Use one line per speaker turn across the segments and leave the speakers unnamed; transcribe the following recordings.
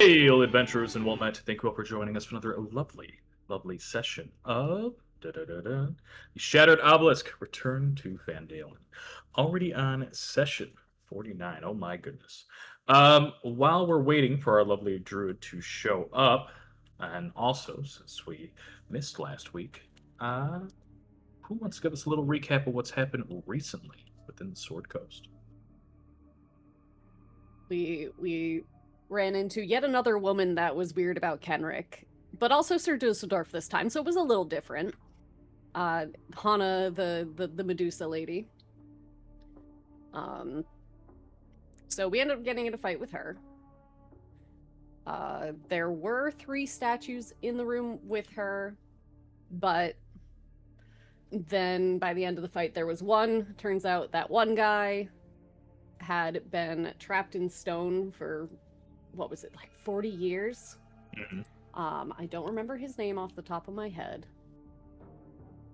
Hail, adventurers and whatnot. Thank you all for joining us for another lovely session of the Shattered Obelisk Return to Fandalen. Already on session 49. Oh my goodness. While we're waiting for our lovely druid to show up, and also since we missed last week, who wants to give us a little recap of what's happened recently within the Sword Coast?
We ran into yet another woman that was weird about Kenrick, but also Sir Dusseldorf this time, so it was a little different. Hana, the Medusa lady. So we ended up getting in a fight with her. There were 3 statues in the room with her, but then by the end of the fight there was one. Turns out that one guy had been trapped in stone for, what was it, like 40 years?
Mm-hmm.
I don't remember his name off the top of my head.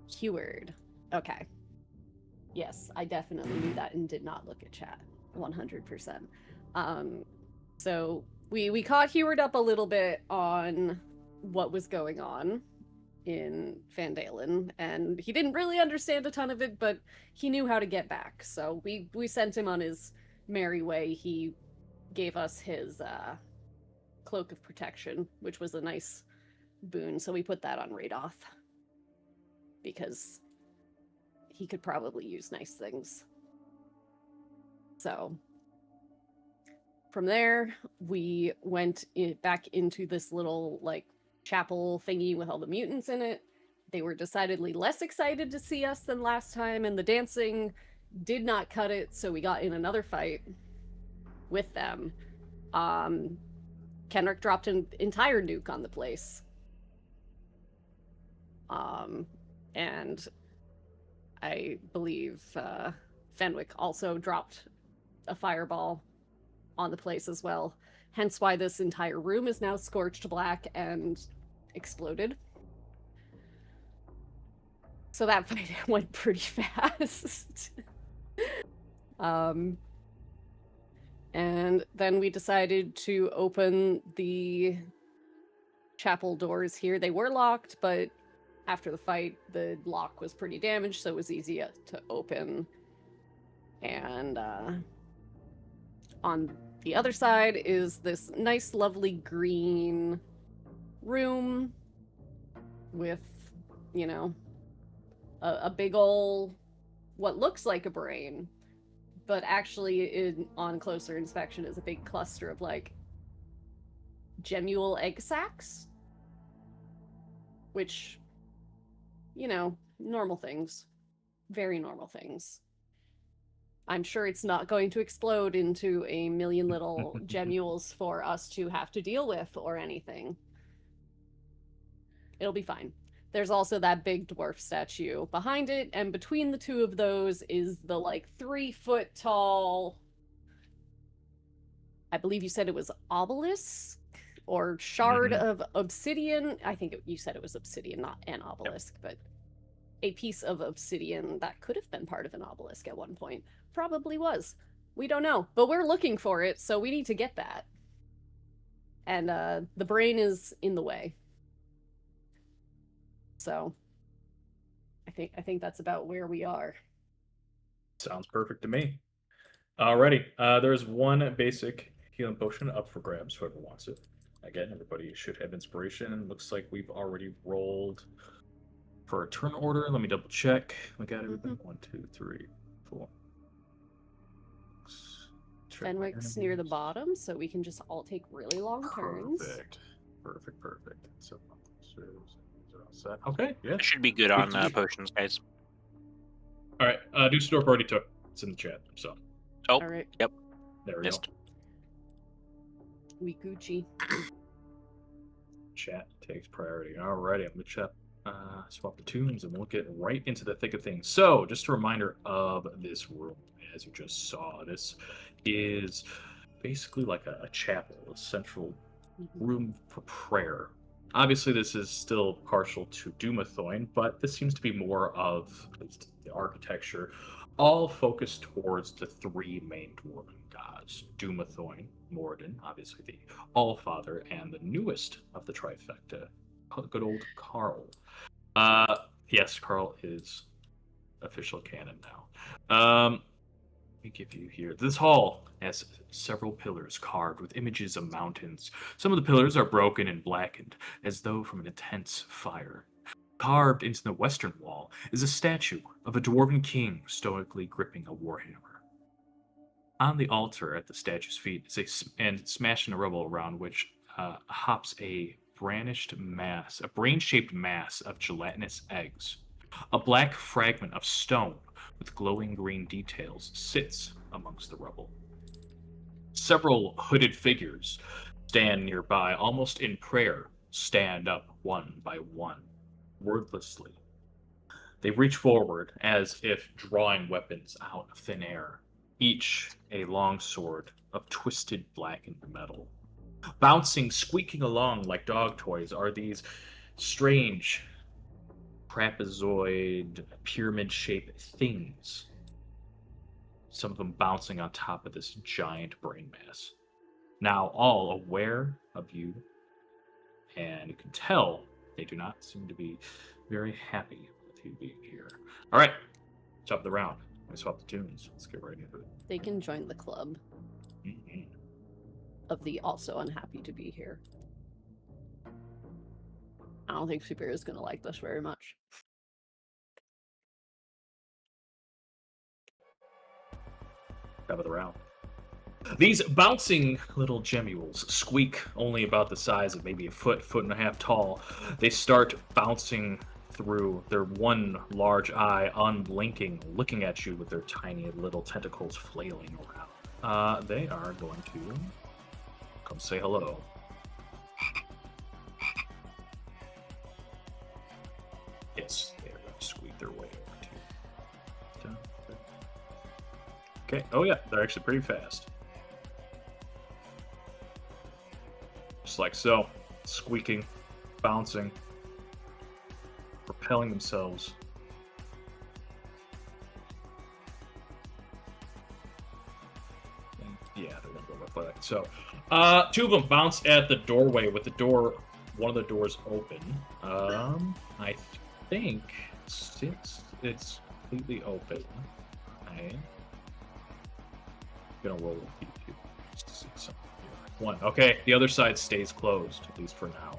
Heward. Okay. Yes, I definitely knew that and did not look at chat. 100%. So we caught Heward up a little bit on what was going on in Fandalen, and he didn't really understand a ton of it, but he knew how to get back. So we sent him on his merry way. He gave us his cloak of protection, which was a nice boon, so we put that on Radoth because he could probably use nice things. So from there we went back into this little like chapel thingy with all the mutants in it. They were decidedly less excited to see us than last time, and the dancing did not cut it, so we got in another fight with them. Kenrick dropped an entire nuke on the place. And I believe Fenwick also dropped a fireball on the place as well. Hence why this entire room is now scorched black and exploded. So that fight went pretty fast. And then we decided to open the chapel doors here. They were locked, but after the fight, the lock was pretty damaged, so it was easy to open. And on the other side is this nice, lovely green room with, you know, a big ol' what looks like a brain, but actually on closer inspection is a big cluster of like gemule egg sacs, which, you know, normal things, very normal things. I'm sure it's not going to explode into a million little gemules for us to have to deal with or anything. It'll be fine. There's also that big dwarf statue behind it, and between the two of those is the like 3-foot tall, I believe you said it was obelisk or shard of obsidian. I think you said it was obsidian, not an obelisk, but a piece of obsidian that could have been part of an obelisk at one point. Probably was. We don't know, but we're looking for it, so we need to get that. And the brain is in the way. So I think that's about where we are.
Sounds perfect to me. Alrighty, there's one basic healing potion up for grabs, whoever wants it. Again, everybody should have inspiration. Looks like we've already rolled for a turn order. Let me double check. We got everything. 1, 2, 3, 4.
Fenwick's near the bottom, so we can just all take really long turns.
Perfect. So, set. Okay, yeah.
It should be good on potions, guys.
All right, Dusseldorf already took. It's in the chat, so.
Oh,
all right.
Yep.
There we
Missed.
go.
We Gucci.
Chat takes priority. Alrighty, I'm gonna swap the tunes and we'll get right into the thick of things. So, just a reminder of this room, as you just saw. This is basically like a chapel, a central room for prayer. Obviously, this is still partial to Dumathoin, but this seems to be more of at least the architecture, all focused towards the 3 main dwarven gods, Dumathoin, Moradin, obviously the Allfather, and the newest of the trifecta, good old Carl. Yes, Carl is official canon now. Let me give you here. This hall has several pillars carved with images of mountains. Some of the pillars are broken and blackened, as though from an intense fire. Carved into the western wall is a statue of a dwarven king stoically gripping a warhammer. On the altar at the statue's feet is and smashed in the rubble around which hops a brain-shaped mass of gelatinous eggs. A black fragment of stone with glowing green details sits amongst the rubble. Several hooded figures stand nearby, almost in prayer, stand up one by one, wordlessly. They reach forward as if drawing weapons out of thin air, each a long sword of twisted blackened metal. Bouncing, squeaking along like dog toys are these strange trapezoid, pyramid-shaped things. Some of them bouncing on top of this giant brain mass. Now all aware of you, and you can tell they do not seem to be very happy with you being here. All right, top of the round. Let me swap the tunes. Let's get right into it.
They can join the club
Mm-hmm.
of the also unhappy to be here. I don't think Superior is going to like this very much.
Top of the round. These bouncing little gemmules squeak only about the size of maybe a foot and a half tall. They start bouncing through, their one large eye unblinking, looking at you with their tiny little tentacles flailing around. They are going to come say hello. Yes, they're going to squeak their way over to you. Okay, oh yeah, they're actually pretty fast. Just like so, squeaking, bouncing, propelling themselves. And yeah, they're gonna go rough like that. So, two of them bounce at the doorway with one of the doors open. I think since it's completely open, I'm gonna roll a D2 just to see something. One. Okay, the other side stays closed, at least for now.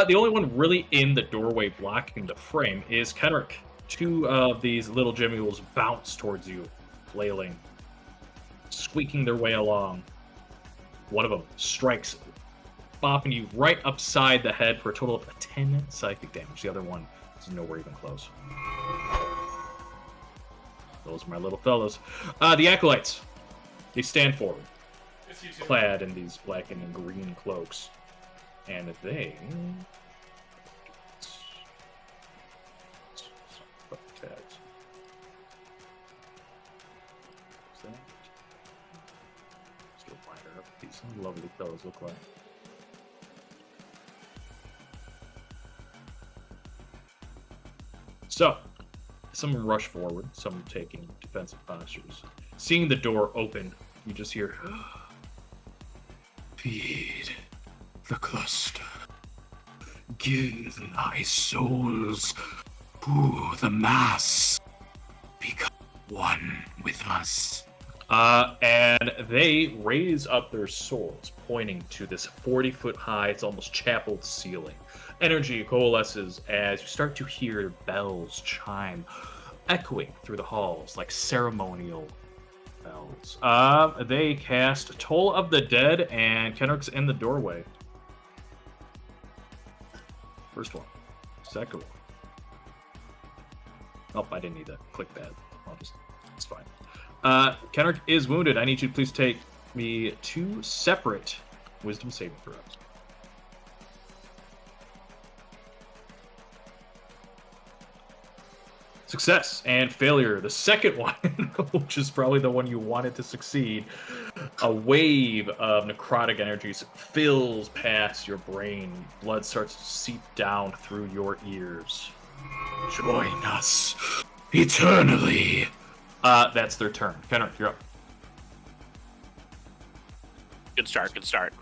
The only one really in the doorway blocking the frame is Kenrick. Two of these little gemmules bounce towards you, flailing, squeaking their way along. One of them strikes, bopping you right upside the head for a total of 10 psychic damage. The other one is nowhere even close. Those are my little fellows. The Acolytes. They stand forward, clad in these black and green cloaks. And they... tags. What's that? Just a reminder of what these lovely fellows look like. So, some rush forward, some taking defensive postures. Seeing the door open, you just hear... Feed the cluster. Give thy souls to the mass. Become one with us. And they raise up their swords, pointing to this 40-foot high, it's almost chapeled ceiling. Energy coalesces as you start to hear bells chime, echoing through the halls like ceremonial bells. They cast Toll of the Dead, and Kenrick's in the doorway. First one. Second one. Oh, I didn't need that. Click that. It's fine. Kenrick is wounded. I need you to please take me 2 separate wisdom saving throws. Success and failure. The second one, which is probably the one you wanted to succeed, a wave of necrotic energies fills past your brain. Blood starts to seep down through your ears. Join us eternally. That's their turn. Kenrick, you're up.
Good start. Good start.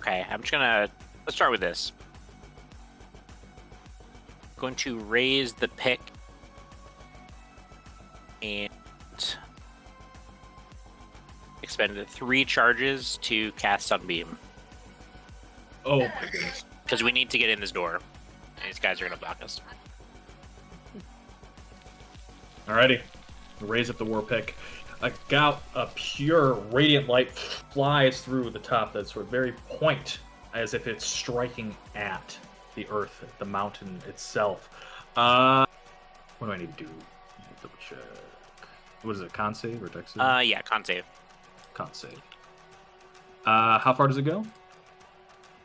Okay, let's start with this. Going to raise the pick and expend 3 charges to cast Sunbeam.
Oh my goodness.
Because we need to get in this door. These guys are going to block us.
Alrighty. Raise up the war pick. A gout of pure radiant light flies through the top, that sort of very point, as if it's striking at the earth, the mountain itself. What do I need to do? Double check. What is it, con save or dex save?
Yeah, con save.
Con save. How far does it go?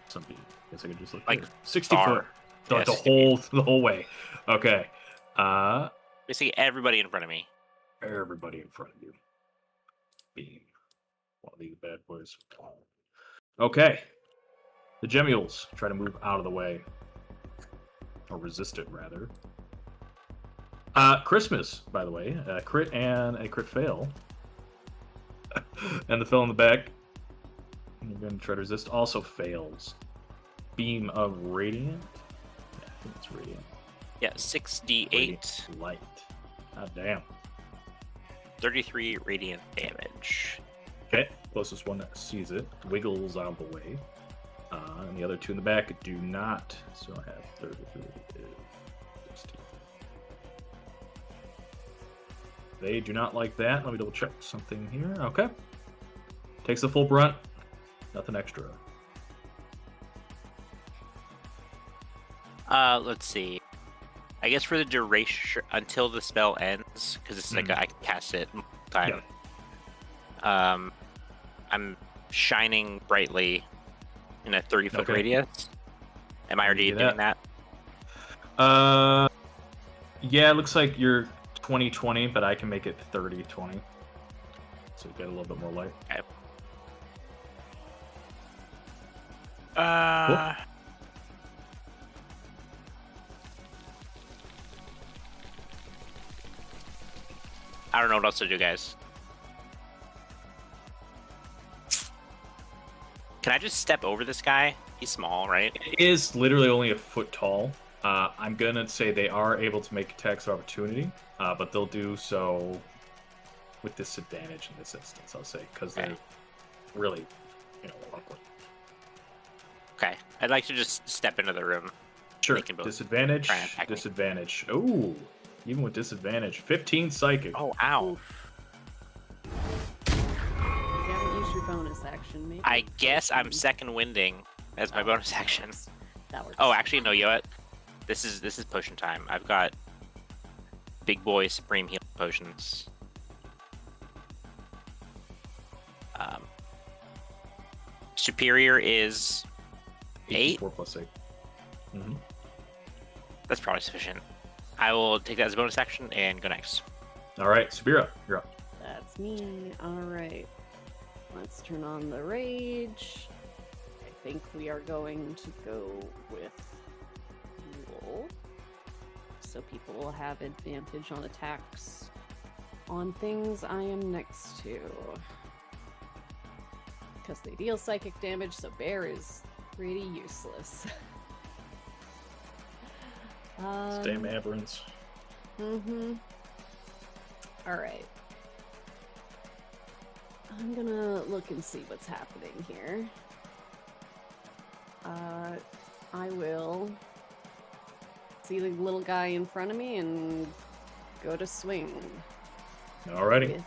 Something. Guess I could just look
Like
here. 60
far.
foot.
Yeah,
The
60
whole way. Okay.
Basically everybody in front of me.
Everybody in front of you. Beam. All these bad boys. Okay. The Gemules try to move out of the way. Or resist it, rather. Christmas, by the way. A crit and a crit fail. And the fail in the back. You're going to try to resist. Also fails. Beam of Radiant. Yeah, I think it's Radiant.
Yeah, 6d8.
Radiant light. God damn.
33 radiant damage.
Okay, closest one that sees it wiggles out of the way. And the other 2 in the back do not. So I have 33. 16. They do not like that. Let me double check something here. Okay. Takes the full brunt. Nothing extra.
Let's see. I guess for the duration until the spell ends, because it's like I can cast it time. Yeah. I'm shining brightly in a 30-foot radius. Am I already doing that?
Yeah, it looks like you're 20-20, but I can make it 30-20. So you get a little bit more light.
Okay.
Cool.
I don't know what else to do, guys. Can I just step over this guy? He's small, right?
It is literally only a foot tall. I'm going to say they are able to make attacks of opportunity, but they'll do so with disadvantage in this instance, I'll say, because they're really, awkward.
Okay. I'd like to just step into the room.
Sure. Disadvantage. Disadvantage. Oh, even with disadvantage. 15 psychic.
Oh, ow.
Oof. You gotta use your bonus action, maybe.
I guess I'm second winding as my bonus action.
That works.
Oh, actually, no, you know what? This is potion time. I've got big boy supreme healing potions. Superior is 8.
4 plus 8. Mm-hmm.
That's probably sufficient. I will take that as a bonus action and go next.
All right, Sabira, you're up.
That's me. All right. Let's turn on the rage. I think we are going to go with heal, so people will have advantage on attacks on things I am next to. Because they deal psychic damage, so bear is pretty useless.
Damn aberrants.
Mm-hmm. Alright. I'm gonna look and see what's happening here. I will see the little guy in front of me and go to swing.
Alrighty.
With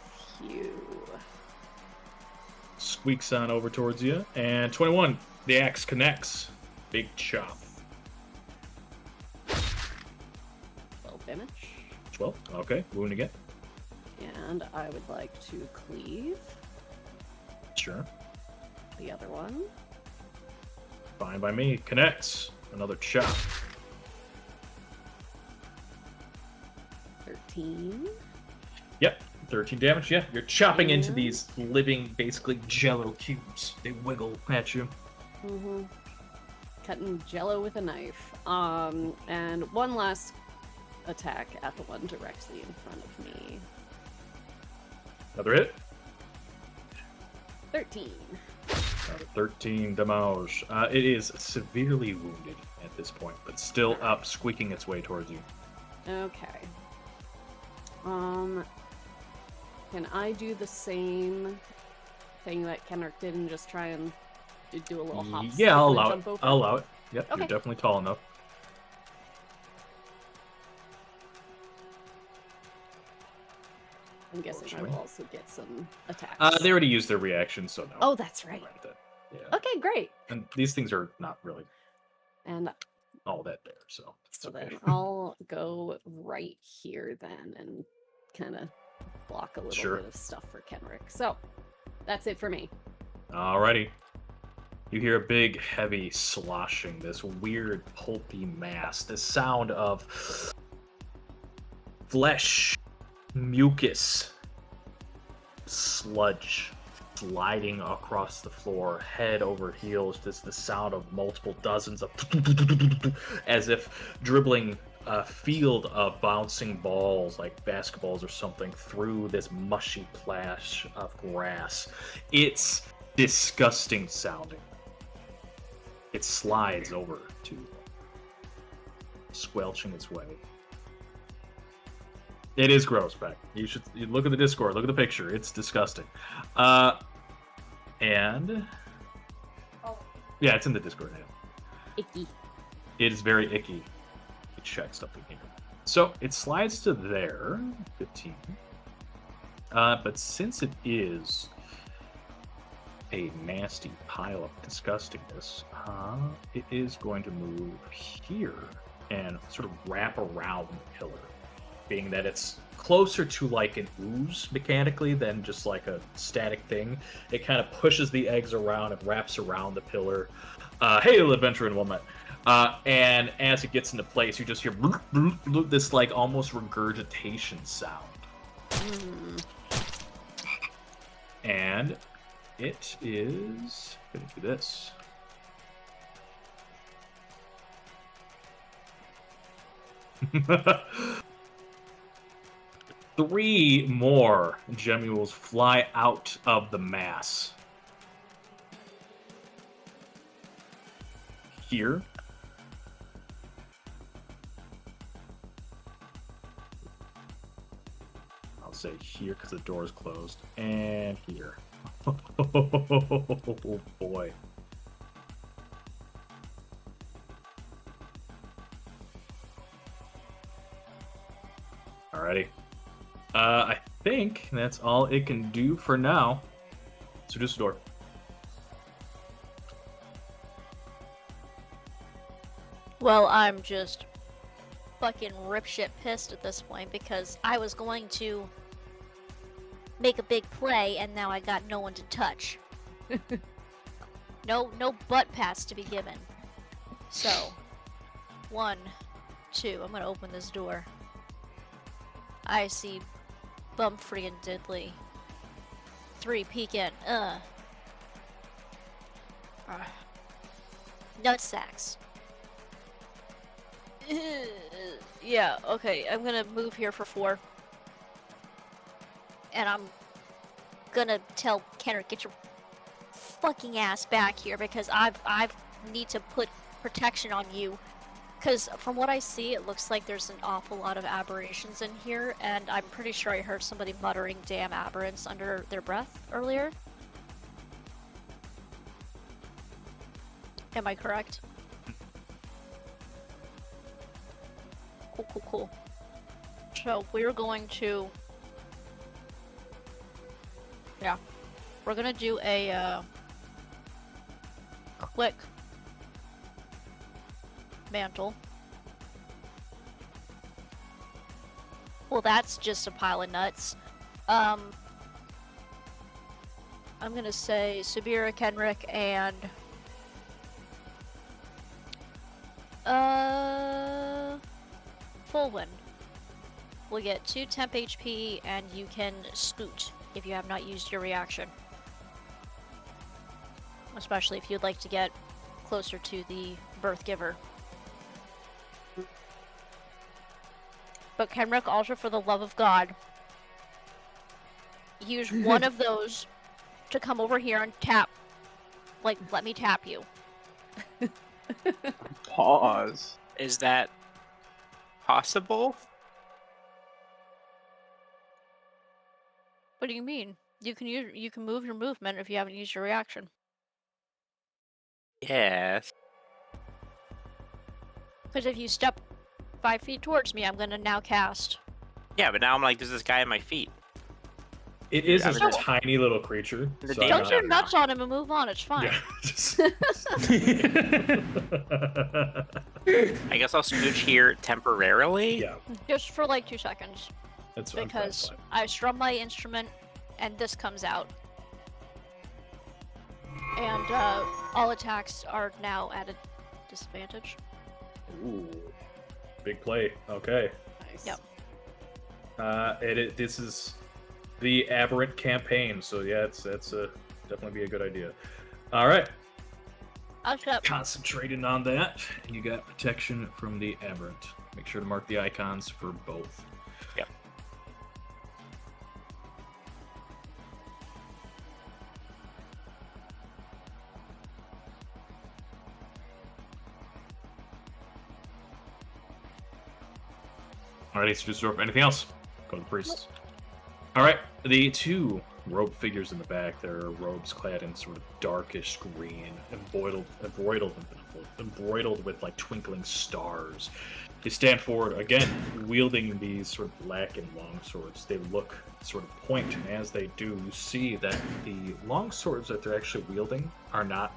you.
Squeaks on over towards you. And 21. The axe connects. Big chop.
12 damage.
12. Okay. Wound again.
And I would like to cleave
Sure.
the other one.
Fine by me. Connects. Another chop.
13.
Yep. 13 damage, yeah. You're chopping into
Yeah.
these living, basically, jello cubes. They wiggle at you.
Mm-hmm. Cutting jello with a knife. And one last attack at the one directly in front of me.
Another hit.
13.
Another 13 damage. It is severely wounded at this point, but still up, squeaking its way towards you.
Okay. Can I do the same thing that Kenrick did and just try and do a little hop?
Yeah, I'll
skip, and
allow it.
jump over?
I'll allow it. Yep,
Okay.
you're definitely tall enough.
I'm guessing I will also get some attacks.
They already used their reaction, so no.
Oh, that's right.
Yeah.
Okay, great.
And these things are not really
And
all that there, so it's
so
okay.
then I'll go right here then and kind of block a little
Sure.
bit of stuff for Kenrick. So that's it for me.
Alrighty. You hear a big, heavy sloshing, this weird, pulpy mass, the sound of flesh, mucus, sludge sliding across the floor, head over heels, just the sound of multiple dozens of as if dribbling a field of bouncing balls like basketballs or something through this mushy plash of grass. It's disgusting sounding. It slides over to squelching its way. It is gross, Beck. You look at the Discord, look at the picture. It's disgusting. And yeah, it's in the Discord now.
Icky.
It is very icky. It checks something here. So it slides to there, 15. But since it is a nasty pile of disgustingness, it is going to move here and sort of wrap around the pillar, being that it's closer to like an ooze mechanically than just like a static thing. It kind of pushes the eggs around and wraps around the pillar. Hey, little adventure in Wilmette. And as it gets into place, you just hear this like almost regurgitation sound. And it is going to do this. Three more gemmules fly out of the mass. Here. I'll say here because the door is closed. And here. Oh boy. Alrighty. I think that's all it can do for now. Seduce the door.
Well, I'm just fucking ripshit pissed at this point because I was going to make a big play and now I got no one to touch. No butt pass to be given. So, 1, 2, I'm gonna open this door. I see Bumfrey and Diddley. 3, peek in. Nutsacks. Yeah, okay, I'm gonna move here for 4. And I'm gonna tell Kenrick, get your fucking ass back here because I've need to put protection on you. Because from what I see, it looks like there's an awful lot of aberrations in here, and I'm pretty sure I heard somebody muttering damn aberrants under their breath earlier. Am I correct? Cool. So we're going to... Yeah. We're gonna do a, quick mantle. Well, that's just a pile of nuts. I'm gonna say Sabira, Kenrick, and Fulwin. will get 2 temp HP, and you can scoot if you have not used your reaction. Especially if you'd like to get closer to the birth giver. But Kenrick, also for the love of God, use one of those to come over here and tap. Like, let me tap you.
Pause.
Is that possible?
What do you mean? You can move your movement if you haven't used your reaction.
Yes.
Because if you step 5 feet towards me, I'm gonna now cast.
Yeah, but now I'm like, there's this guy at my feet.
It is a
Yeah,
tiny little creature.
The
so
danger-
Don't
I'm
your
not-
nuts on him and move on. It's fine.
Yeah. just-
I guess I'll scooch here temporarily.
yeah,
Just for like 2 seconds.
that's fine.
Because I strum my instrument and this comes out. And all attacks are now at a disadvantage.
Ooh, big play. Okay.
Nice.
Yep.
This is the aberrant campaign, so yeah, it's definitely be a good idea. All right,
Okay.
concentrating on that, and you got protection from the aberrant. Make sure to mark the icons for both.
Yep.
Alrighty, so Dusseldorf, anything else? Go to the priests. Alright, the 2 robed figures in the back, their robes clad in sort of darkish green, embroidered with like twinkling stars. They stand forward, again, wielding these sort of black and long swords. They look sort of point, and as they do, you see that the long swords that they're actually wielding are not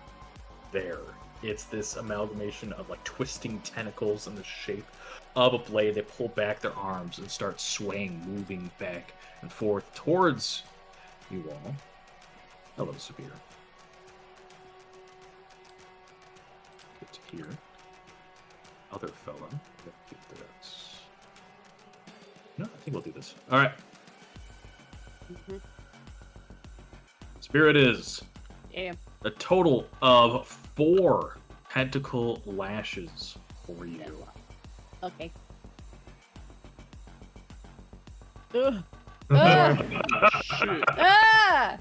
there. It's this amalgamation of like twisting tentacles in the shape of a blade. They pull back their arms and start swaying, moving back and forth towards you all. Hello, Sabir. Get to here. Other fella. Let's do this. No, I think we'll do this. All right.
Mhm.
Spirit is
Yeah.
a total of 4 tentacle lashes for you.
Okay. Ugh. Ah! Ah!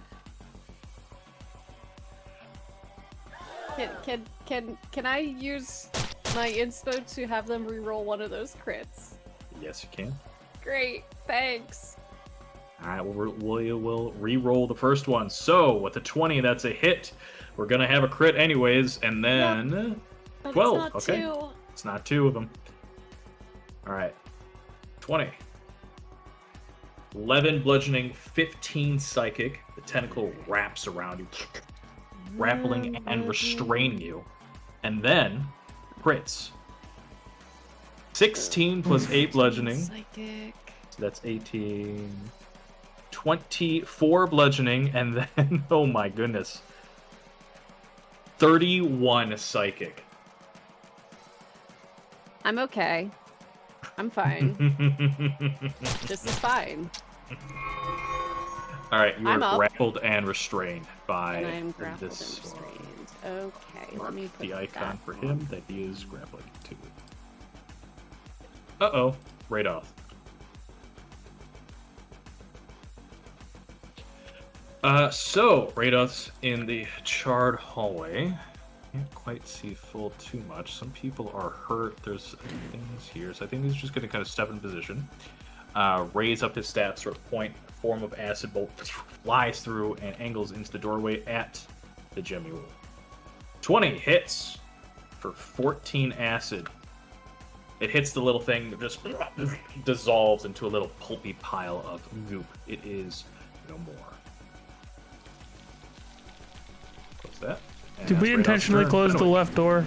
Can I use my inspo to have them reroll one of those crits?
Yes, you can.
Great, thanks.
All right, we'll re-roll the first one. So with a 20, that's a hit. We're gonna have a crit anyways, and then
But
12.
it's not
Okay,
2.
it's not 2 of them. All right, 20. 11 bludgeoning, 15 psychic. The tentacle wraps around you, grappling and restraining you. And then crits. 16 plus 8 bludgeoning.
Psychic.
So that's 18. 24 bludgeoning, and then, oh my goodness, 31 psychic.
I'm okay. I'm fine. This is fine.
All right, you
I'm
are
up.
grappled and restrained by
And I am grappled and
this
restrained. Okay, let me put
the icon
that
for
on.
him that he is grappling to. Uh-oh, right off. So, Rados in the charred hallway. Can't quite see full too much. Some people are hurt. There's things here, so I think he's just going to kind of step in position. Raise up his staff, sort of point, form of acid bolt flies through and angles into the doorway at the Gemule. 20 hits for 14 acid. It hits the little thing that just dissolves into a little pulpy pile of goop. It is no more. Close that. And
Did we
that's Radov's
intentionally
turn.
close the
Fenwick,
left door?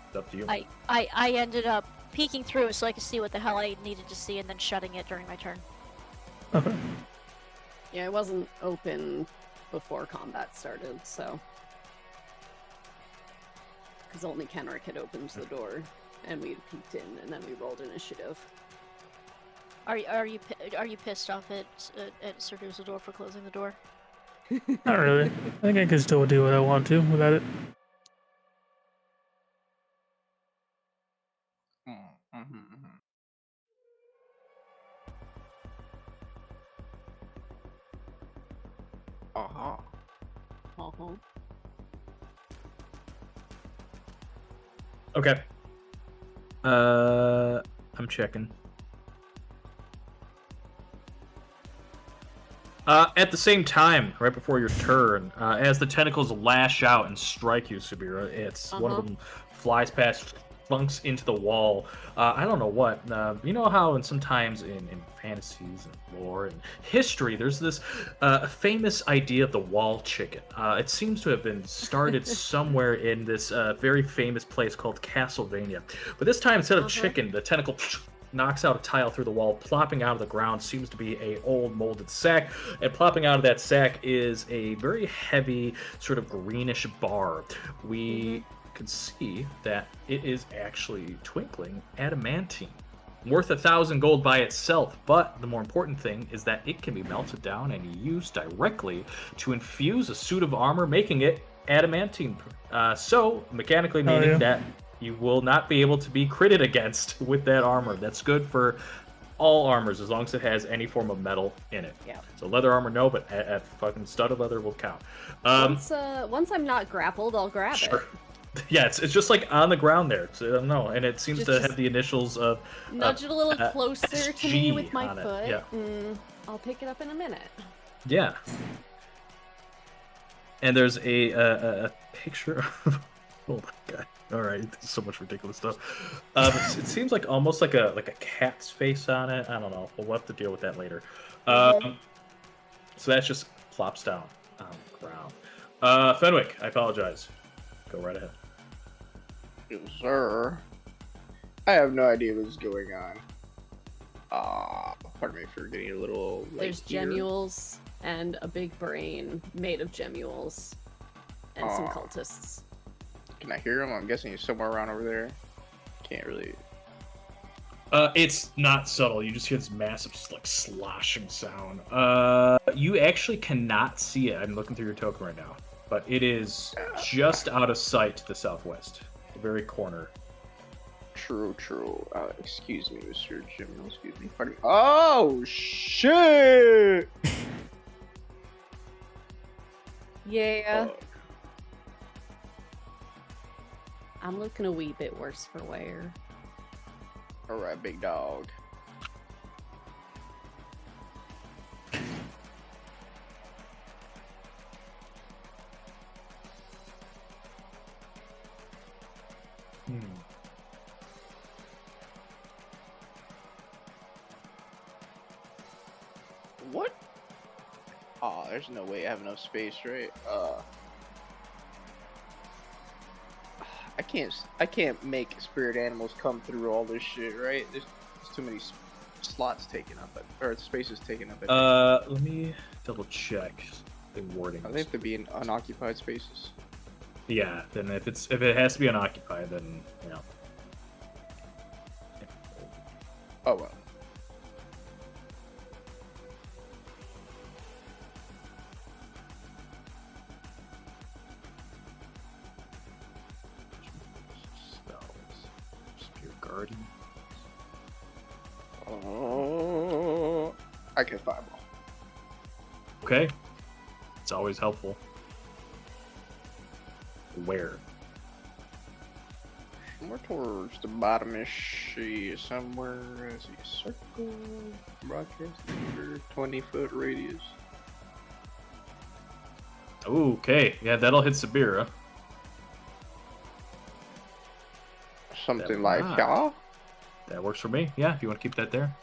it's up to you.
I ended up peeking through so I could see what the hell I needed to see and then shutting it during my turn.
Okay.
Yeah, it wasn't open before combat started, so. Because only Kenrick had opened the door. and we peeked in, and then we rolled initiative.
Are you pissed off at Sir Dusseldorf for closing the door?
Not really. I think I can still do what I want to without it.
Uh-huh.
Uh-huh.
Okay. I'm checking. At the same time, right before your turn, as the tentacles lash out and strike you, Sabira, it's one of them flies past, flunks into the wall. I don't know what. You know how sometimes in fantasies and lore and history, there's this famous idea of the wall chicken. It seems to have been started somewhere in this very famous place called Castlevania. But this time, instead of chicken, the tentacle knocks out a tile through the wall. Plopping out of the ground seems to be a old molded sack, and plopping out of that sack is a very heavy sort of greenish bar. We can see that it is actually twinkling adamantine, worth 1,000 gold by itself. But the more important thing is that it can be melted down and used directly to infuse a suit of armor, making it adamantine. So mechanically meaning that you will not be able to be critted against with that armor. That's good for all armors as long as it has any form of metal in it.
Yeah.
So leather armor, no, but at fucking studded leather will count.
Once I'm not grappled, I'll grab it.
Yeah, it's just like on the ground there. So I don't know, and it seems to have the initials of
nudge it a little closer to me with my foot.
Yeah.
I'll pick it up in a minute.
Yeah. And there's a picture of oh my god. All right, so much ridiculous stuff. It seems like almost like a cat's face on it. I don't know. We'll have to deal with that later. So that just plops down on the ground. Fenwick, I apologize. Go right ahead.
Yes, sir. I have no idea what's going on. Pardon me for getting a little late.
There's gemules and a big brain made of gemules and some cultists.
Can I hear him? I'm guessing he's somewhere around over there. Can't really.
It's not subtle. You just hear this massive, like, sloshing sound. You actually cannot see it. I'm looking through your token right now, but it is just out of sight to the southwest, the very corner.
True. Excuse me, Mr. Jim. Excuse me. Pardon me. Oh shit!
Yeah. I'm looking a wee bit worse for wear.
Alright, big dog. What? Oh, there's no way I have enough space, right? I can't make spirit animals come through all this shit, right? There's too many slots taken up, or spaces taken up.
Let me double check the wording.
They have to be in unoccupied spaces.
Yeah, then if it has to be unoccupied, then you know.
Oh well.
Guardian.
I can fireball.
Okay. It's always helpful. Where?
More towards the bottom-ish, somewhere. I see a circle. Broadcast leader, 20-foot radius.
Okay. Yeah, that'll hit Sabira.
Something like that.
That works for me. Yeah, if you want to keep that there,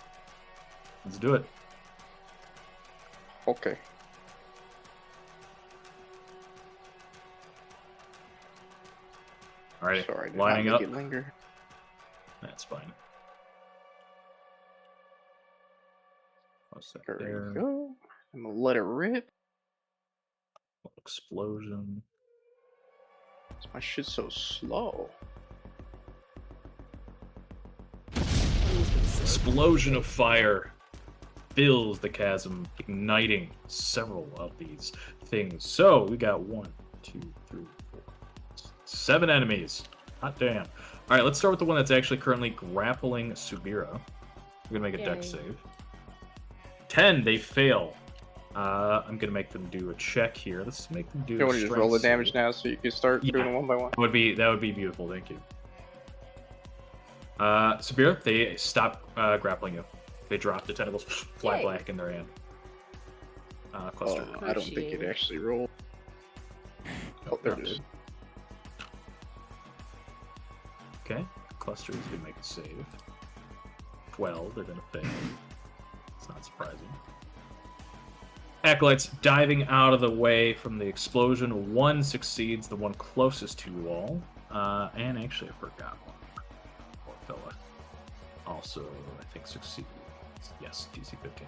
let's do it.
Okay.
All right.
Sorry, did
lining
not
up.
make it linger.
That's fine. What's that
There
there?
we go. I'm gonna let it rip.
Explosion.
My shit's so slow.
explosion of fire fills the chasm, igniting several of these things. So we got 1, 2, 3, 4, 7 enemies. Hot damn. All right, let's start with the one that's actually currently grappling Subira. We're gonna make a dex
Yay.
save. 10, they fail. I'm gonna make them do a check here. Let's make them do.
You want to just roll the damage
save.
now so you can start
Yeah.
doing it one by one?
That would be beautiful. Thank you. Subira, they stop grappling you. They drop the tentacles, fly
Yay.
black in their hand. Cluster.
I don't think it actually rolled. Oh, there it is.
Okay, cluster is gonna make a save. 12, they're gonna fail. It's not surprising. Acolytes diving out of the way from the explosion. 1 succeeds, the one closest to you all. And actually, I forgot one. Poor fella. Also, I think succeeds. Yes, DC 15.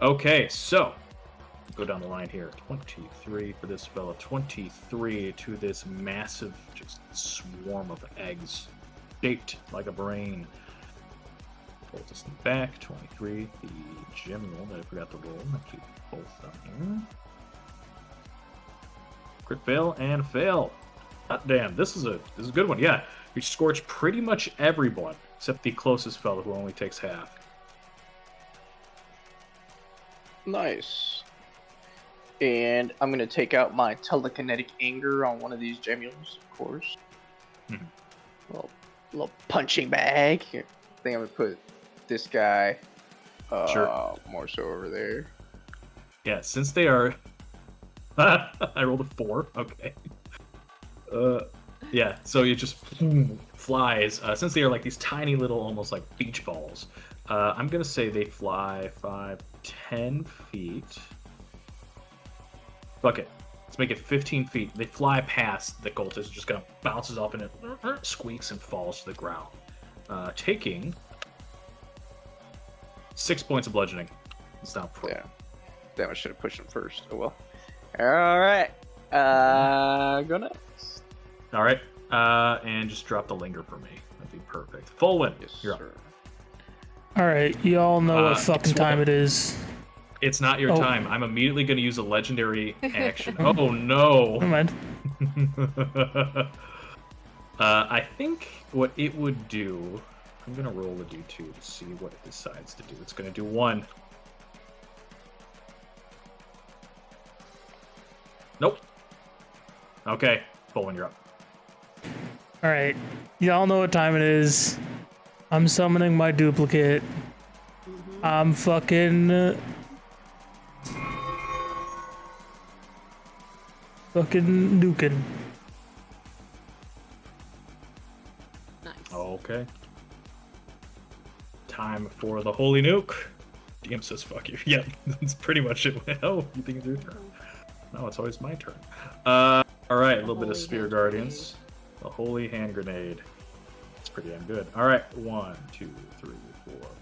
Okay, so go down the line here. 23 for this fella. 23 to this massive, just swarm of eggs, shaped like a brain. Pull this thing back. 23. The gem roll that I forgot to roll. I'll keep both down here. Crit fail and fail. God damn, this is a good one. Yeah, we scorch pretty much everyone except the closest fellow who only takes half.
Nice. And I'm gonna take out my telekinetic anger on one of these gemules, of course.
Mhm.
Little punching bag. Here. I think I'm gonna put this guy
Sure.
more so over there.
Yeah, since they are... I rolled a 4. Okay. Yeah, so it just flies. Since they are like these tiny little, almost like beach balls, I'm going to say they fly 5, 10 feet. Fuck it. Let's make it 15 feet. They fly past the cultist, just kind of bounces off and it squeaks and falls to the ground. Taking 6 points of bludgeoning. It's not pro.
Yeah. Damn, I should have pushed him first. Oh well. Alright. Go next.
All right, and just drop the linger for me. That'd be perfect. Full win.
Yes,
You're up.
sir.
All right, y'all know what
It's
fucking time it is.
It's not your
Oh.
time. I'm immediately going to use a legendary action. Oh no!
Never mind.
I think what it would do. I'm going to roll a d2 to see what it decides to do. It's going to do 1. Nope. Okay, full win. You're up.
All right, y'all know what time it is. I'm summoning my duplicate. I'm fucking nuking.
Nice.
Okay. Time for the holy nuke. DM says fuck you. Yeah, that's pretty much it. Oh, you think it's your turn? No, it's always my turn. All right, a little bit of
Holy
Spear
hand
Guardians. A holy hand grenade. It's pretty damn good. All right, 1, 2, 3,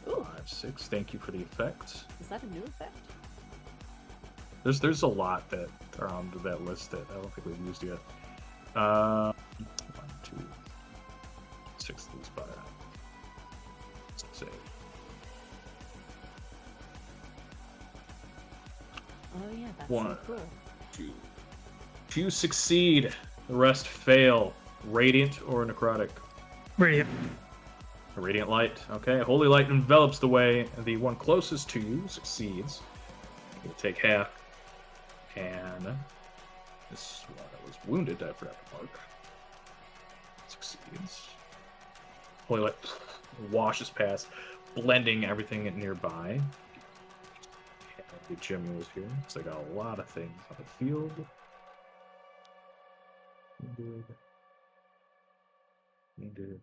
4, 5, 6. Thank you for the effect.
Is that a new effect?
There's a lot that are on that list that I don't think we've used yet. 1, 2, 6 of these fire. 6, 8.
Oh yeah, that's
One.
so cool.
2. 2 succeed. The rest fail. Radiant or necrotic?
Radiant.
A radiant light. Okay. A holy light envelops the way. The one closest to you succeeds. You'll take half. And this one that was wounded, I forgot to mark. Succeeds. Holy light washes past, blending everything nearby. And the gem was here, because I got a lot of things on the field. Needed.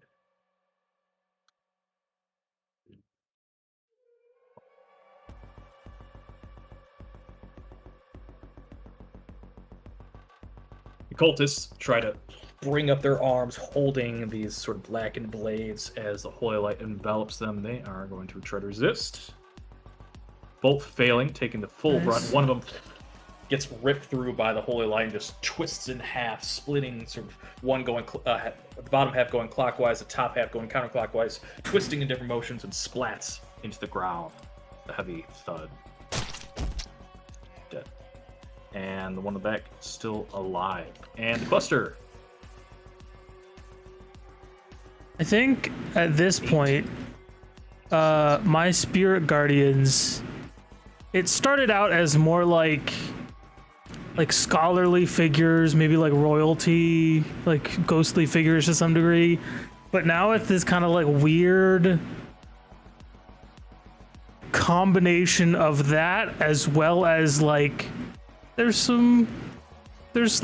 The cultists try to bring up their arms, holding these sort of blackened blades as the holy light envelops them. They are going to try to resist. Both failing, taking the full
Nice.
brunt. One of them gets ripped through by the holy light and just twists in half, splitting sort of one going the bottom half going clockwise, the top half going counterclockwise, twisting in different motions and splats into the ground. A heavy thud. Dead. And the one in the back still alive. And the cluster.
I think at this point, my spirit guardians, it started out as more like scholarly figures, maybe like royalty, like ghostly figures to some degree, but now it's this kind of like weird combination of that, as well as like there's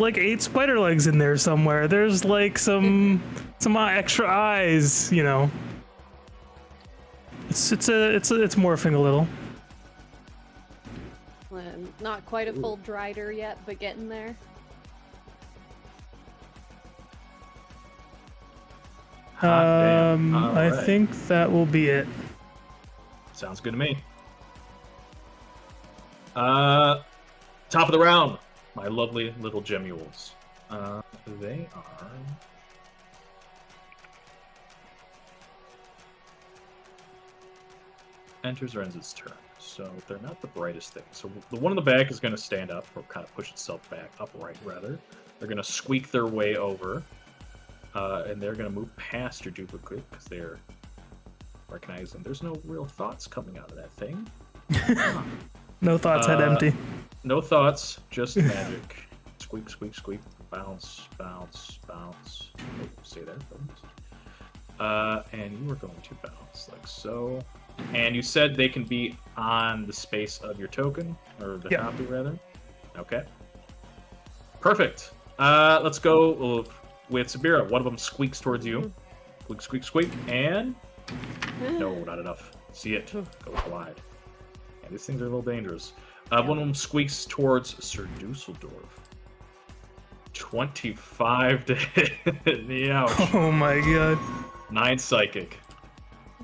like 8 spider legs in there somewhere. There's like some extra eyes, you know. It's morphing a little.
Not quite a full Drider yet, but getting there.
I think that will be it.
Sounds good to me. Top of the round, my lovely little Gemules. They are... Enters or ends its turn, so they're not the brightest thing. So the one in the back is going to stand up, or kind of push itself back, upright rather. They're going to squeak their way over, and they're going to move past your duplicate because they're recognizing there's no real thoughts coming out of that thing.
No thoughts, head empty.
No thoughts, just magic. Squeak, squeak, squeak. Bounce, bounce, bounce. Oh, say that, folks. And you are going to bounce like so. And you said they can be on the space of your token, or the copy rather. Okay. Perfect. Let's go with Sabira. One of them squeaks towards you. Squeak, squeak, squeak, and no, not enough. See it. Go wide. And these things are a little dangerous. One of them squeaks towards Sir Dusseldorf. 25 to hit. Ouch.
Oh my god.
9 psychic.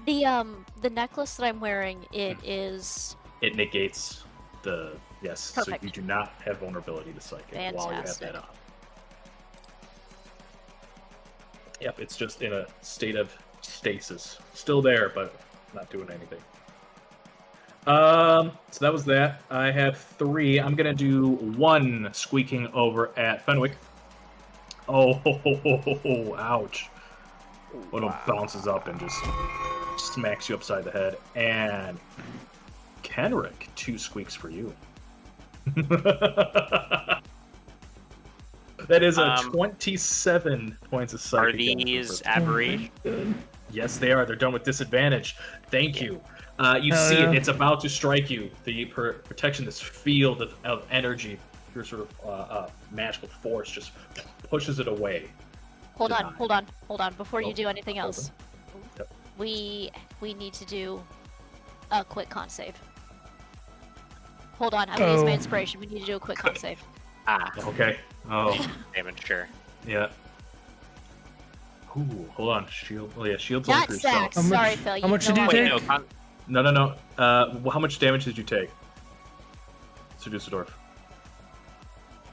The necklace that I'm wearing, it
negates the yes.
Perfect.
So you do not have vulnerability to psychic while you have
Fantastic.
that on. Yep, it's just in a state of stasis. Still there, but not doing anything. So that was that. I have 3. I'm gonna do 1 squeaking over at Fenwick. Oh, ouch. One of them bounces up and just smacks you upside the head. And Kenrick, 2 squeaks for you. That is a 27 points of psychic.
Are these
damage.
aberrations?
Yes, they are. They're done with disadvantage. Thank you. You
Hell
see
yeah.
it. It's about to strike you. The protection, this field of energy, your sort of magical force just pushes it away.
Hold
Denied.
on. Before you
Oh,
do anything
hold
else,
Yep.
we need to do a quick con save. Hold on, I'm gonna use my inspiration. We need to do a quick con save.
Okay. Oh,
Damage, sure.
yeah. Ooh, hold on. Shield. Oh, yeah, shield's on
Not
for yourself.
Sax.
How much-
Sorry, Phil.
how much did you
know
take?
Wait, no,
No. How much damage did you take? Sir Dusseldorf.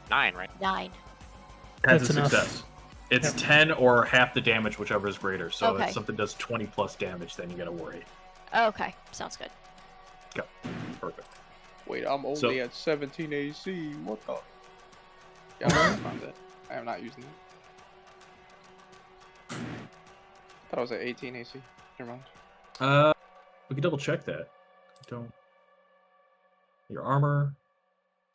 9, right?
9.
10's
That's
a
enough.
success. It's
Yep.
10 or half the damage, whichever is greater. So
Okay.
if something does 20 plus damage, then you gotta worry.
Okay, sounds good.
Go. Perfect.
Wait, I'm only
So-
at 17 AC. What the? Yeah, I'm gonna find that. I am not using it. Thought I was at 18 AC. Never mind.
We can double check that. Don't. Your armor.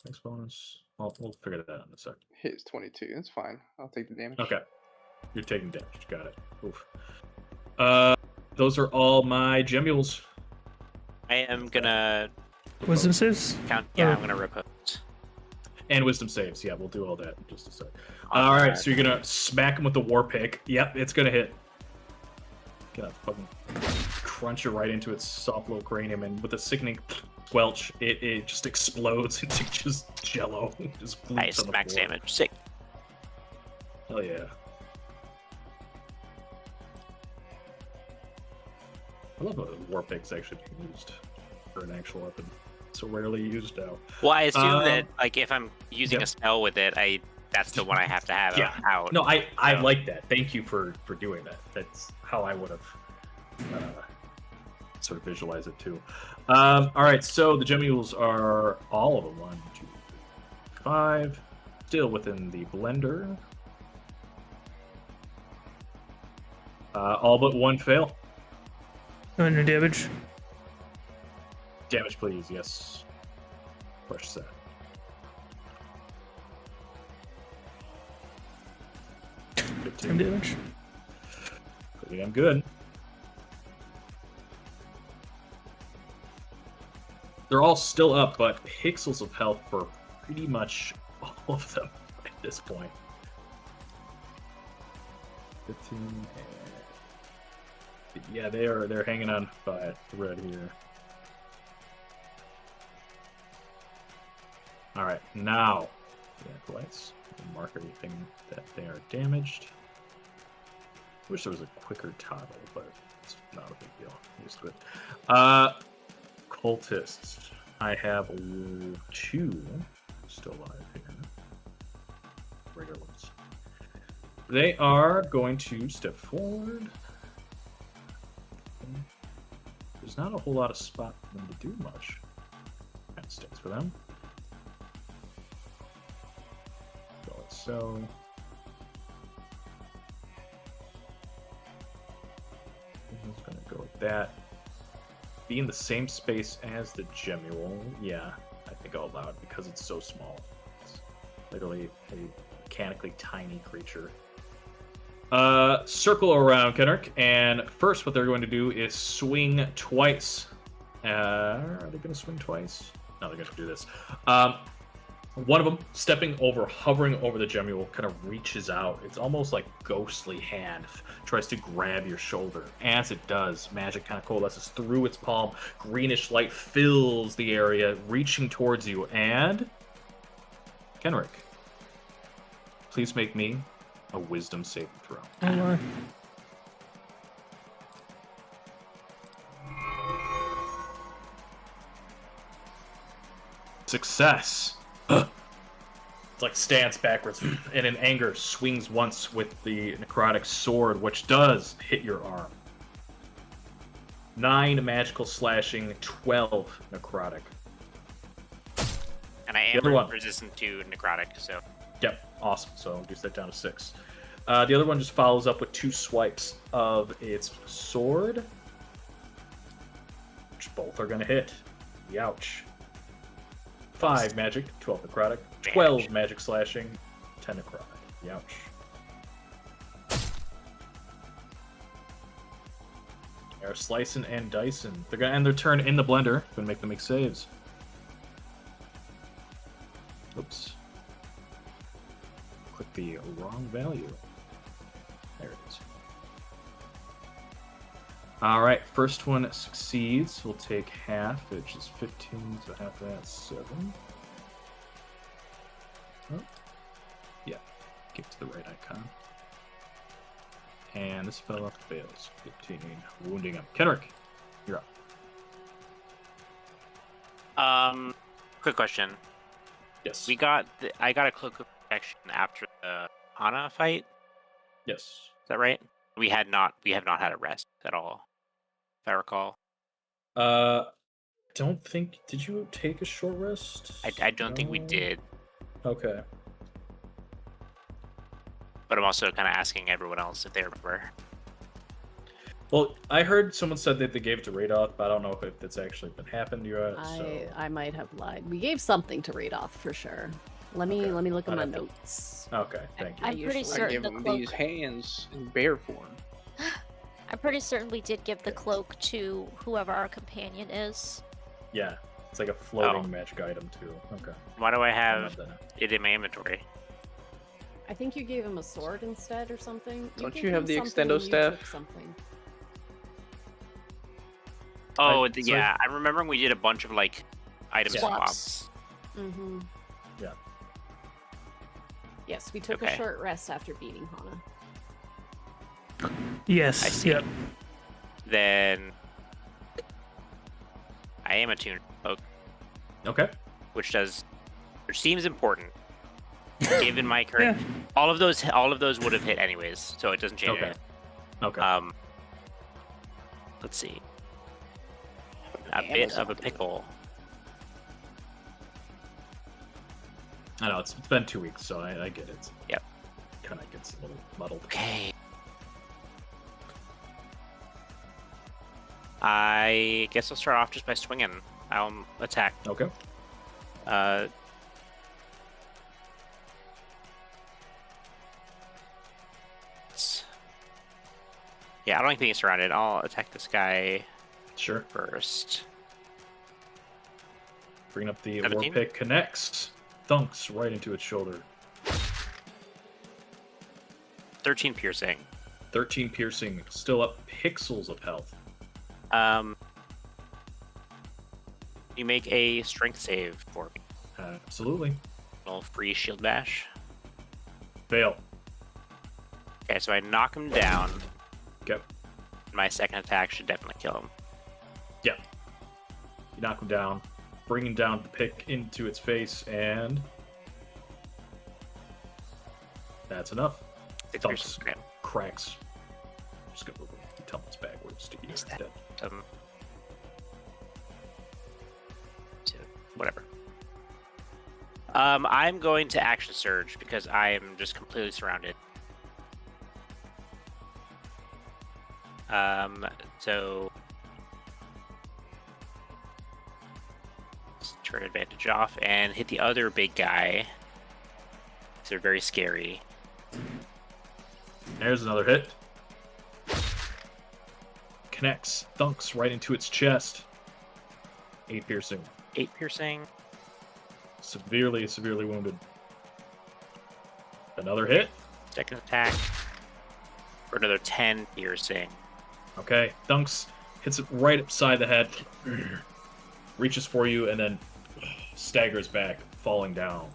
Next bonus. We'll figure that out in a sec.
Hit is 22. That's fine. I'll take the damage.
Okay. You're taking damage. Got it. Oof. Those are all my gemules.
I am gonna
Wisdom saves?
count. Yeah,
Oh.
I'm gonna repose.
And wisdom saves. Yeah, we'll do all that in just a sec. All right, so you're gonna smack him with the war pick. Yep, it's gonna hit. Gonna fucking crunch it right into its soft little cranium, and with a sickening squelch, it just explodes into just jello. Just gloops
Nice,
on the
max
floor.
damage. Sick.
Hell yeah. I love how the war pick's actually being used for an actual weapon. so rarely used now.
Well, I assume
Um,
that like if I'm using
yep.
a spell with it, that's the one I have to have
Yeah.
out.
No, I
So-
like that. Thank you for doing that. That's how I would have sort of visualized it too. All right, so the Gemules are all of them. 1, 2, 3, 5. Still within the blender. All but one fail.
Under damage.
Damage, please. Yes. Fresh set.
Same damage.
Pretty damn good. They're all still up, but pixels of health for pretty much all of them at this point. 15 and... Yeah, they're hanging on by a thread here. Alright, now let's mark everything that they are damaged. Wish there was a quicker toggle, but it's not a big deal. I'm used to it. Cultists. I have 2 still alive here. Regular ones. They are going to step forward. There's not a whole lot of spot for them to do much. That sticks for them. Go like so. This is going to go like that. Be in the same space as the Gemule. Yeah, I think I'll allow it because it's so small. It's literally a mechanically tiny creature. Circle around Kenrick, and first what they're going to do is swing twice. Are they going to swing twice? No, they're going to do this. One of them, stepping over, hovering over the Gemule, kind of reaches out. It's almost like ghostly hand, tries to grab your shoulder. As it does, magic kind of coalesces through its palm. Greenish light fills the area, reaching towards you. And Kenrick, please make me a wisdom saving throw.
Oh my.
Success. It's like stands backwards and in anger swings once with the necrotic sword, which does hit your arm. 9 magical slashing, 12 necrotic.
And I
The other
am
one.
resistant to necrotic, so
Yep, awesome. So reduce that down to 6. The other one just follows up with 2 swipes of its sword, which both are going to hit. Youch. 5 magic, 12 necrotic, 12 magic slashing, 10 necrotic. Youch. They're slicing and dicing. They're going to end their turn in the blender. Going to make them make saves. Oops. Click the wrong value. There it is. Alright, first one succeeds. We'll take half, which is 15, so half of that's 7. Oh. Yeah, get to the right icon. And this fella fails. 15, wounding him. Kenrick, you're up.
Quick question.
Yes.
I got a cloak of protection after the Hana fight.
Yes.
Is that right? We have not had a rest at all, if I recall.
Don't think. Did you take a short rest?
I don't think we
No?
did,
Okay.
but I'm also kind of asking everyone else if they remember.
Well, I heard someone said that they gave it to Radoth, but I don't know if that's actually been happened yet.
I might have lied. We gave something to Radoth for sure. Let me
Okay.
look at
I'd
my
have to-
notes.
Okay, thank you.
I
I'm pretty
usually-
I
certain
give
the
him
cloak.
these hands in bear form.
I'm pretty certain we did give the cloak to whoever our companion is.
Yeah, it's like a floating
Oh.
magic item too. Okay.
Why do I
I
have
remember that.
it in my inventory?
I think you gave him a sword instead or something.
Don't
gave
you have
him
the
something
extendo
and you
staff?
took something.
Oh,
so-
yeah. I'm remembering we did a bunch of like item
Swaps.
swaps.
Mm-hmm.
Yeah.
Yes, we took a
Okay.
short rest after beating Hana.
Yes.
I see.
Yep.
Then I am attuned to cloak.
Okay.
which seems important given my current. All of those would have hit anyways, so it doesn't change
Okay.
anything.
Okay.
Let's see. A bit of a pickle.
I know it's been 2 weeks, so I get it.
Yep.
Kind of gets a little muddled.
Okay. I guess I'll start off just by swinging. I'll attack.
Okay.
Yeah, I don't think he's surrounded. I'll attack this guy
Sure.
first.
Bring up the
17?
war pick. Connects. Thunks right into its shoulder.
13 piercing.
13 piercing. Still up pixels of health.
You make a strength save for me.
Absolutely.
A little free shield bash.
Fail.
Okay, so I knock him down.
Okay.
My second attack should definitely kill him.
Yeah. You knock him down, bringing down the pick into its face, and that's enough.
6
Thumps.
piercing. Okay.
Cracks. Just gonna tumbles backwards to
Is
get
that
dead.
so, whatever. I'm going to action surge because I am just completely surrounded. So let's turn advantage off and hit the other big guy. They're very scary.
There's another hit. Connects. Thunks right into its chest. 8 piercing.
8 piercing.
Severely wounded. Another hit.
Second attack for another 10 piercing.
Okay. Thunks hits it right upside the head. Reaches for you and then staggers back, falling down,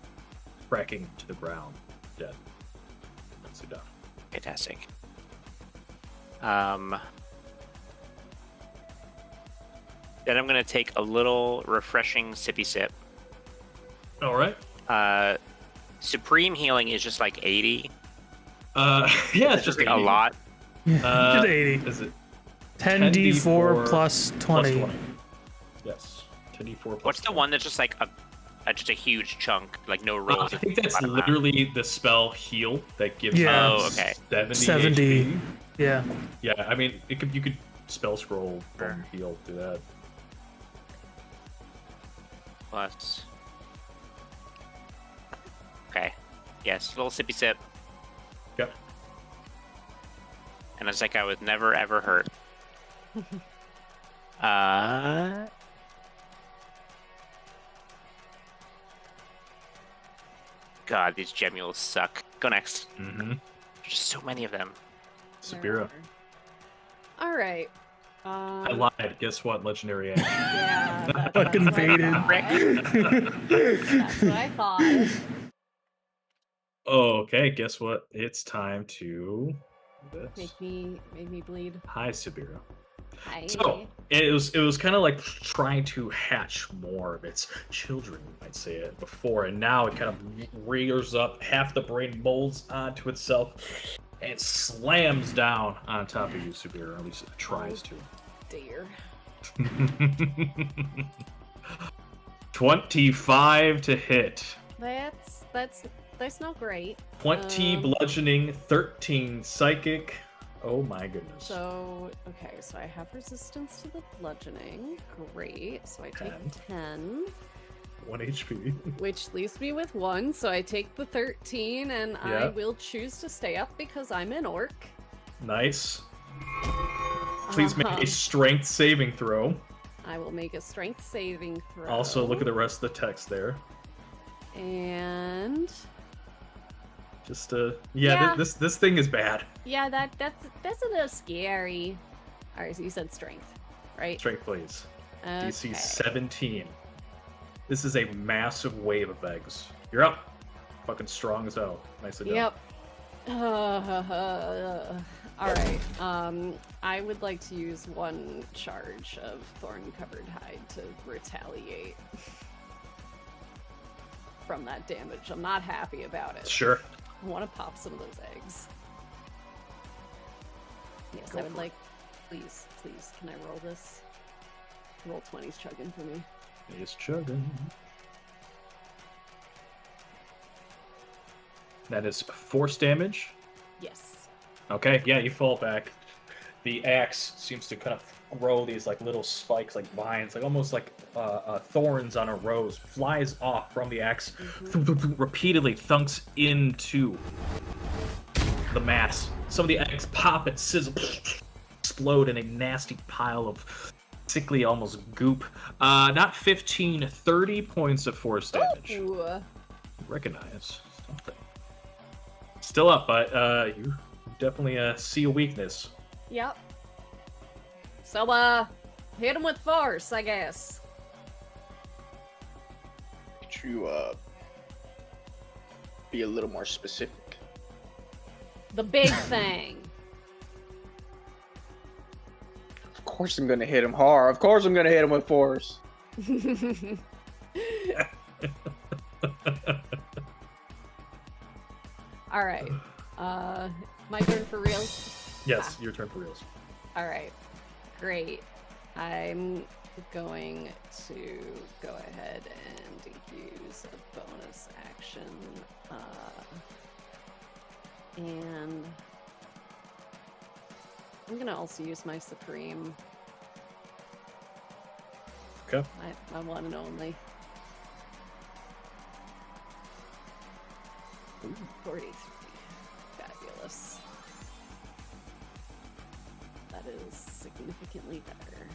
cracking to the ground, dead. That's it down.
Fantastic. Then I'm gonna take a little refreshing sippy sip.
All right.
Supreme healing is just like 80.
Yeah, it's just
a
80.
lot.
Just 80.
Is it
10d4 plus 20.
Yes. 10d4 plus
What's the
20.
one that's just like just a huge chunk, like no rolls?
I think that's literally the spell heal that gives
Yeah.
you
Oh, okay.
70.
70.
HP.
Yeah.
Yeah, I mean, you could spell scroll from heal do that.
Plus. Okay. Yes, little sippy sip.
Yep.
And it's like I was never ever hurt. God, these gemules suck. Go next.
Mm-hmm.
There's just so many of them.
Sabira.
All right.
I lied. Guess what? Legendary action.
Yeah.
Fucking
that's what I
faded.
thought. That's what I thought.
Okay, guess what? It's time to do this.
Make me bleed.
Hi, Sabira.
Hi.
So it was kind of like trying to hatch more of its children, you might say it before, and now it kind of rears up. Half the brain molds onto itself and slams down on top of you, Sabira. Or at least it tries to.
Dear.
25 to hit.
That's not great.
20 bludgeoning, 13 psychic. Oh my goodness.
So I have resistance to the bludgeoning. Great. So I take 10,
1 HP.
which leaves me with 1. So I take the 13, and I
Yeah.
will choose to stay up because I'm an orc.
Nice. Please make a strength saving throw.
I will make a strength saving throw.
Also, look at the rest of the text there.
And
Just
Yeah.
this thing is bad.
yeah, that's a little scary. All right, so you said strength, right?
Strength, please.
Okay.
DC 17. This is a massive wave of eggs. You're up. Fucking strong as hell. Nicely done.
Yep. All right. I would like to use 1 charge of thorn-covered hide to retaliate. from that damage. I'm not happy about it.
Sure.
I want to pop some of those eggs. Yes,
Go
I would
for
like. Please, can I roll this? Roll 20's chugging for me.
He's chugging. That is force damage.
Yes.
Okay, yeah, you fall back. The axe seems to kind of grow these like little spikes, like vines, like almost like thorns on a rose. Flies off from the axe, repeatedly thunks into the mass. Some of the eggs pop and sizzle, explode in a nasty pile of sickly, almost goop. Not 15, 30 points of force damage.
Ooh.
Recognize something. Still up, but you definitely see a weakness.
Yep. So, hit him with force, I guess.
Could you be a little more specific?
The big thing.
Of course I'm gonna hit him hard. Of course I'm gonna hit him with force.
All right. My turn for reals.
Yes, your turn for reals.
All right. Great. I'm going to go ahead and use a bonus action. And I'm going to also use my Supreme.
Okay.
My one and only.
Ooh.
43. Fabulous. That is significantly better.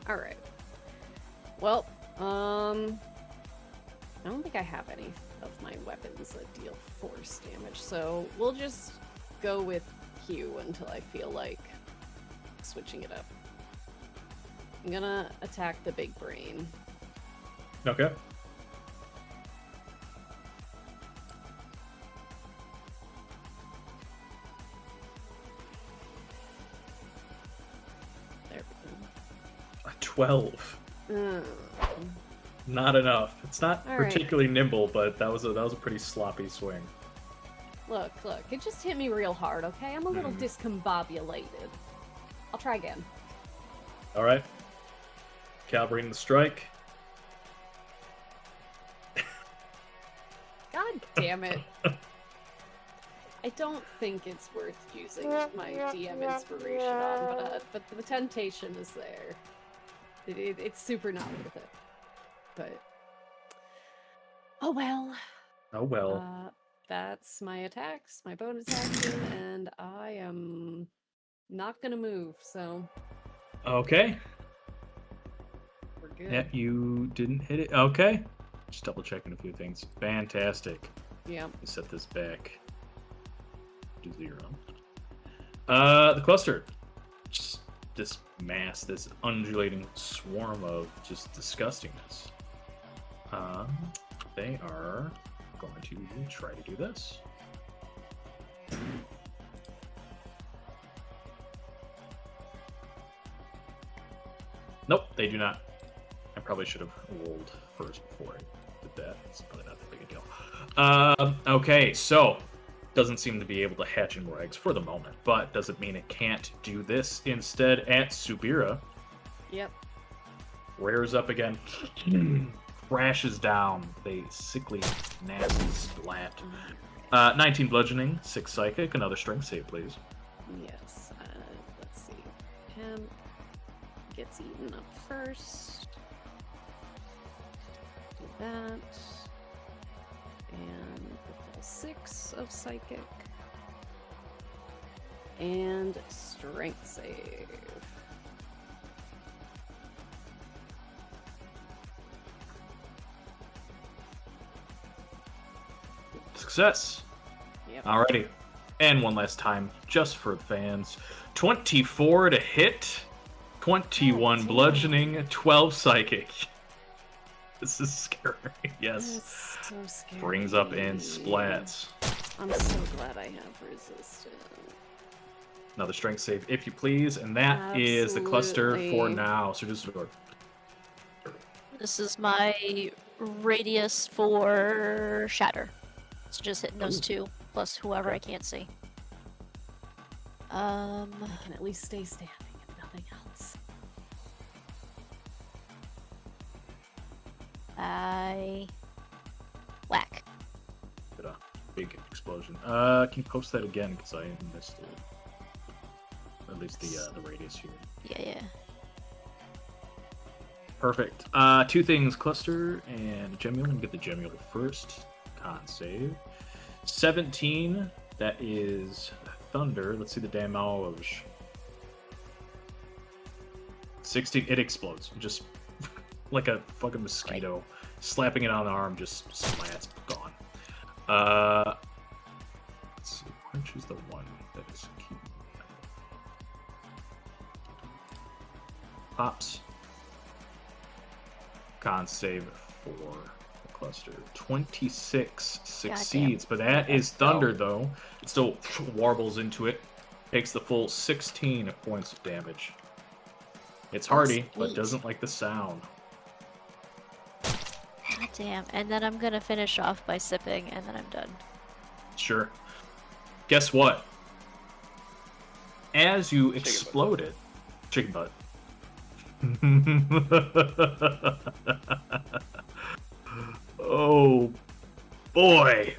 Alright. Well, I don't think I have any of my weapons that deal force damage, so we'll just go with Q until I feel like switching it up. I'm gonna attack the big brain.
Okay.
There we
A 12.
go.
Not enough. It's not
All right.
particularly nimble, but that was a pretty sloppy swing.
Look, it just hit me real hard, okay? I'm a little discombobulated. I'll try again.
All right. Calibrating the strike.
God damn it. I don't think it's worth using my DM inspiration on, but the temptation is there. It's super not worth it. But oh well.
Oh well.
That's my attacks, my bonus action, and I am not gonna move, so
Okay.
we're good.
Yeah, you didn't hit it. Okay. Just double checking a few things. Fantastic.
Yeah.
Let me set this back to 0. The cluster. Just this mass, this undulating swarm of just disgustingness. They are going to try to do this. Nope, they do not. I probably should have rolled first before I did that. It's probably not that big a deal. Okay, so doesn't seem to be able to hatch any more eggs for the moment, but doesn't mean it can't do this instead at Subira.
Yep.
Rears up again, crashes down with a sickly, nasty splat. 19 bludgeoning, 6 psychic, another strength save, please.
Yes. Let's see. Hemp gets eaten up first. Do that. And the full 6 of psychic. And strength save.
Success.
Yep.
Alrighty. And one last time, just for the fans. 24 to hit, 21
damn.
bludgeoning, 12 psychic. This is scary. Yes.
That's so scary.
Brings up and splats.
I'm so glad I have resistance.
Another strength save, if you please, and that is the cluster for
Absolutely.
now. So just sort
This is my radius for shatter. So just hitting those
Ooh.
two, plus whoever
Okay.
I can't see.
I can at least stay standing, if nothing else.
I whack.
of a big explosion. Can you post that again? Because I missed it. Or at least the radius here.
Yeah.
Perfect. Two things: cluster and gemule. I'm gonna get the gemule first. Con save. 17. That is thunder. Let's see the damage. 16. It explodes. Just like a fucking mosquito. Slapping it on the arm, just slats. Gone. Let's see. Which is the one that is keeping pops. Con save for the cluster. 26 succeeds, but that is thunder though. It still warbles into it. Takes the full 16 points of damage. It's hardy, but
Sweet.
doesn't like the sound.
God damn. And then I'm gonna finish off by sipping, and then I'm done.
Sure. Guess what? As you exploded, chicken butt. Oh boy.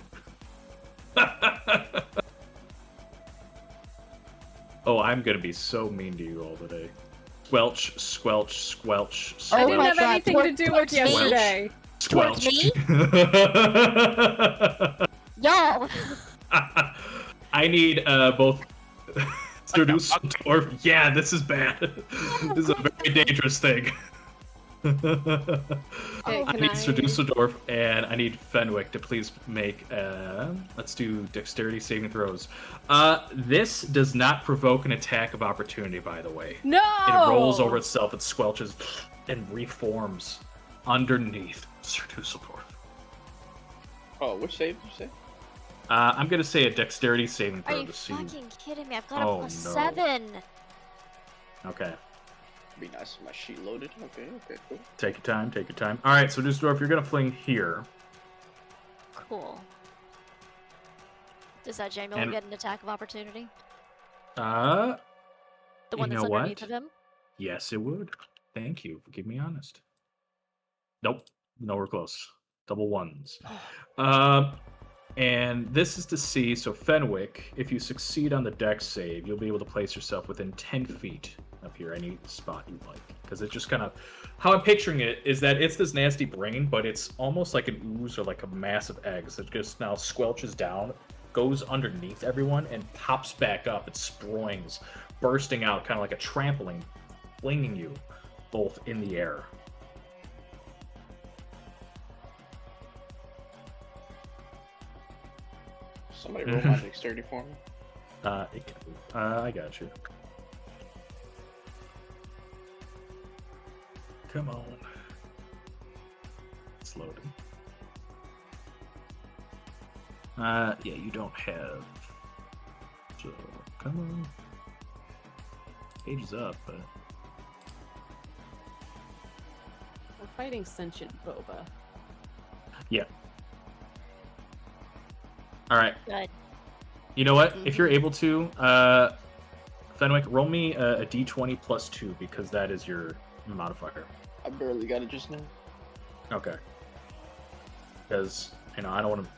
Oh, I'm gonna be so mean to you all today. Squelch, squelch, squelch, squelch.
I didn't
my
have
God,
anything to do with
towards me?
yesterday.
Squelch.
Towards me? Yo!
I need both Seduce Dwarf. Yeah, this is bad. This is a very dangerous thing.
Okay,
I
can
need Sir Dusseldorf and I need Fenwick to please make let's do dexterity saving throws. This does not provoke an attack of opportunity, by the way.
No!
It rolls over itself, it squelches and reforms underneath Sir Dusseldorf.
Oh, which save did you say?
I'm gonna say a dexterity saving
Are
throw
you
to see.
fucking kidding me? I've got
Oh,
a plus
no.
7!
Okay.
Be nice if my sheet loaded. Okay, cool.
Take your time, take your time. Alright, so Dusseldorf, you're gonna fling here.
Cool. Does that Jamie
And-
get an attack of opportunity?
Uh
The one
you
that's
know
underneath
what?
of him?
Yes, it would. Thank you for keeping me honest. Nope, nowhere close. Double ones. And this is to see, so Fenwick, if you succeed on the dex save, you'll be able to place yourself within 10 feet of here, any spot you like. Because it's just kind of, how I'm picturing it is that it's this nasty brain, but it's almost like an ooze or like a massive egg that just now squelches down, goes underneath everyone, and pops back up. It springs, bursting out, kind of like a trampoline, flinging you both in the air.
Somebody roll my dexterity for me.
I got you. Come on. It's loading. Yeah, you don't have. So, come on. Page is up, but.
We're fighting sentient boba.
Yeah. Alright.
Good.
You know what? If you're able to, Fenwick, roll me a d20 plus 2 because that is your modifier.
I barely got it just now.
Okay. Because, you know, I don't want to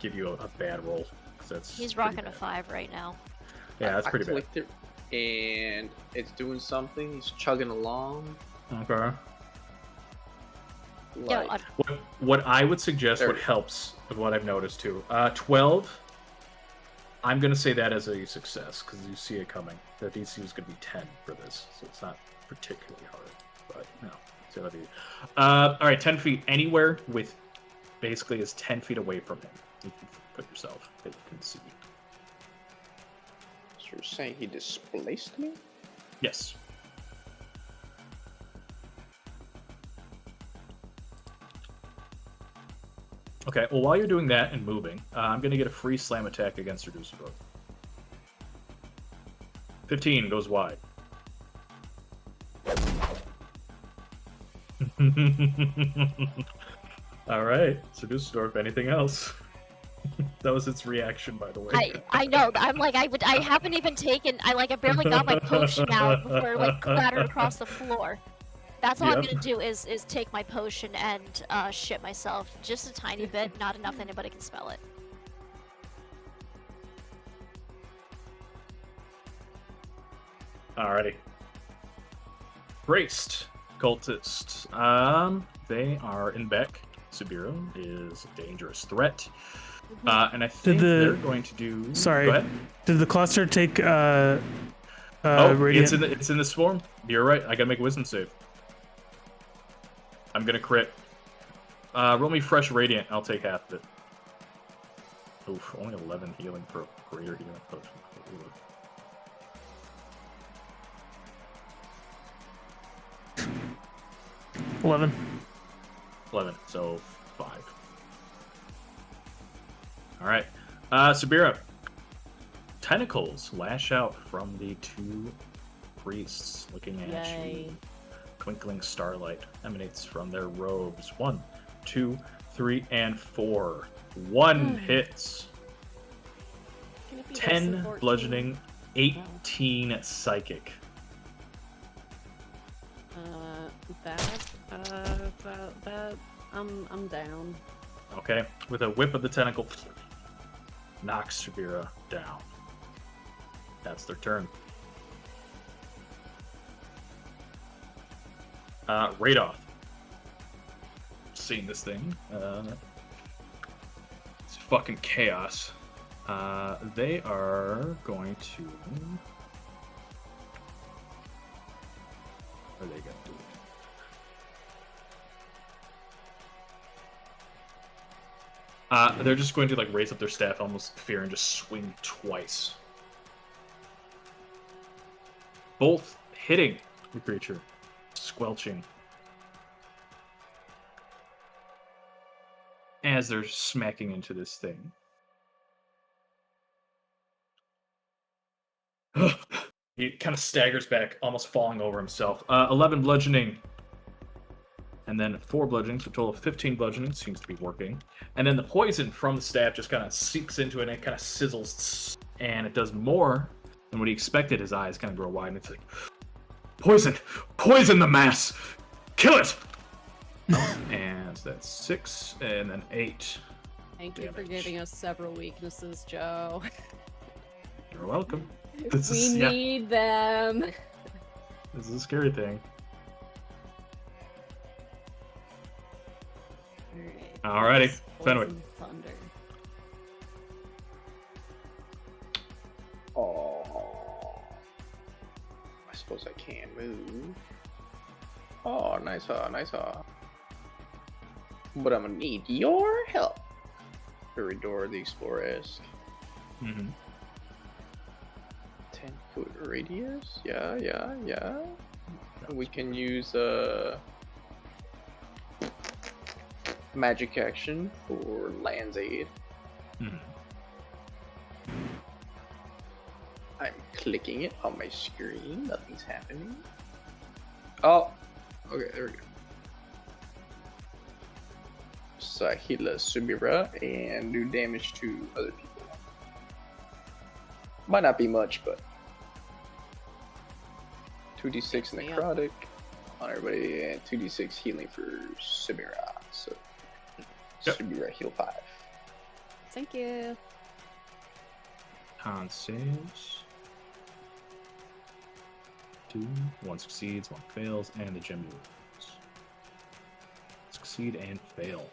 give you a bad roll. 'Cause that's
He's
pretty
rocking a
bad.
5 right now.
Yeah, that's pretty
I
bad.
clicked it, and it's doing something. It's chugging along.
Okay.
Yeah,
Like,
What I would suggest,
There.
what helps, of what I've noticed too, 12. I'm gonna say that as a success because you see it coming. The DC is gonna be 10 for this, so it's not particularly hard. But no, so that'll be. All right, 10 feet anywhere with basically is 10 feet away from him. You can put yourself that you can see.
so you're saying he displaced me?
Yes. Okay, well, while you're doing that and moving, I'm going to get a free slam attack against your Dusseldorf. 15 goes wide. All right, so Dusseldorf, anything else? That was its reaction, by the way.
I know. I'm like I haven't even taken. I barely got my potion out before it, like clattered across the floor. That's all I'm
Yep.
gonna do is take my potion and shit myself just a tiny bit, not enough anybody can smell it.
Alrighty. Braced cultists. They are in Beck. Subiru is a dangerous threat. And I think they're going to do.
Sorry.
Go ahead.
Did the cluster take
Oh,
radiant?
it's in the swarm. You're right. I gotta make a wisdom save. I'm gonna crit. Roll me fresh radiant. I'll take half of it. Oof, only 11 healing for a greater healing potion. Ooh.
11.
11, so 5. Alright. Sabira. Tentacles lash out from the two priests looking at
Yay.
you. Twinkling starlight emanates from their robes. 1, 2, 3, and 4. 1 hits.
Can it be less
10
than 14?
bludgeoning, 18 psychic.
That I'm down.
Okay, with a whip of the tentacle, knocks Shabira down. That's their turn. Radoth. Seeing this thing. It's fucking chaos. They are going to. What are they going to do? They're just going to like raise up their staff, almost fear, and just swing twice. Both hitting the creature, squelching. As they're smacking into this thing. He kind of staggers back, almost falling over himself. 11 bludgeoning. And then 4 bludgeoning, so a total of 15 bludgeoning seems to be working. And then the poison from the staff just kind of seeps into it and it kind of sizzles. And it does more than what he expected. His eyes kind of grow wide and it's like, poison! Poison the mass! Kill it! And that's 6 and then 8.
Thank you for
Damage.
giving us several weaknesses, Joe.
You're welcome.
We
This is, yeah,
need them.
this is a scary thing.
Alright.
Alrighty, Fenwick.
Poison Thunder.
Oh, I suppose I can move. Oh, nice, nice. But I'm gonna need your help. Corridor the Explorer-esque.
Mm-hmm.
10-foot radius. Yeah. We can use magic action for Land's Aid.
Mm-hmm.
I'm clicking it on my screen. Nothing's happening. Oh, okay, there we go. So I heal Subira and do damage to other people. Might not be much, but 2d6
Yeah.
necrotic on everybody and 2d6 healing for Subira. So
Yep.
Subira heal 5.
Thank you.
Con saves. 2. 1 succeeds, 1 fails, and the gem moves. Succeed and fail.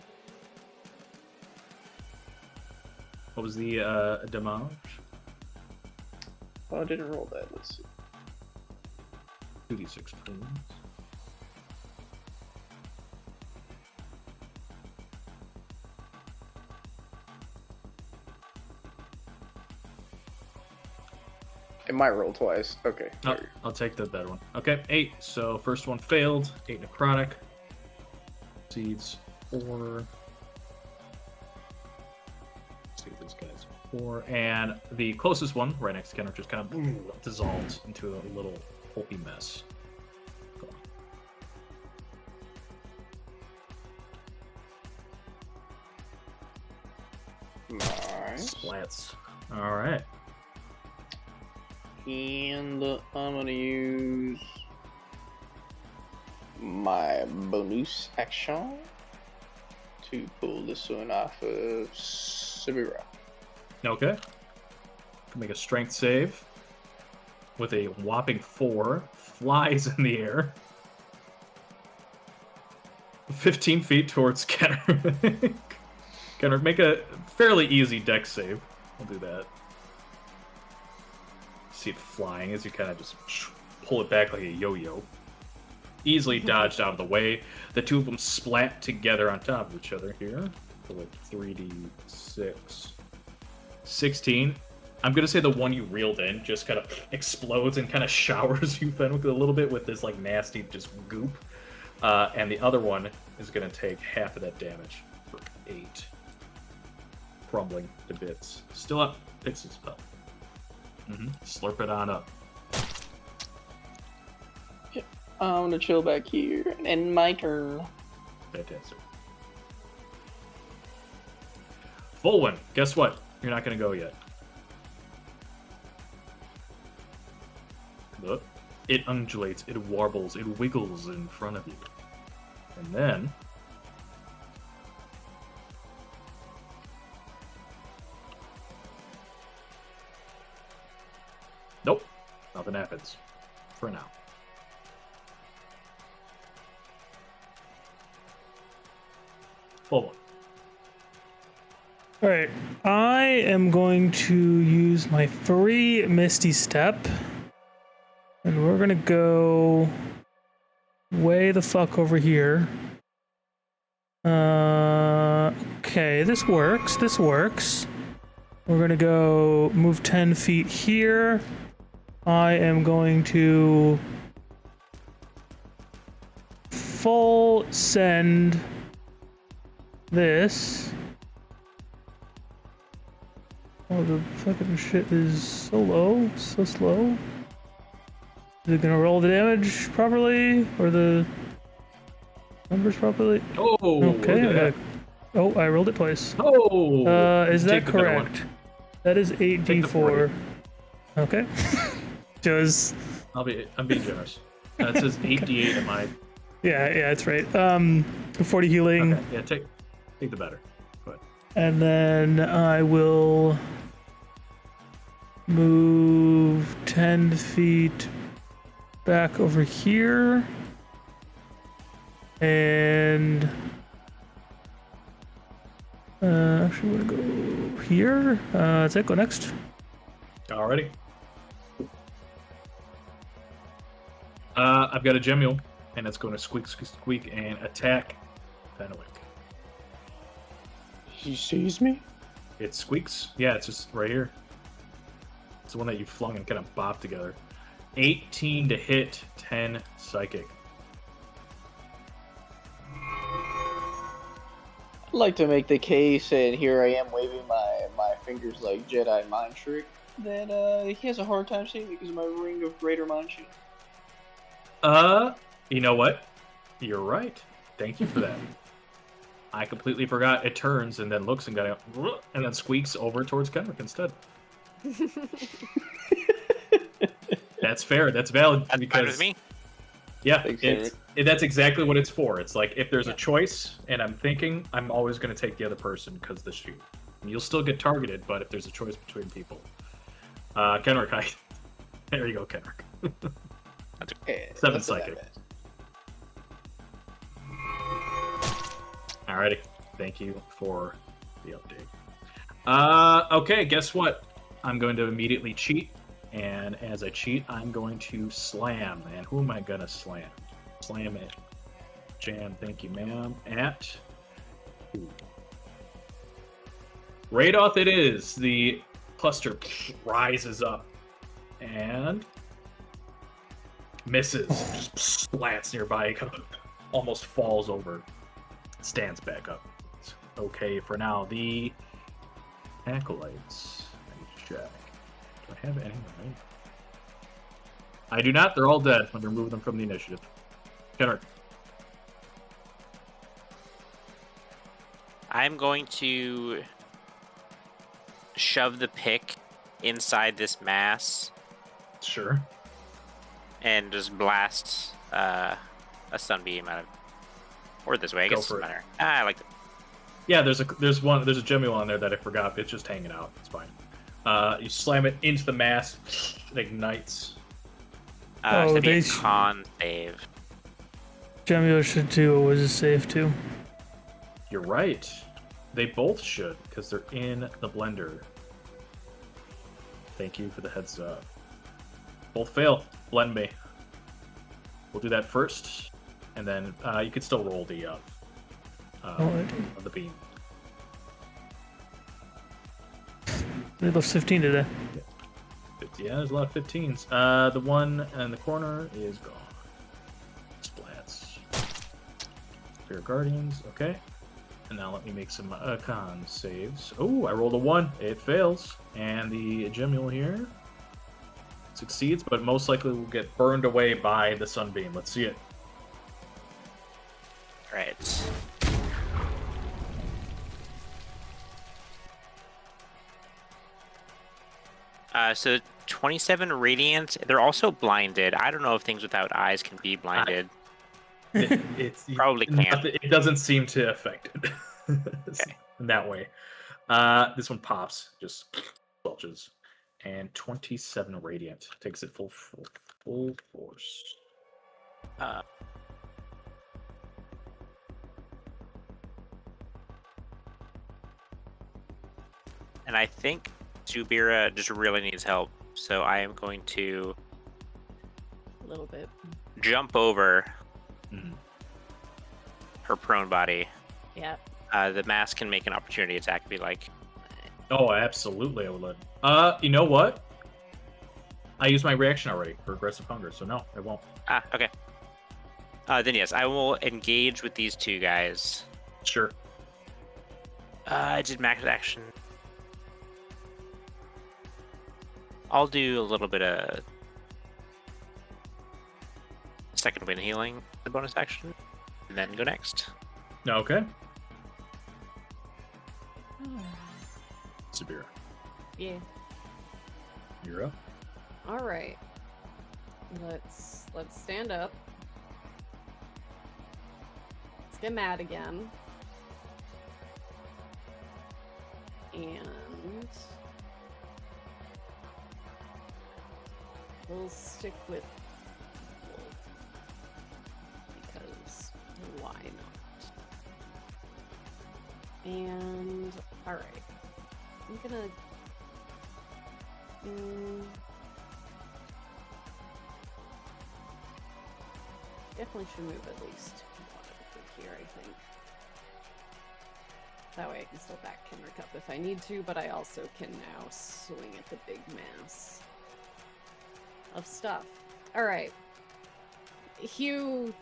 What was the damage?
Oh, I didn't roll that. Let's see.
2d6, please.
It might roll twice. Okay.
Oh,
there
I'll take the better one. Okay, 8. So first one failed. 8 necrotic. Succeeds 4. See if this guy's 4, and the closest one, right next to Kenrick, just kind of dissolves into a little pulpy mess.
Nice.
Splats. All right.
And I'm gonna use my bonus action to pull this one off of Severa.
Okay. Can make a strength save with a whopping 4. Flies in the air. 15 feet towards Kenrick. Kenrick, make a fairly easy dex save. I'll do that. See it flying as you kind of just pull it back like a yo-yo. Easily dodged out of the way. The two of them splat together on top of each other here. For like 3d6. 16. I'm gonna say the one you reeled in just kind of explodes and kind of showers you, Fenwick, a little bit with this like nasty just goop. And the other one is gonna take half of that damage for 8. Crumbling to bits. Still up. Picks its up. Slurp it on up.
I'm gonna chill back here, and my turn.
Fantastic. Full one. Guess what? You're not gonna go yet. Look. It undulates, it warbles, it wiggles in front of you. And then nope. Nothing happens. For now. Full one.
All right, I am going to use my free Misty Step, and we're gonna go way the fuck over here. Okay, this works. This works. We're gonna go move 10 feet here. I am going to full send this. Oh, the fucking shit is so low, so slow. Is it gonna roll the damage properly, or the numbers properly?
Oh,
Okay,
look at that.
oh, I rolled it twice.
Oh!
Is
Take
that
the better one.
correct? That is
Take the
8d4. Okay. Shows.
I'm being generous. It says 8d8 in my.
Yeah, it's right. 40 healing.
Okay, yeah, take the better. Go ahead.
And then I will move 10 feet back over here. And actually, I'm gonna go here. That's it. Go next.
Alrighty. I've got a gem mule, and it's going to squeak, squeak, squeak, and attack Fenwick.
He sees me?
It squeaks. Yeah, it's just right here. It's the one that you flung and kind of bopped together. 18 to hit, 10 psychic.
I'd like to make the case, and here I am waving my fingers like Jedi mind trick, that he has a hard time seeing me because of my ring of greater mind shield.
You know what? You're right. Thank you for that. I completely forgot. It turns and then looks and and then squeaks over towards Kenrick instead. That's fair. That's valid.
That's
because
fine with me.
yeah,
Thanks,
that's exactly what it's for. It's like if there's a choice and I'm thinking, I'm always going to take the other person because the shoot. And you'll still get targeted, but if there's a choice between people, Kenrick, there you go, Kenrick.
Okay,
7
that's not
psychic.
bad.
Alrighty. Thank you for the update. Okay, guess what? I'm going to immediately cheat, and as I cheat, I'm going to slam. And who am I gonna slam? Slam it. Jam, thank you, ma'am. At Radoth it is. The cluster rises up and misses. Just splats nearby. Kind of almost falls over. Stands back up. It's okay for now. The Acolytes. Let me check. Do I have any? Right? I do not. They're all dead. Let me remove them from the initiative. Kenrick.
I'm going to shove the pick inside this mass
Sure.
and just blast a sunbeam out of, or this way. I
Go
guess it
for
doesn't
it.
matter. Ah, I like that.
Yeah, there's a gemule on there that I forgot. It's just hanging out. It's fine. You slam it into the mass. It ignites.
So it'd be a
they
con save.
Gemio should do was a save too.
You're right. They both should, because they're in the blender. Thank you for the heads up. Both fail. Blend me. We'll do that first, and then you can still roll the beam.
They left 15 today.
Yeah, there's a lot of 15s. The one in the corner is gone. Splats. Spirit Guardians, okay. And now let me make some con saves. Oh, I rolled a 1. It fails. And the Gemule here succeeds, but most likely will get burned away by the sunbeam. Let's see it.
Right. So 27 radiant. They're also blinded. I don't know if things without eyes can be blinded.
It's
Probably can't.
It doesn't seem to affect it in that way. This one pops, just belches, and 27 radiant takes it full force.
And I think Zubira just really needs help, so I am going to
A little bit.
jump over
Mhm.
her prone body.
Yeah.
The mask can make an opportunity attack and be like,
Oh, absolutely, I would. You know what? I used my reaction already for aggressive hunger, so no, I won't.
okay. Then yes, I will engage with these two guys.
Sure.
I did max action. I'll do a little bit of second wind healing, the bonus action, and then go next.
Okay. Sabira,
Yeah.
you're up.
All right. Let's stand up. Let's get mad again. And we'll stick with wolf because why not? And all right. I'm gonna definitely should move at least one over here, I think. That way I can still back Kenrick up if I need to, but I also can now swing at the big mass of stuff. Alright. Hugh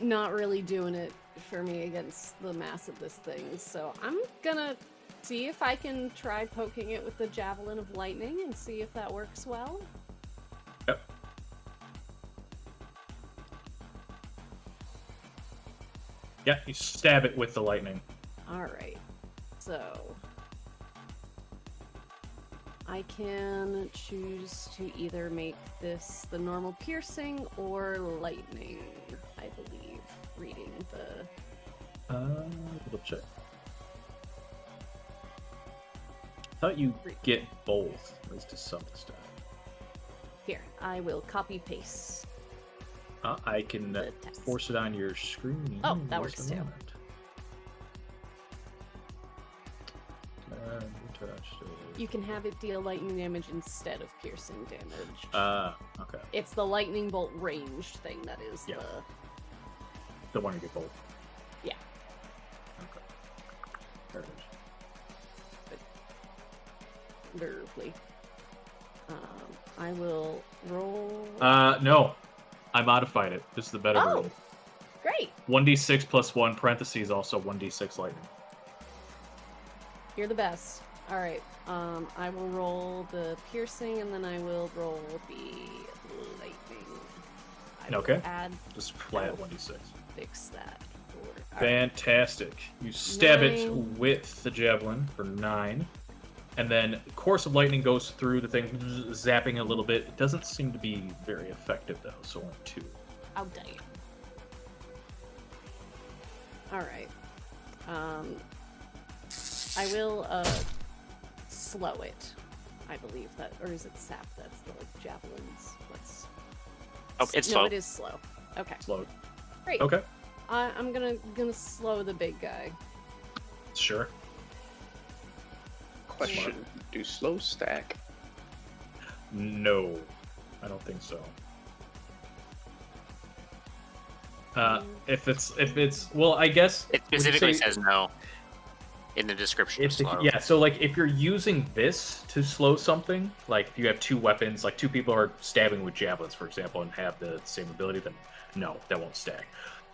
not really doing it for me against the mass of this thing, so I'm gonna see if I can try poking it with the Javelin of Lightning and see if that works well.
Yep. Yeah, you stab it with the lightning.
Alright, so I can choose to either make this the normal piercing or lightning, I believe, reading the...
Double check. I thought you get both, at least to some extent.
Here, I will copy-paste.
I can
The text.
force it on your screen.
Oh, that
Where's
works
the
too.
moment?
You can have it deal lightning damage instead of piercing damage.
Okay.
It's the lightning bolt ranged thing that is
Yeah. The one you get both.
Yeah.
Okay. There it is.
Lovely. I will roll...
No. I modified it. This is the better
Oh!
version.
Great!
1d6 plus 1, parentheses, also 1d6 lightning.
You're the best. All right. I will roll the piercing, and then I will roll the lightning. I will
Okay.
Add.
Just flat 1d6.
Fix that.
Fantastic. You stab it
9.
with the javelin for 9. And then course of lightning goes through the thing, zapping a little bit. It doesn't seem to be very effective though, so only 2.
Oh, damn. All right. I will slow it. I believe that, or is it sap? That's the like javelins. Let's.
Oh, it's
no,
slow.
it is slow. Okay.
Slow.
Great.
Okay.
I'm gonna slow the big guy.
Sure.
Question: do slow stack?
No. I don't think so. If it's well, I guess
It
when you
specifically
say-
says no in the description of slow.
yeah, so like if you're using this to slow something, like if you have 2 weapons, like 2 people are stabbing with javelins, for example, and have the same ability, then no, that won't stack.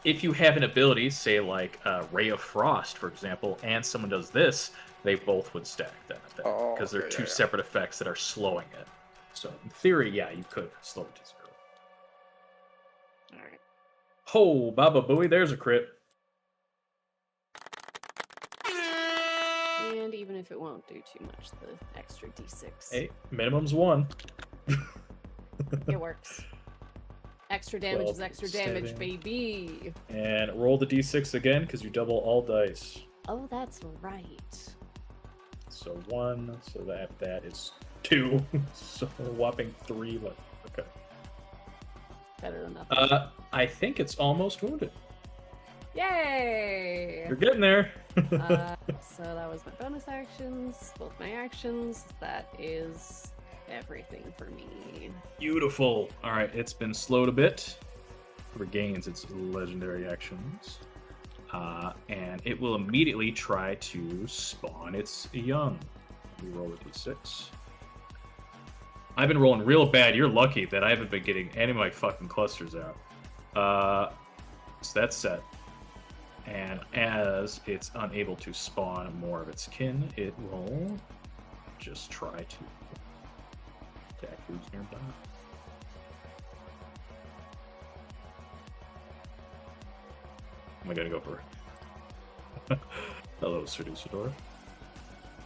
If you have an ability, say like Ray of Frost, for example, and someone does this, they both would stack then, because they're 2 separate effects that are slowing it. So in theory, yeah, you could slow it to 0.
Alright.
Oh, Baba Booey, there's a crit.
And even if it won't do too much, the extra d6.
Hey, minimum's 1.
It works. Extra damage
12,
is extra damage,
7.
baby.
And roll the d6 again, because you double all dice.
Oh, that's right.
So 1, so that is 2. So a whopping 3 left. Okay.
Better than nothing.
I think it's almost wounded.
Yay!
You're getting there.
So that was my bonus actions, both my actions. That is everything for me.
Beautiful. All right, it's been slowed a bit. Regains its legendary actions. And it will immediately try to spawn its young. We roll a d6. I've been rolling real bad. You're lucky that I haven't been getting any of my fucking clusters out. So that's set. And as it's unable to spawn more of its kin, it will just try to attack who's nearby. Am I gonna go for hello, Sir Dusseldorf.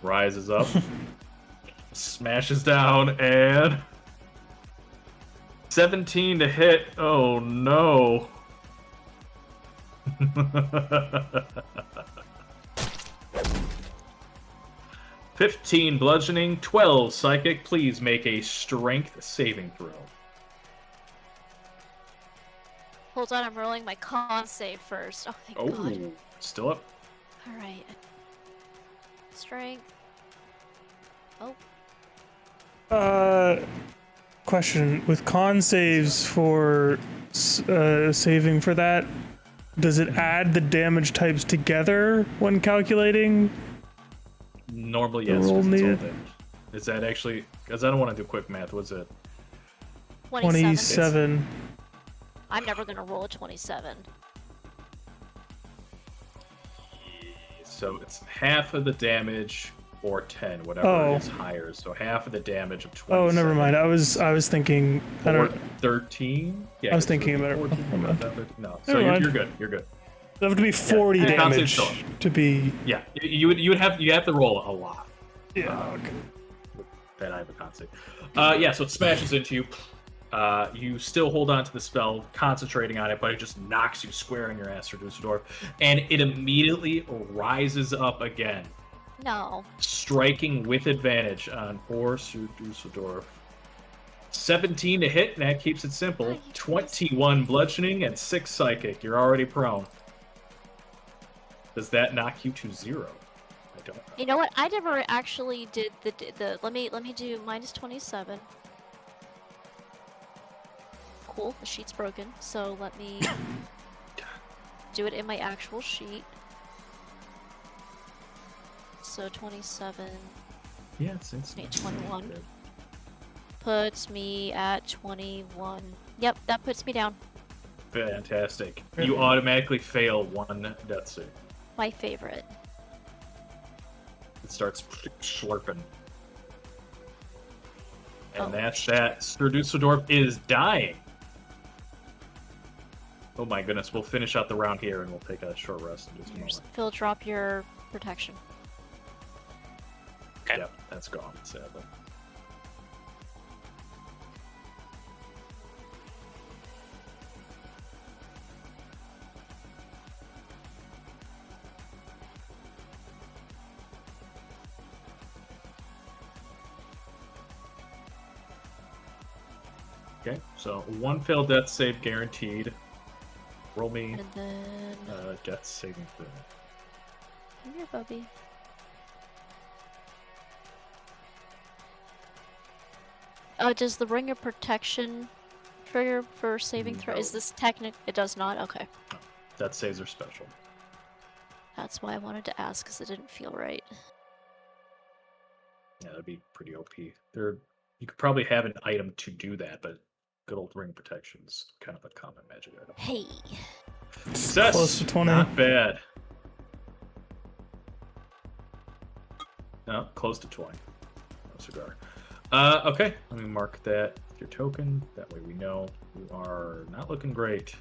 Rises up, smashes down, and 17 to hit. Oh no. 15 bludgeoning, 12 psychic. Please make a strength saving throw.
Hold on, I'm rolling my con save first. Oh, thank God.
Oh, still up.
Alright. Strength. Oh.
Question: with con saves for saving for that, does it add the damage types together when calculating?
Normally, yes,
Roll
'cause it's all
me.
damage. Is that actually? Because I don't want to do quick math. What's it?
27.
I'm never gonna roll a 27.
So it's half of the damage or 10, whatever
Oh.
is higher. So half of the damage of 20.
Oh, never mind. I was thinking. I
Or
don't.
13. Yeah,
I was
'cause
thinking
it would be
about it.
14,
Never
not that, no.
Never
So
mind.
you're good. You're good.
There have to be 40
Yeah, con
damage
save's
to be.
Yeah, you would have to roll a lot.
Yeah. Okay.
That I have a con save. Yeah, so it smashes into you. You still hold on to the spell, concentrating on it, but it just knocks you square in your ass, Sir Dusseldorf, and it immediately rises up again,
No.
striking with advantage on poor Sir Dusseldorf. 17 to hit, and that keeps it simple. 21 bludgeoning and 6 psychic. You're already prone. Does that knock you to 0? I don't know.
You know what? I never actually did the let me do minus 27. Cool, the sheet's broken, so let me do it in my actual sheet. So 27,
Yeah, it's
21. Puts me at 21. Yep, that puts me down.
Fantastic. You automatically fail 1 death save.
My favorite.
it starts slurping. And
Oh,
that's that. Sir Dusseldorf is dying. Oh my goodness, we'll finish out the round here and we'll take a short rest in just a moment.
Phil, drop your protection.
Okay.
Yep, that's gone, sadly. Okay, so one failed death save guaranteed. Roll me
And then
death saving throw.
come here, Bubby. Does the ring of protection trigger for saving throw? Is
No.
this technic? It does not. Okay,
Death saves are special.
that's why I wanted to ask because it didn't feel right.
Yeah, that'd be pretty OP. There, you could probably have an item to do that, but good old ring protection's kind of a common magic item.
Hey,
Success!
Close to 20.
Not bad. No, close to 20. No cigar. Okay, let me mark that with your token. That way we know you are not looking great.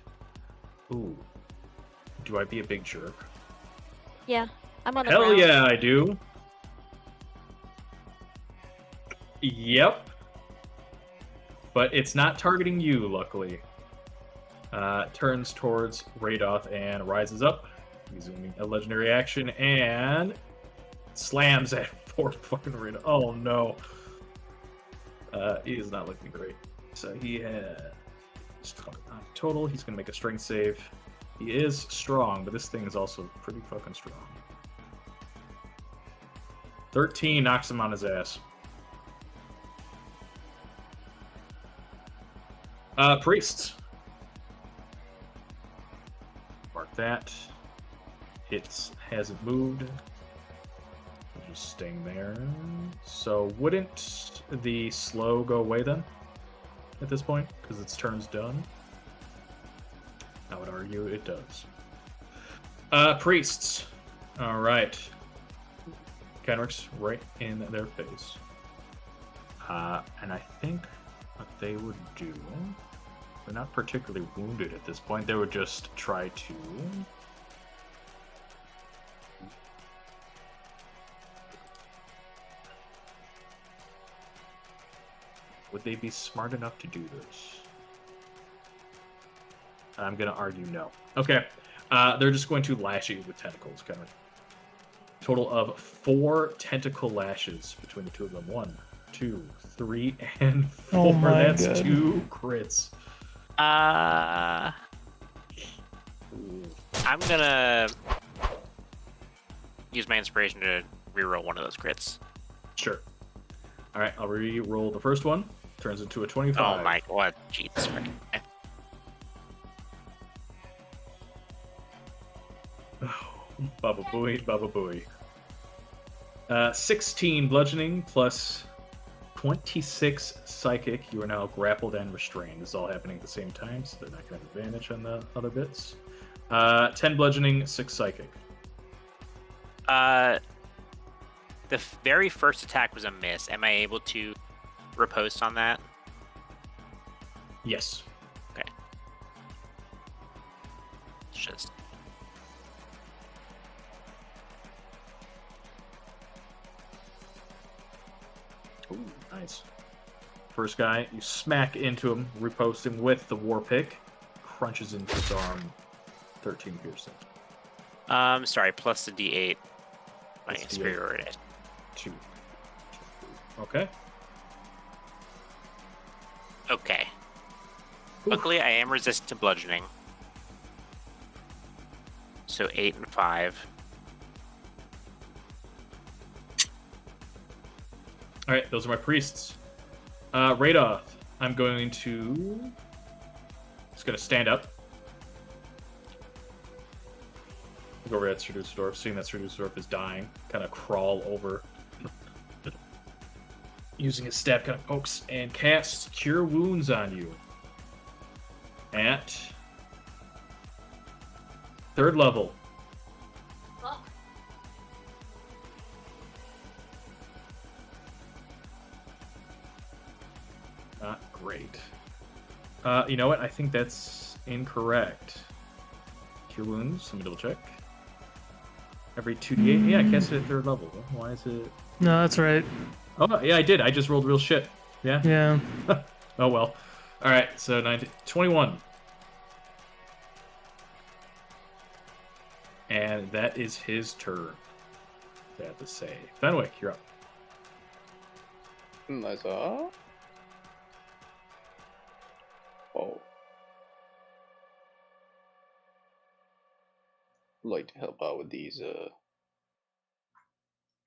Ooh. Do I be a big jerk?
yeah, I'm on the
Hell
ground.
yeah, I do. Yep. But it's not targeting you, luckily. Turns towards Radoth and rises up, using a legendary action, and slams at poor fucking Radoth. Oh no. He is not looking great. So he has 29 total. He's going to make a strength save. He is strong, but this thing is also pretty fucking strong. 13 knocks him on his ass. Priests. Mark that. It hasn't moved. Just staying there. So wouldn't the slow go away then? At this point? Because its turn's done? I would argue it does. Priests. Alright. Kenrick's right in their face. And I think what they would do... They're not particularly wounded at this point. They would just try to... Would they be smart enough to do this? I'm going to argue no. Okay. They're just going to lash you with tentacles, kind of. Total of 4 tentacle lashes between the two of them. 1, 2, 3, and 4.
Oh my
That's
God.
2 crits.
I'm gonna use my inspiration to reroll one of those crits.
Sure. All right, I'll re-roll the first one. Turns into a 25.
Oh my god, Jesus Christ.
Baba Booey, Baba Booey. 16 bludgeoning plus 26 psychic. You are now grappled and restrained. This is all happening at the same time, so they're not going to have advantage on the other bits. 10 bludgeoning, 6 psychic.
The very first attack was a miss. Am I able to riposte on that?
Yes.
Okay. It's just...
Ooh, nice. First guy, you smack into him, riposte him with the war pick. Crunches into his arm. 13 piercing.
Sorry, plus the D8. My
Plus D8.
superiority.
2. Okay.
Okay. Luckily, I am resistant to bludgeoning. So 8 and 5.
All right, those are my priests. Radoth, I'm going to... Just going to stand up. Go over at Sir Dusseldorf, seeing that Sir Dusseldorf is dying. Kind of crawl over. Using his staff, kind of pokes and casts Cure Wounds on you. At 3rd level. Not great. You know what? I think that's incorrect. Cure wounds. Let me double check. Every 2d8. Yeah, I cast it at 3rd level. Why is it?
No, that's right.
Oh, yeah, I did. I just rolled real shit. Yeah.
Yeah.
Oh, well. All right, so 21. And that is his turn. I have to say. Fenwick, you're up.
Nice. Oh. Like to help out with these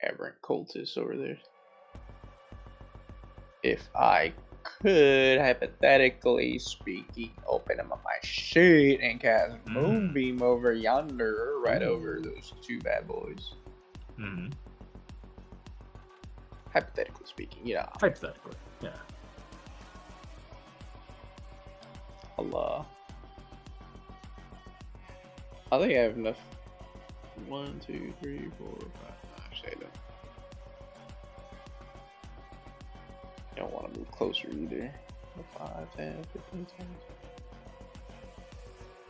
aberrant cultists over there. If I could, hypothetically speaking, open up my sheet and cast Moonbeam over yonder, right over those 2 bad boys.
Mm-hmm.
Hypothetically speaking, yeah.
Hypothetically, yeah.
Allah. I think I have enough. 1, 2, 3, 4, 5. Actually, I don't. I don't want to move closer either. 5, 10, 15,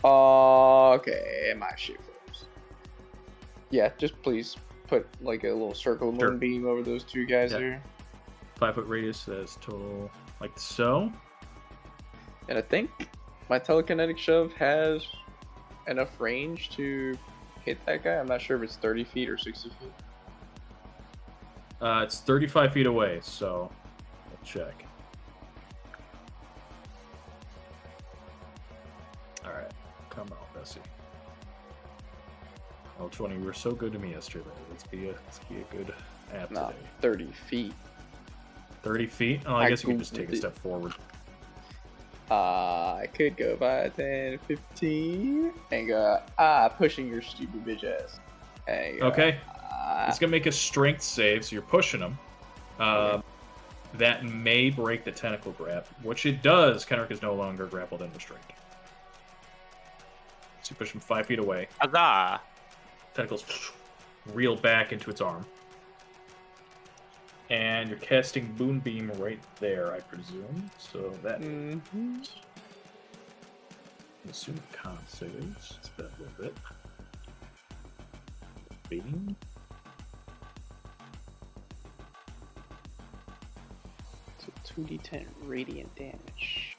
20. Okay, my shit froze. Yeah, just please put like a little circle of moonbeam over those 2 guys there.
5-foot radius, that's total, like so.
And I think my telekinetic shove has enough range to hit that guy. I'm not sure if it's 30 feet or 60 feet.
It's 35 feet away, so we'll check. Alright, come on, Bessie. Oh, 20, you were so good to me yesterday. Let's be a good app today.
30 feet.
30 feet? Oh, I guess you could just take a step forward.
I could go 5, 10, 15, and go, pushing your stupid bitch ass.
Okay. It's going to make a strength save, so you're pushing him. That may break the tentacle grab, which it does. Kenrick is no longer grappled and restrained. So you push him 5 feet away.
Huzzah!
Tentacles reel back into its arm. And you're casting Moonbeam right there, I presume. So that I'm assuming con saves. It's been a little bit. Beam.
So 2d10 radiant damage.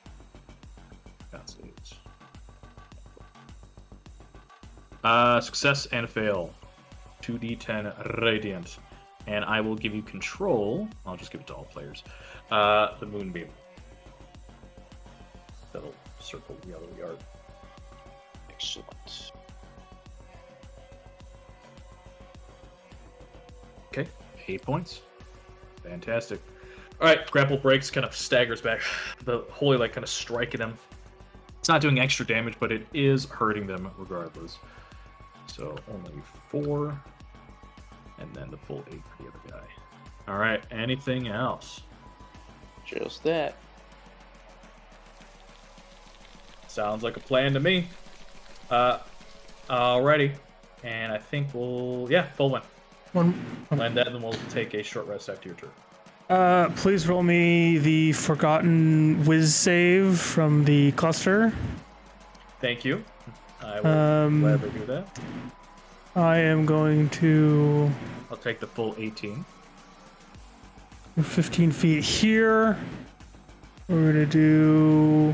Con saves. Success and fail. 2d10 radiant. And I will give you control. I'll just give it to all players. The Moonbeam. That'll circle the yellow yard.
Excellent.
Okay, 8 points. Fantastic. All right, grapple breaks, kind of staggers back. The holy light kind of striking them. It's not doing extra damage, but it is hurting them regardless. So only 4. And then the full 8 for the other guy. All right, anything else?
Just that.
Sounds like a plan to me. Alrighty. And I think we'll... Yeah, full win. Land that, and then we'll take a short rest after your turn.
Please roll me the Forgotten Whiz save from the cluster.
Thank you. I will gladly do that.
I am going to...
I'll take the full 18.
15 feet here. We're going to do...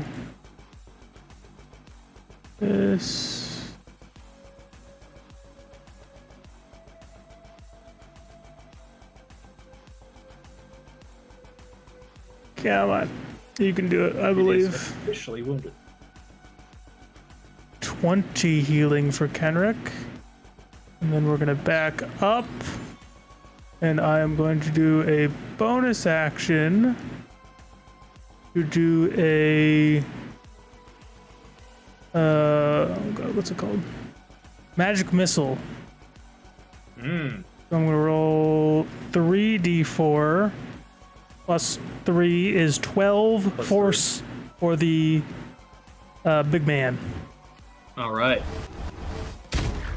this. Come on. You can do it, I believe.
Officially wounded.
20 healing for Kenrick. And then we're going to back up. And I am going to do a bonus action to do a... oh god, what's it called? Magic Missile. So I'm going to roll 3d4. Plus 3 is 12
Plus
force
3.
for the big man.
All right.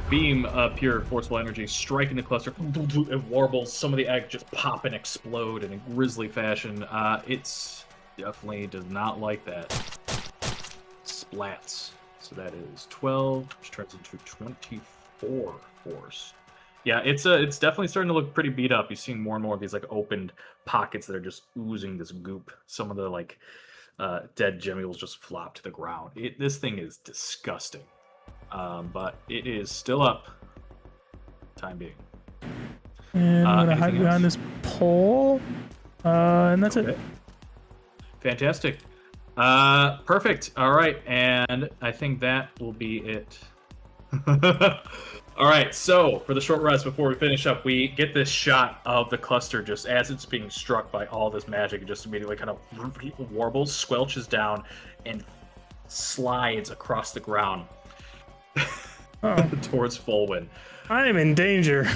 Beam of pure forceful energy striking the cluster. It warbles. Some of the eggs just pop and explode in a grisly fashion. Its Definitely does not like that. Splats. So that is 12, which turns into 24 force. Yeah, it's definitely starting to look pretty beat up. You're seeing more and more of these like opened pockets that are just oozing this goop. Some of the like dead gemmules just flop to the ground. This thing is disgusting. But it is still up. Time being.
And I'm gonna hide
anything
behind
else?
this pole. And that's
Okay.
it.
Fantastic. Perfect. All right, and I think that will be it. All right, so for the short rest before we finish up, we get this shot of the cluster just as it's being struck by all this magic. It just immediately kind of warbles, squelches down, and slides across the ground
Oh,
towards Fulwin.
I am in danger.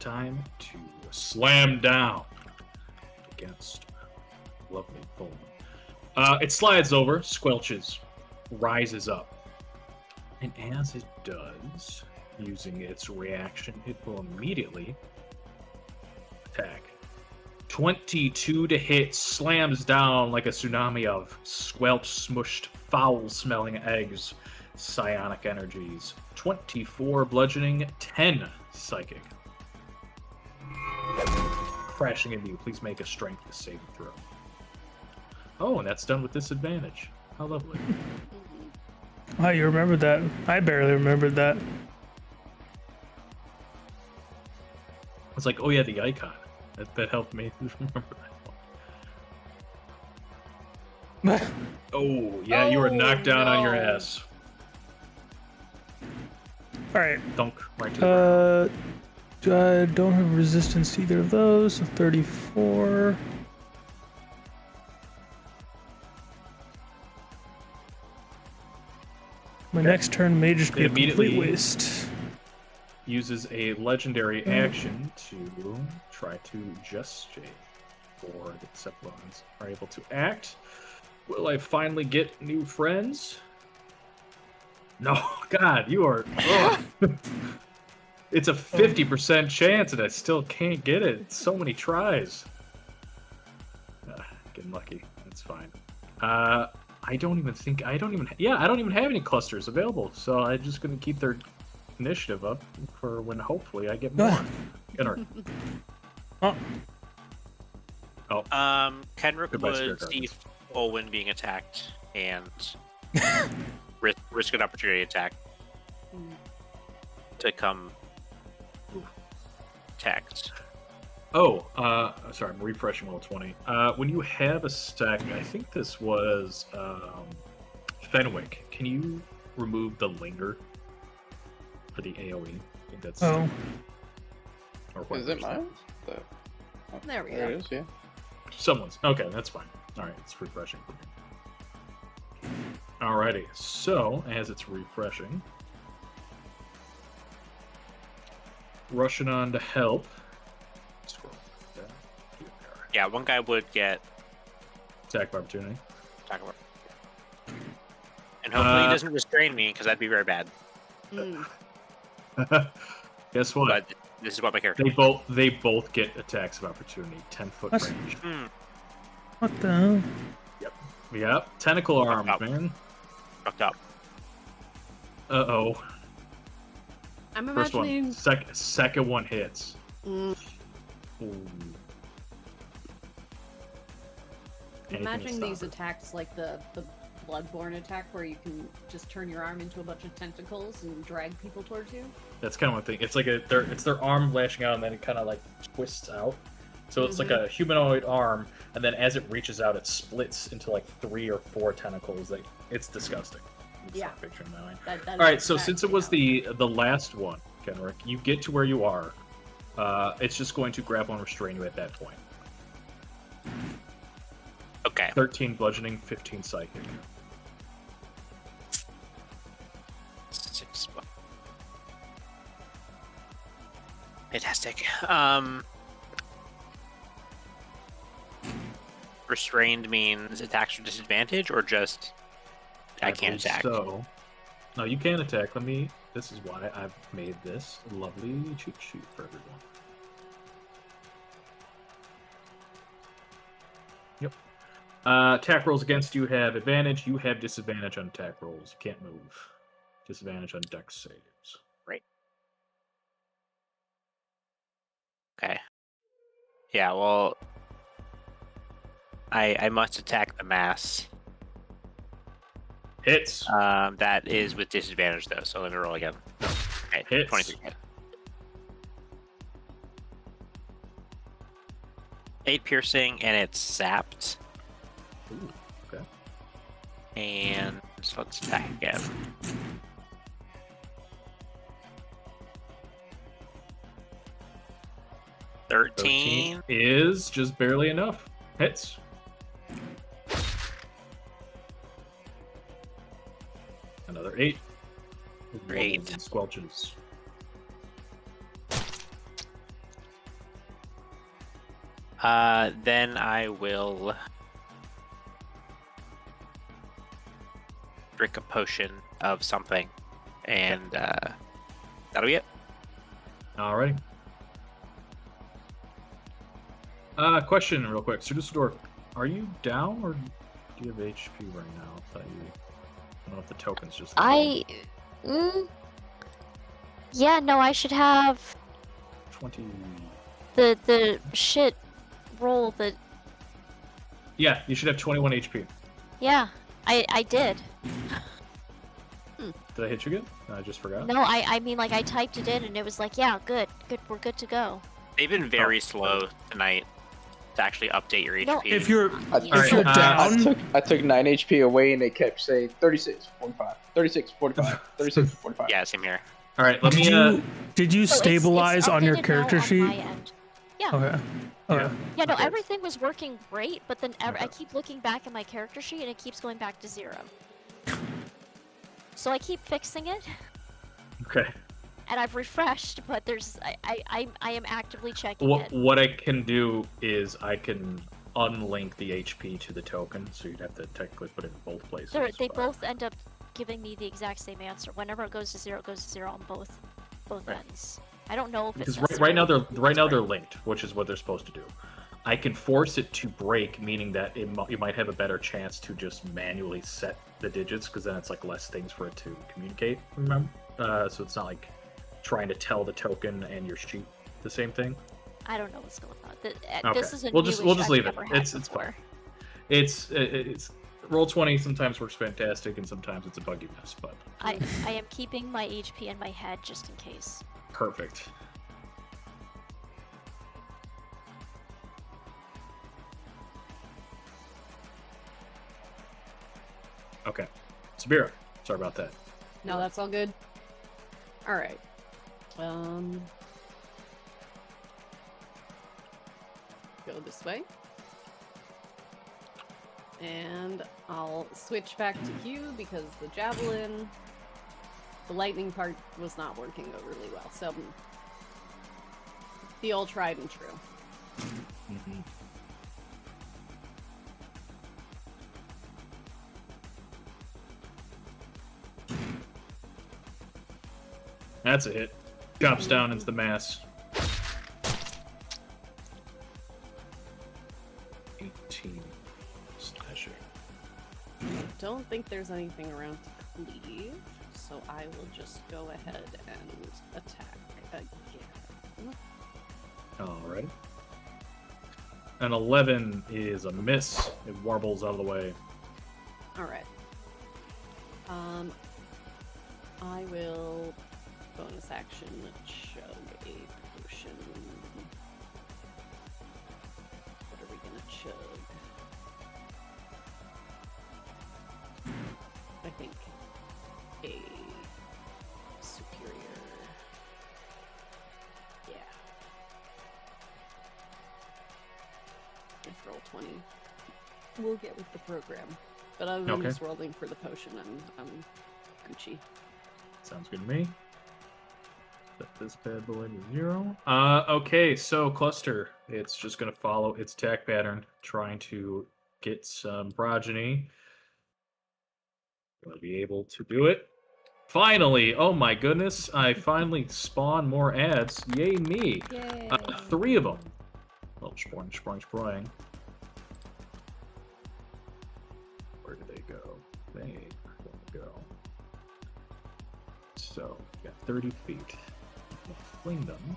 time to slam down against lovely foam. It slides over, squelches, rises up. And as it does, using its reaction, it will immediately attack. 22 to hit, slams down like a tsunami of squelched, smushed, foul-smelling eggs, psionic energies. 24 bludgeoning, 10 psychic. Crashing into you. Please make a strength saving throw. Oh, and that's done with disadvantage. How lovely.
Oh, you remembered that. I barely remembered that.
It's like, oh yeah, the icon. That helped me remember that one. Oh, yeah, you were knocked down on your
no.
ass.
All right.
Dunk right to the ground.
I don't have resistance to either of those. So 34. My next turn may just be a
Immediately-
complete waste.
Uses a legendary action to try to gesture for the Decepticons are able to act. Will I finally get new friends? No, God, you are. Ugh. It's a 50% chance, and I still can't get it. So many tries. Getting lucky. That's fine. I don't even have any clusters available, so I'm just gonna keep their initiative up for when hopefully I get more.
Oh,
Kenrick
Goodbye,
would
Spirit
see
Guardians.
Olwen being attacked and risk an opportunity attack to come attacked.
Oh, sorry, I'm refreshing roll 20. When you have a stack, I think this was Fenwick. Can you remove the linger for the AoE? I think that's.
oh.
Or
Is
whatever.
it mine?
There we
There
go.
it is, yeah.
Someone's. Okay, that's fine. All right, it's refreshing for me. Alrighty, so as it's refreshing, rushing on to help. Scroll down. Here we are.
Yeah, one guy would get
Attack of opportunity.
attack of and hopefully he doesn't restrain me because that'd be very bad.
Mm.
Guess what?
But this is what my character.
They both get attacks of opportunity. 10-foot
That's-
range.
What the hell?
Yep. Tentacle arms,
up.
man.
Fucked up.
Uh-oh.
I'm
First
imagining.
one. Second one hits.
Mm,
Ooh.
I'm
Anything to
imagining
stop
these
it.
attacks like the Bloodborne attack where you can just turn your arm into a bunch of tentacles and drag people towards you.
That's kind of one thing. It's like it's their arm lashing out and then it kind of like twists out. So it's like a humanoid arm, and then as it reaches out, it splits into like 3 or 4 tentacles. Like it's disgusting. It's
Yeah.
not picturing that way.
That
All right,
is
so since it
exactly
was the last one, Kenrick, you get to where you are. It's just going to grapple and restrain you at that point.
Okay.
13 bludgeoning, 15 psychic.
6. Fantastic. Restrained means attacks with disadvantage, or just I can't
believe
attack.
So, no, you can attack. This is why I've made this lovely cheat sheet for everyone. Yep. Attack rolls against you have advantage. You have disadvantage on attack rolls. You can't move. Disadvantage on dex saves.
Okay. Yeah, well, I must attack the mass.
Hits.
That is with disadvantage though, so let me roll again. Okay,
Hits.
23 hit. 8 piercing, and it's sapped.
Ooh, okay.
And so let's attack again. Thirteen.
Is just barely enough. Hits. Another 8.
Great.
Wobbles and squelches.
Then I will drink a potion of something, and that'll be it.
Alrighty. Question real quick. Sudusdorf, are you down or do you have HP right now? I don't know if the token's just...
Yeah, no, I should have
20...
the shit roll that...
Yeah, you should have 21 HP.
Yeah, I did.
Did I hit you good? I just forgot.
No, I mean, like, I typed it in and it was like, yeah, good, we're good to go.
They've been very slow tonight to actually update your HP.
No,
If you're
Alright,
down,
I took 9 HP away and they kept saying 36, 45, 36, 45, 36, 45.
Yeah, same here.
Alright, let me...
did you
So it's
stabilize on your
updated now
character
on
sheet?
my end. Yeah.
Okay. Okay.
Yeah, no,
Okay.
everything was working great, but then I
Okay.
keep looking back at my character sheet and it keeps going back to 0. So I keep fixing it,
Okay.
and I've refreshed, but there's I am actively checking it.
What I can do is I can unlink the HP to the token, so you'd have to technically put it in both places.
They
but-
both end up giving me the exact same answer. Whenever it goes to 0, it goes to 0 on both
Right.
ends. I don't know if it's
Because right now they're
necessarily-
linked, which is what they're supposed to do. I can force it to break, meaning that you might have a better chance to just manually set the digits, because then it's like less things for it to communicate. Remember, so it's not like trying to tell the token and your sheet the same thing.
I don't know what's going on.
Okay.
This is a
We'll
new
just
issue
leave
I've
it.
never had
It's
before.
It's Roll20 sometimes works fantastic, and sometimes it's a buggy mess, but
I am keeping my HP in my head just in case.
perfect. Okay, Sabira, sorry about that.
No, that's all good. All right. Go this way. And I'll switch back to Hugh because the javelin, the lightning part was not working overly well. So the old tried and true.
Mhm. That's a hit. Drops down into the mass. 18. Slasher.
Don't think there's anything around to cleave, so I will just go ahead and attack again.
Alright. An 11 is a miss. It warbles out of the way.
Alright. I will bonus action chug a potion. What are we gonna chug? I think a superior. Yeah. If roll 20, we'll get with the program. But other than
Okay.
just rolling for the potion, I'm Gucci.
Sounds good to me. Set this bad boy to 0. Okay, so Cluster, it's just going to follow its attack pattern, trying to get some progeny. Going to be able to do it. Finally! Oh my goodness, I finally spawn more ads. Yay me!
Yay!
3 of them. Oh, sproing. Where did they go? They go. So, we got 30 feet. We'll fling them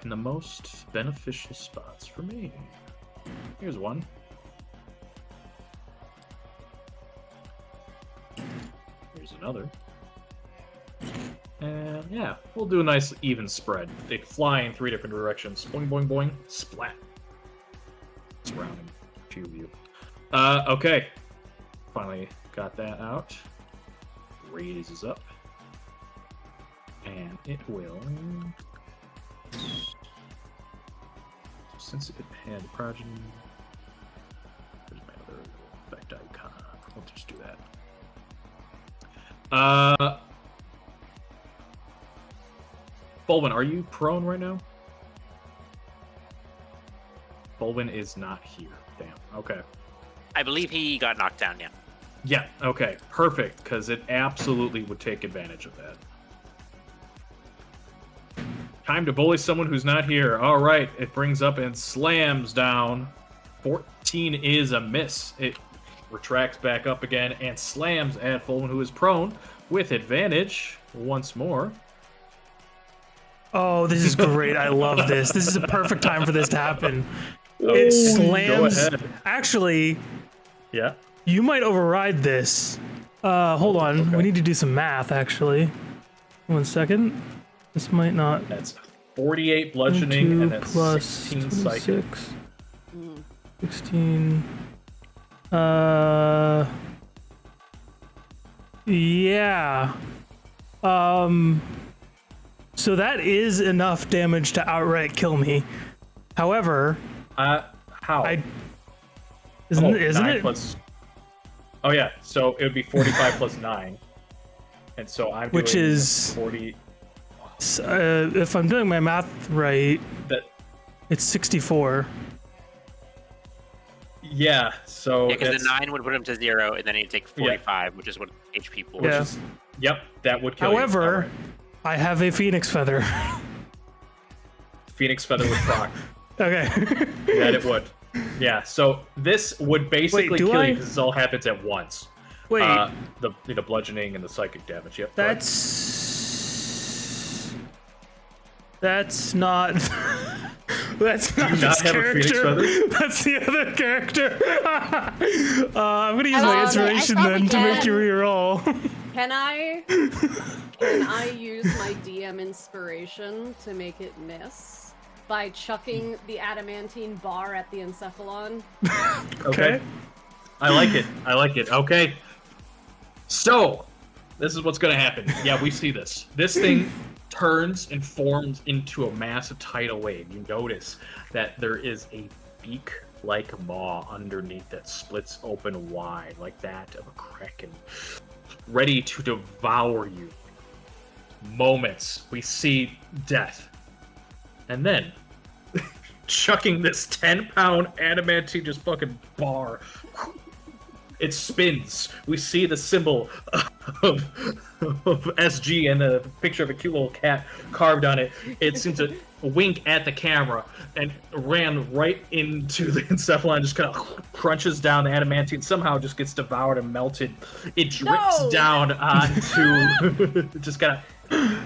in the most beneficial spots for me. Here's one. Here's another. And yeah, we'll do a nice even spread. They fly in 3 different directions. Boing, boing, boing. Splat. Surrounding a few of you. Okay. Finally got that out. Raises up. And it will... Since it had progeny... Where's my other effect icon? We'll just do that. Bolwin, are you prone right now? Polwin is not here. Damn. Okay.
I believe he got knocked down. Yeah.
Yeah. Okay. Perfect. Because it absolutely would take advantage of that. Time to bully someone who's not here. All right. It brings up and slams down. 14 is a miss. It retracts back up again and slams at Polwin, who is prone with advantage once more.
Oh, this is great. I love this. This is a perfect time for this to happen.
Oh,
It
go
slams.
ahead.
Actually,
Yeah.
you might override this. Hold on.
Okay.
We need to do some math, actually. 1 second. This might not.
That's 48 bludgeoning
2
and then
plus
16 psychic.
26. 16. Yeah. So that is enough damage to outright kill me. However,
How?
isn't
Oh,
it?
9 plus... Oh yeah, so it would be 45 plus 9. And so I'm
Which
doing
is-
40...
If I'm doing my math right,
That...
it's 64.
Yeah, so...
Yeah, because
it's-
the 9 would put him to 0, and then he'd take 45, which is what HP pulls.
Yeah.
Yep, that would kill you.
However,
Alright.
I have a phoenix feather.
Phoenix Feather would proc.
Okay.
That it would. Yeah, so this would basically
do
kill
I?
you because this all happens at once.
Wait,
The bludgeoning and the psychic damage. Yep. go ahead.
that's not. That's not
you not
this
have a Phoenix
character.
Feather?
That's the other character. I'm gonna use
I
my
love it. I
inspiration
thought
then
we
to make
had-
you reroll.
Can I use my DM inspiration to make it miss by chucking the adamantine bar at the encephalon?
Okay. I like it. I like it. Okay. So, this is what's going to happen. Yeah, we see this. This thing turns and forms into a massive tidal wave. You notice that there is a beak-like maw underneath that splits open wide, like that of a kraken, ready to devour you. Moments, we see death. And then, chucking this 10-pound adamantine just fucking bar. It spins. We see the symbol of SG and the picture of a cute little cat carved on it. It seems to wink at the camera and ran right into the encephalon, just kind of crunches down the adamantine, somehow just gets devoured and melted. It drips
No!
down onto, just kind of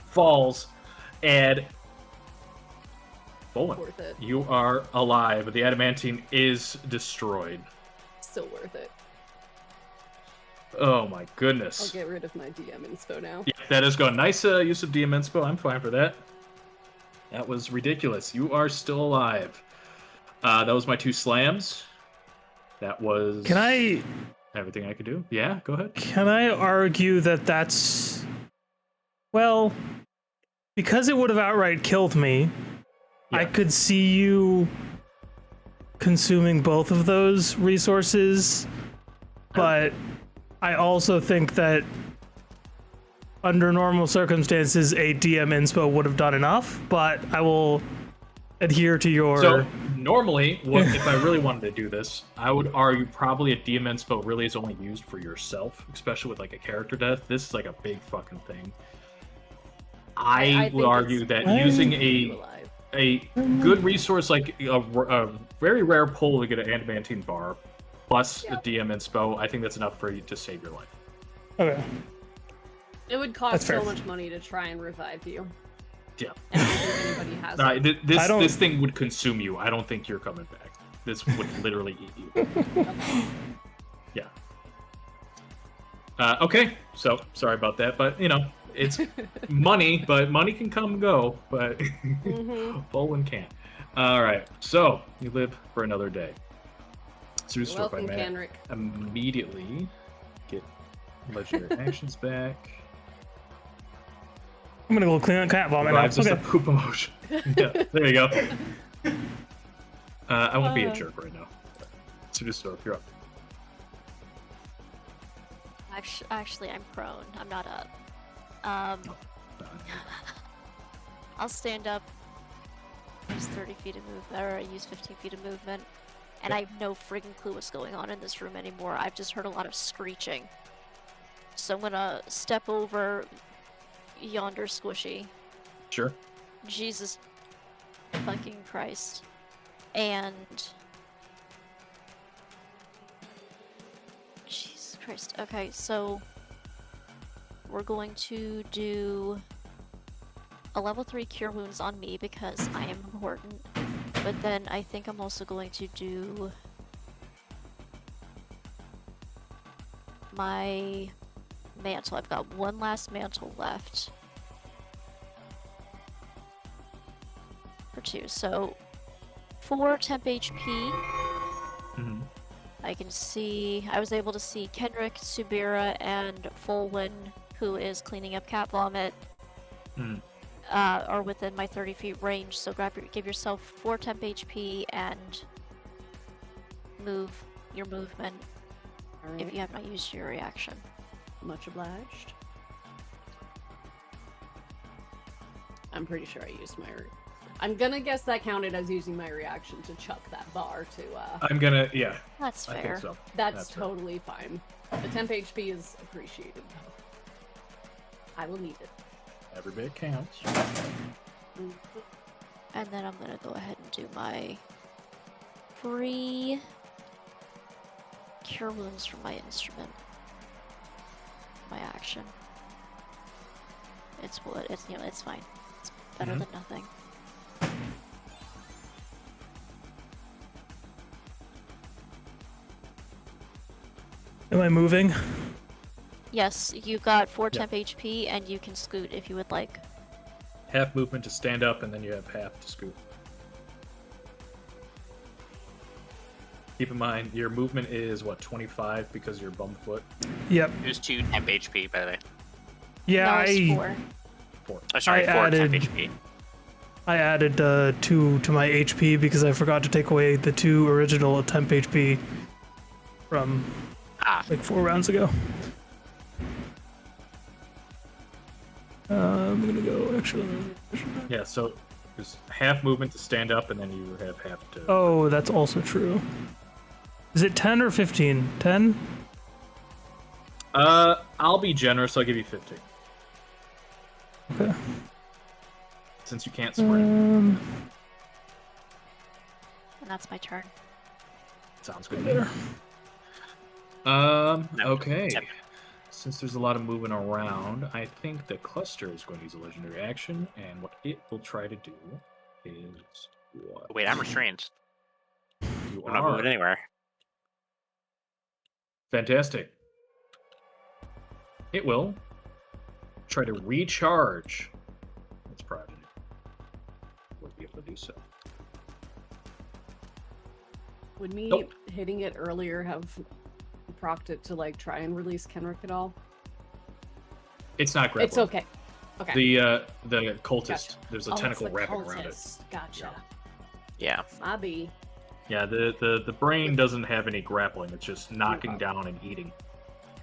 falls, and Bolin,
Worth it.
you are alive. The adamantine is destroyed.
Still worth it.
Oh my
I'll
goodness.
get rid of my DM inspo now.
Yeah, that is going. Nice use of DM inspo. I'm fine for that. That was ridiculous. You are still alive. That was my 2 slams. That was
Can I
everything I could do. Yeah, go ahead.
argue that that's, well, because it would have outright killed me, I
Yeah.
could see you consuming both of those resources, but I also think that under normal circumstances a DM inspo would have done enough, but I will adhere to your...
So normally, if I really wanted to do this, I would argue probably a DM inspo really is only used for yourself, especially with like a character death. This is like a big fucking thing. I would
think
argue
it's
that
I-
using
you alive.
a good resource like a very rare pull to get an adamantine bar plus
Yep.
the DM inspo, I think that's enough for you to save your life.
Okay.
It would cost
That's fair.
so much money to try and revive you.
Yeah.
And I don't think anybody has it.
This
I don't-
this thing would consume you. I don't think you're coming back. This would literally eat you. Yeah. Okay, so sorry about that, but you know, it's money, but money can come and go, but Bolin can't. All right, so you live for another day. So just if I
Welcome,
may
Kenrick.
immediately get legendary actions back.
I'm gonna go clean up cat vomit now.
Revives us a
Okay.
poop emotion. Yeah, there you go. I won't be a jerk right now. So just you're up.
Actually, I'm prone. I'm not up. I'll stand up. use 30 feet of movement, or I use 15 feet of movement. And I have no friggin' clue what's going on in this room anymore. I've just heard a lot of screeching. So I'm gonna step over yonder squishy.
Sure.
Jesus fucking Christ. And... Jesus Christ. Okay, so... we're going to do a level 3 cure wounds on me because I am important. But then I think I'm also going to do my mantle. I've got one last mantle left for 2. So 4 temp HP.
Mm-hmm.
I was able to see Kendrick, Subira, and Folwyn, who is cleaning up cat vomit.
Mm.
Are within my 30 feet range, so give yourself 4 temp HP and move your movement if you have not used your reaction.
Much obliged. I'm pretty sure I used my... I'm gonna guess that counted as using my reaction to chuck that bar to,
I'm gonna, yeah.
That's
I
fair.
think so.
That's
fair.
totally fine. The temp HP is appreciated. I will need it.
Every bit counts.
And then I'm gonna go ahead and do my free cure wounds from my instrument. My action. It's wood. It's it's fine. It's better than nothing.
Am I moving?
Yes, you got 4
Yeah.
temp HP, and you can scoot if you would like.
Half movement to stand up, and then you have half to scoot. Keep in mind, your movement is, what, 25 because you're bum foot?
Yep.
It was 2 temp HP, by the way.
Yeah,
no, it's 4.
4.
Oh, sorry,
I
4
added-
temp HP.
I added 2 to my HP because I forgot to take away the 2 original temp HP from like 4 rounds ago. I'm gonna go actually.
Yeah, so there's half movement to stand up, and then you have half to...
Oh, that's also true. Is it 10 or 15? 10?
I'll be generous, I'll give you 50.
Okay.
Since you can't sprint.
And that's my turn.
Sounds good to me. Okay.
Temp.
Since there's a lot of moving around, I think the cluster is going to use a legendary action, and what it will try to do is what?
Wait, I'm restrained.
You
I'm not moving anywhere.
Fantastic. It will try to recharge its progeny. We'll be able to do so.
Would me
Nope.
hitting it earlier have procced it to like try and release Kenrick at all?
It's not grappling.
It's okay. Okay.
The cultist.
Gotcha.
There's a
Oh, it's
tentacle
the
wrapping around it.
cultist. Gotcha.
Yeah.
My B.
Yeah, the brain doesn't have any grappling. It's just knocking down and eating.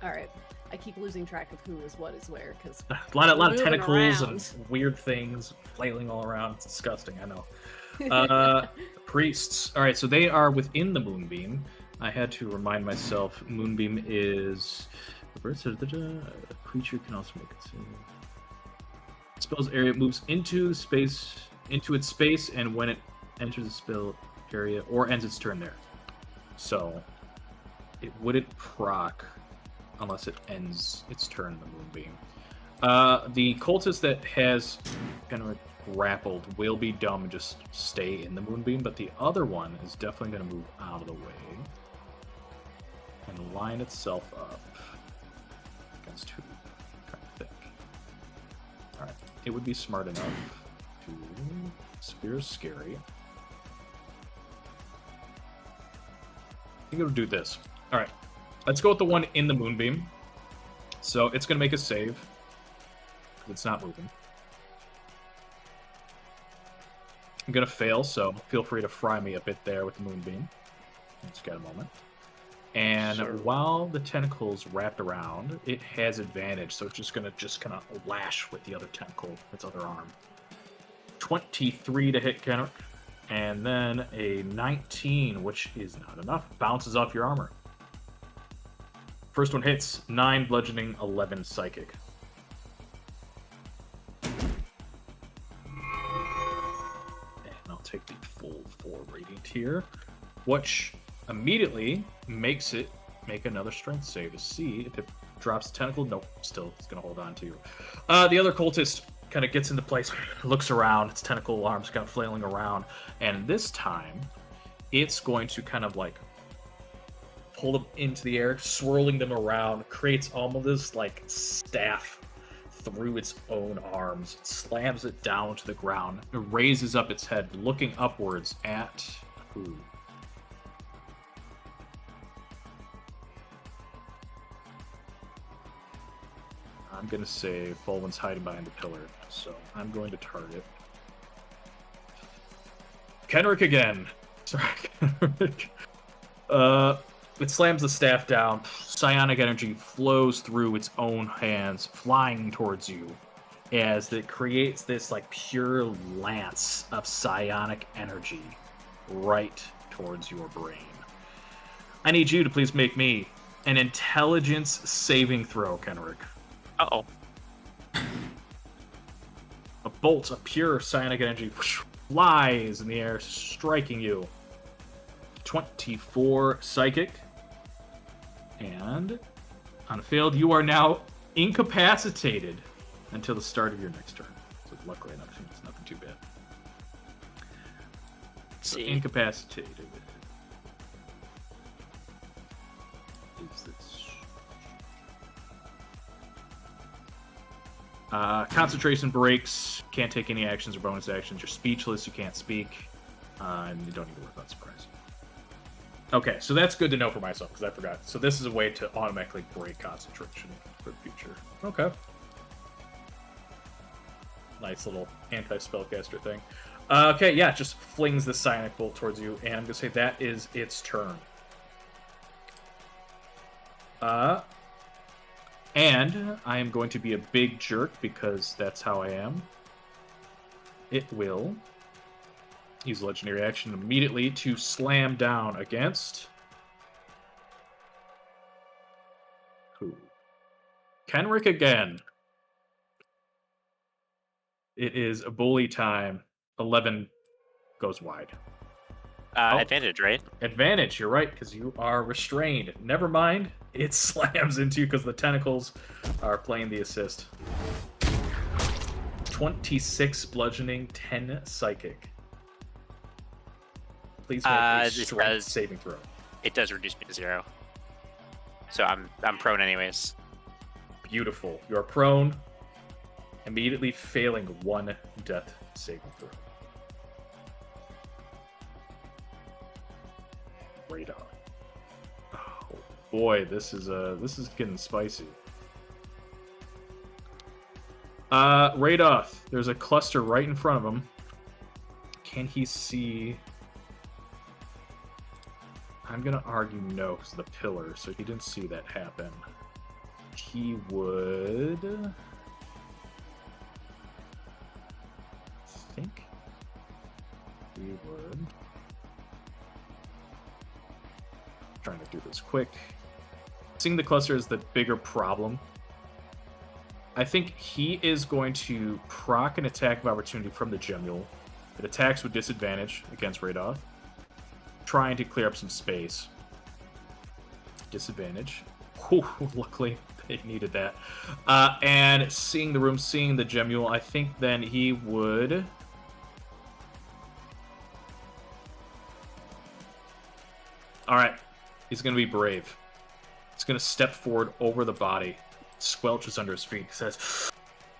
All right. I keep losing track of who is what is where because
A lot of
Moving
tentacles
around.
and weird things flailing all around. It's disgusting. I know. Priests. All right, so they are within the moonbeam. I had to remind myself. Moonbeam is a creature can also make it. Spell's area moves into its space, and when it enters the spell area or ends its turn there. So it wouldn't proc unless it ends its turn in the moonbeam. The cultist that has kind of grappled will be dumb and just stay in the moonbeam, but the other one is definitely going to move out of the way and line itself up against who? I'm trying to think. Alright, it would be smart enough to... Spear is scary. I think it'll do this. Alright, let's go with the one in the moonbeam. So it's going to make a save. 'Cause it's not moving. I'm going to fail, so feel free to fry me a bit there with the moonbeam. Let's get a moment. And
Sure.
while the tentacle's wrapped around, it has advantage, so it's just gonna kind of lash with the other tentacle, its other arm. 23 to hit Kenrick. And then a 19, which is not enough. Bounces off your armor. First one hits, 9 bludgeoning, 11 psychic. And I'll take the full 4 radiant here, which immediately makes it make another strength save to see if it drops the tentacle. Nope, still it's going to hold on to you. The other cultist kind of gets into place, looks around, its tentacle arms kind of flailing around, and this time it's going to kind of like pull them into the air, swirling them around, creates almost this like staff through its own arms, slams it down to the ground, it raises up its head, looking upwards at who? I'm going to say Fulvin's hiding behind the pillar, so I'm going to target Kenrick again. Sorry, Kenrick. It slams the staff down. Psionic energy flows through its own hands, flying towards you, as it creates this like pure lance of psionic energy right towards your brain. I need you to please make me an intelligence saving throw, Kenrick.
Uh-oh.
A bolt of pure psionic energy flies in the air, striking you. 24 psychic. And on a failed, you are now incapacitated until the start of your next turn. So luckily enough, it's nothing too bad. So incapacitated. Is this? Concentration breaks. Can't take any actions or bonus actions. You're speechless. You can't speak. And you don't need to worry about surprise. Okay, so that's good to know for myself, because I forgot. So this is a way to automatically break concentration for the future. Okay. Nice little anti-spellcaster thing. Okay, yeah, just flings the psionic bolt towards you, and I'm going to say that is its turn. And I am going to be a big jerk, because that's how I am. It will use legendary action immediately to slam down against who? Kenrick again. It is a bully time. 11 goes wide.
Advantage, right?
Advantage, you're right, because you are restrained. Never mind, it slams into you because the tentacles are playing the assist. 26 bludgeoning, 10 psychic. Please make a strength saving throw.
It does reduce me to 0. So I'm prone anyways.
Beautiful. You are prone, immediately failing 1 death saving throw. Radar. Oh boy, this is getting spicy. Radoth, there's a cluster right in front of him. Can he see? I'm gonna argue no, because of the pillar, so he didn't see that happen. He would... I think he would... I'm trying to do this quick. Seeing the cluster is the bigger problem. I think he is going to proc an attack of opportunity from the Gemule. It attacks with disadvantage against Radoth, trying to clear up some space. Disadvantage. Whew, luckily, they needed that. And seeing the room, seeing the Gemule, I think then he would... Alright, he's going to be brave. He's going to step forward over the body. Squelch is under his feet. He says,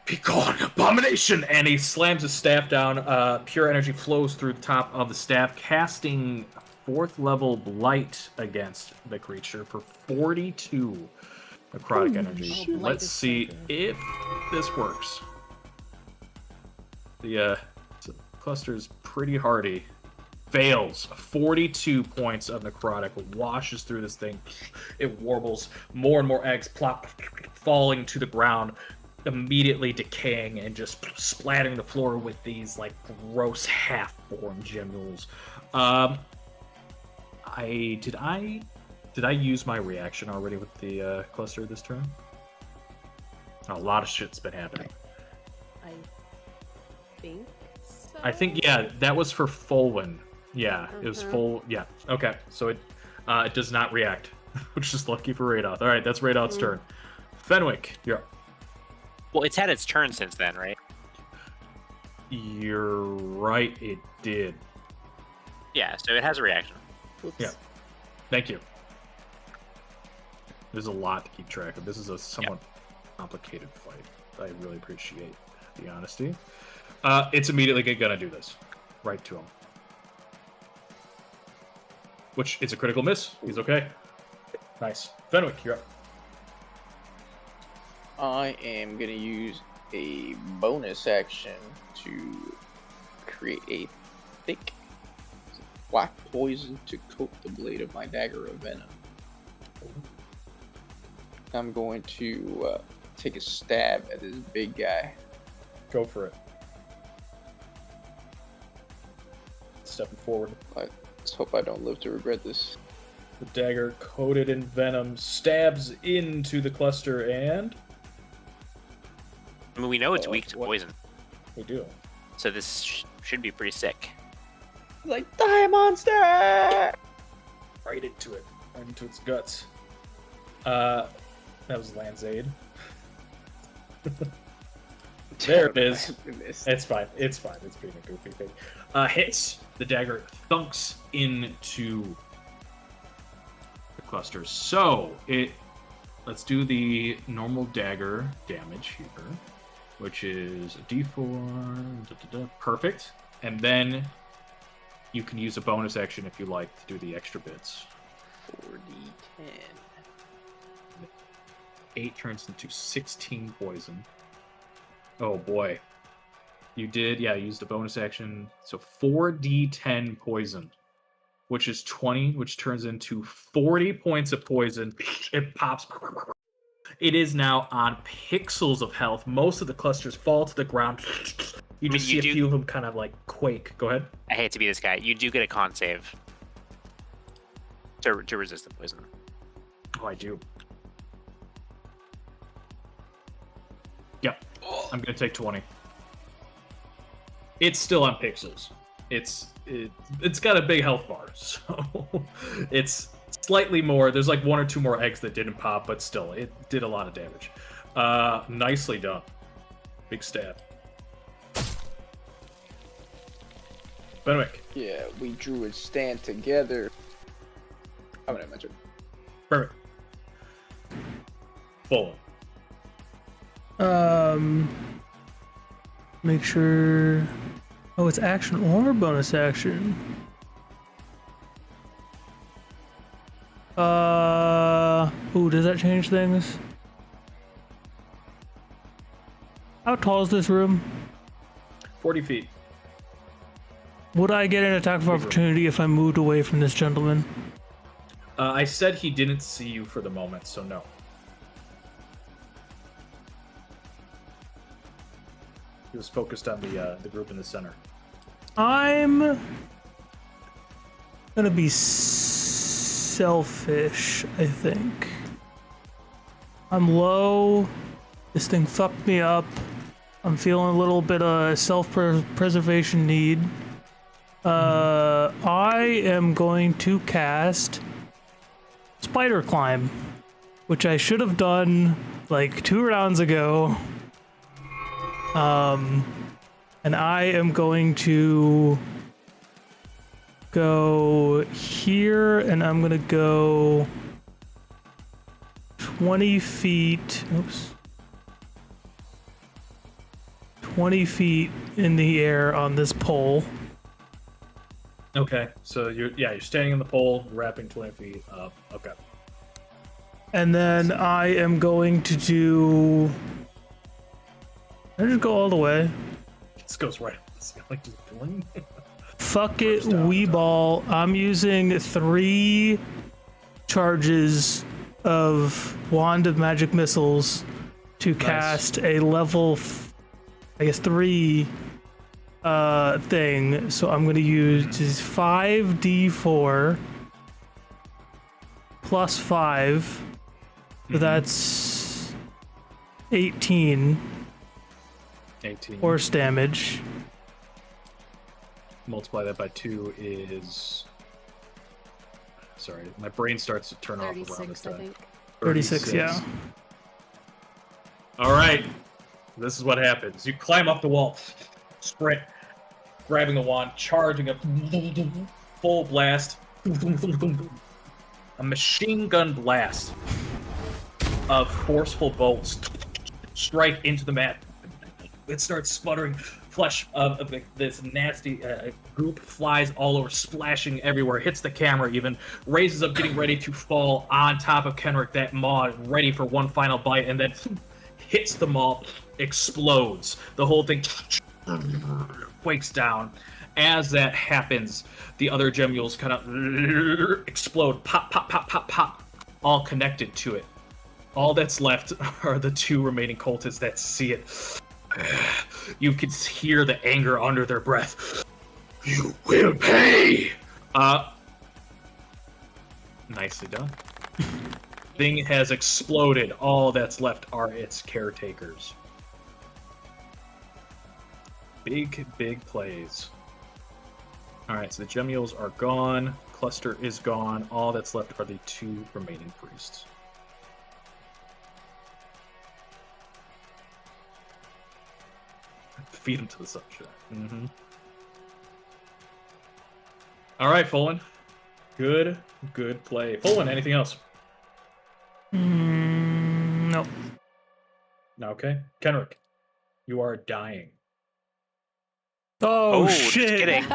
"Be gone, abomination!" And he slams his staff down. Pure energy flows through the top of the staff, casting 4th level blight against the creature for 42 necrotic energy. Let's see if this works. The cluster is pretty hardy. Fails. 42 points of necrotic washes through this thing. It warbles. More and more eggs plop, falling to the ground. immediately decaying and just splattering the floor with these like gross half-formed gemmules. Did I use my reaction already with the cluster this turn? A lot of shit's been happening.
I think so.
I think that was for Folwyn. Yeah, it was full. Yeah, okay. So it does not react, which is lucky for Radoth. All right, that's Radoth's turn. Fenwick, you're up.
Well, it's had its turn since then, right?
You're right. It did.
Yeah, so it has a reaction.
Oops.
Yeah. Thank you. There's a lot to keep track of. This is a somewhat complicated fight. I really appreciate the honesty. It's immediately gonna do this. Right to him. Which is a critical miss. He's okay. Nice. Fenwick, you're up.
I am gonna use a bonus action to create a thick black poison to coat the blade of my dagger of venom. I'm going to take a stab at this big guy.
Go for it. Stepping forward.
Let's hope I don't live to regret this.
The dagger coated in venom stabs into the cluster, and
I mean, we know it's weak to
what?
poison,
we do.
so this should be pretty sick.
Like, die, monster!
Right into it. Right into its guts. That was Land's Aid. There it is. It's fine. It's fine. It's being a goofy thing. Hits. The dagger thunks into the cluster. So let's do the normal dagger damage here, which is a D4. Perfect. And then you can use a bonus action if you like to do the extra bits.
4d10.
8 turns into 16 poison. Oh boy. You did, used a bonus action. So 4d10 poison, which is 20, which turns into 40 points of poison. It pops. It is now on pixels of health. Most of the clusters fall to the ground. You just see a few of them kind of like quake. Go ahead.
I hate to be this guy. You do get a con save to resist the poison.
Oh, I do. Yep. I'm going to take 20. It's still on pixels. It's got a big health bar, so it's slightly more. There's like 1 or 2 more eggs that didn't pop, but still, it did a lot of damage. Nicely done. Big stab. Fenwick.
Yeah, we druids stand together. I'm gonna mention.
Perfect. Full.
Make sure. Oh, it's action or bonus action. Ooh, does that change things? How tall is this room?
40 feet.
Would I get an attack of opportunity if I moved away from this gentleman?
I said he didn't see you for the moment, so no. He was focused on the group in the center.
I'm gonna be selfish, I think. I'm low. This thing fucked me up. I'm feeling a little bit of self-preservation need. I am going to cast Spider Climb, which I should have done like 2 rounds ago. And I am going to go here, and I'm gonna go 20 feet. Oops. 20 feet in the air on this pole.
Okay, so you're standing in the pole, wrapping 20 feet up. Okay.
And then I am going to do. I just go all the way.
This goes right. It's like just bling.
Fuck it,
First down,
wee ball. I'm using 3 charges of Wand of Magic Missiles to cast a level, 3 thing. So I'm going to use 5d4 plus 5. So that's 18
18.
force damage.
Multiply that by 2 is... Sorry, my brain starts to turn off around this
36, I
time.
think.
36, yeah.
All right. This is what happens. You climb up the wall, sprint, grabbing the wand, charging up, full blast. A machine gun blast of forceful bolts strike into the mat. It starts sputtering. Flesh of this nasty goop flies all over, splashing everywhere, hits the camera even, raises up, getting ready to fall on top of Kenrick, that maw ready for one final bite, and then hits the maw, explodes. The whole thing quakes down. As that happens, the other gemules kind of explode, pop, pop, pop, pop, pop, all connected to it. All that's left are the 2 remaining cultists that see it. You can hear the anger under their breath. You will pay! Nicely done. Thing has exploded. All that's left are its caretakers. Big, big plays. Alright, so the gemules are gone. Cluster is gone. All that's left are the 2 remaining priests. Feed him to the sunshine. Mm-hmm. All right, Fullen. Good play. Fullen, anything else?
No.
Okay. Kenrick, you are dying.
Oh,
just
shit.
kidding.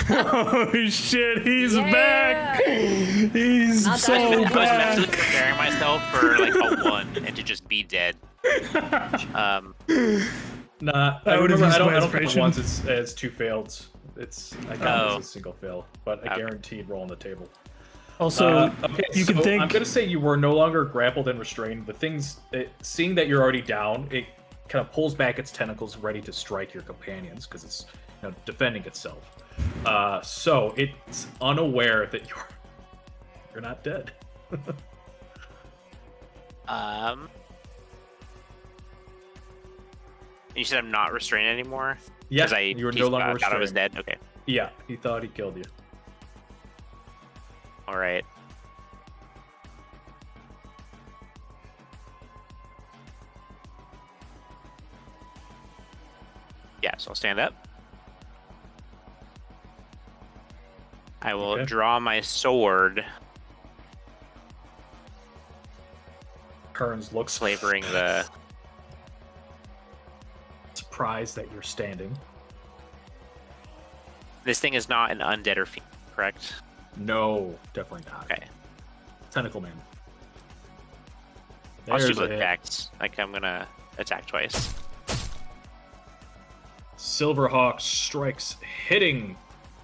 Oh shit, he's
Yeah.
back. He's
Not
so
dying.
I was
back.
mentally preparing myself for like a 1 and to just be dead.
Nah,
That
I
would've
remember.
used
I
my
don't count
inspiration.
once as 2 faileds. I count
Oh.
as a single fail, but a
Okay.
guaranteed roll on the table.
Also,
Okay,
you
so
can think.
I'm gonna say you were no longer grappled and restrained. The thing's seeing that you're already down, it kind of pulls back its tentacles, ready to strike your companions because it's defending itself. So it's unaware that you're not dead.
You said I'm not restrained anymore?
Yeah,
I
you were no longer
thought I was
restrained.
dead? Okay.
Yeah, he thought he killed you.
Alright. Yeah, so I'll stand up. I will
Okay.
draw my sword,
Kearns looks
flavoring the...
surprised that you're standing.
This thing is not an undead or fiend, correct?
No, definitely not.
Okay.
Tentacle man.
I'll
There's
shoot
a
the
hit.
attacks. Like, I'm gonna attack twice.
Silverhawk strikes, hitting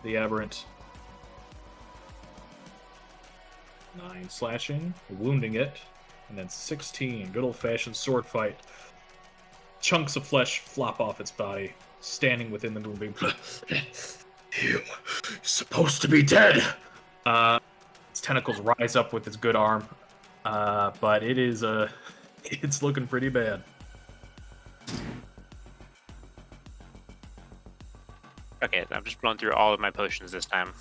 the aberrant. 9 slashing, wounding it, and then 16. Good old-fashioned sword fight. Chunks of flesh flop off its body, standing within the moonbeam. You're supposed to be dead. Its tentacles rise up with its good arm, but it is it's looking pretty bad.
Okay, I'm just blowing through all of my potions this time.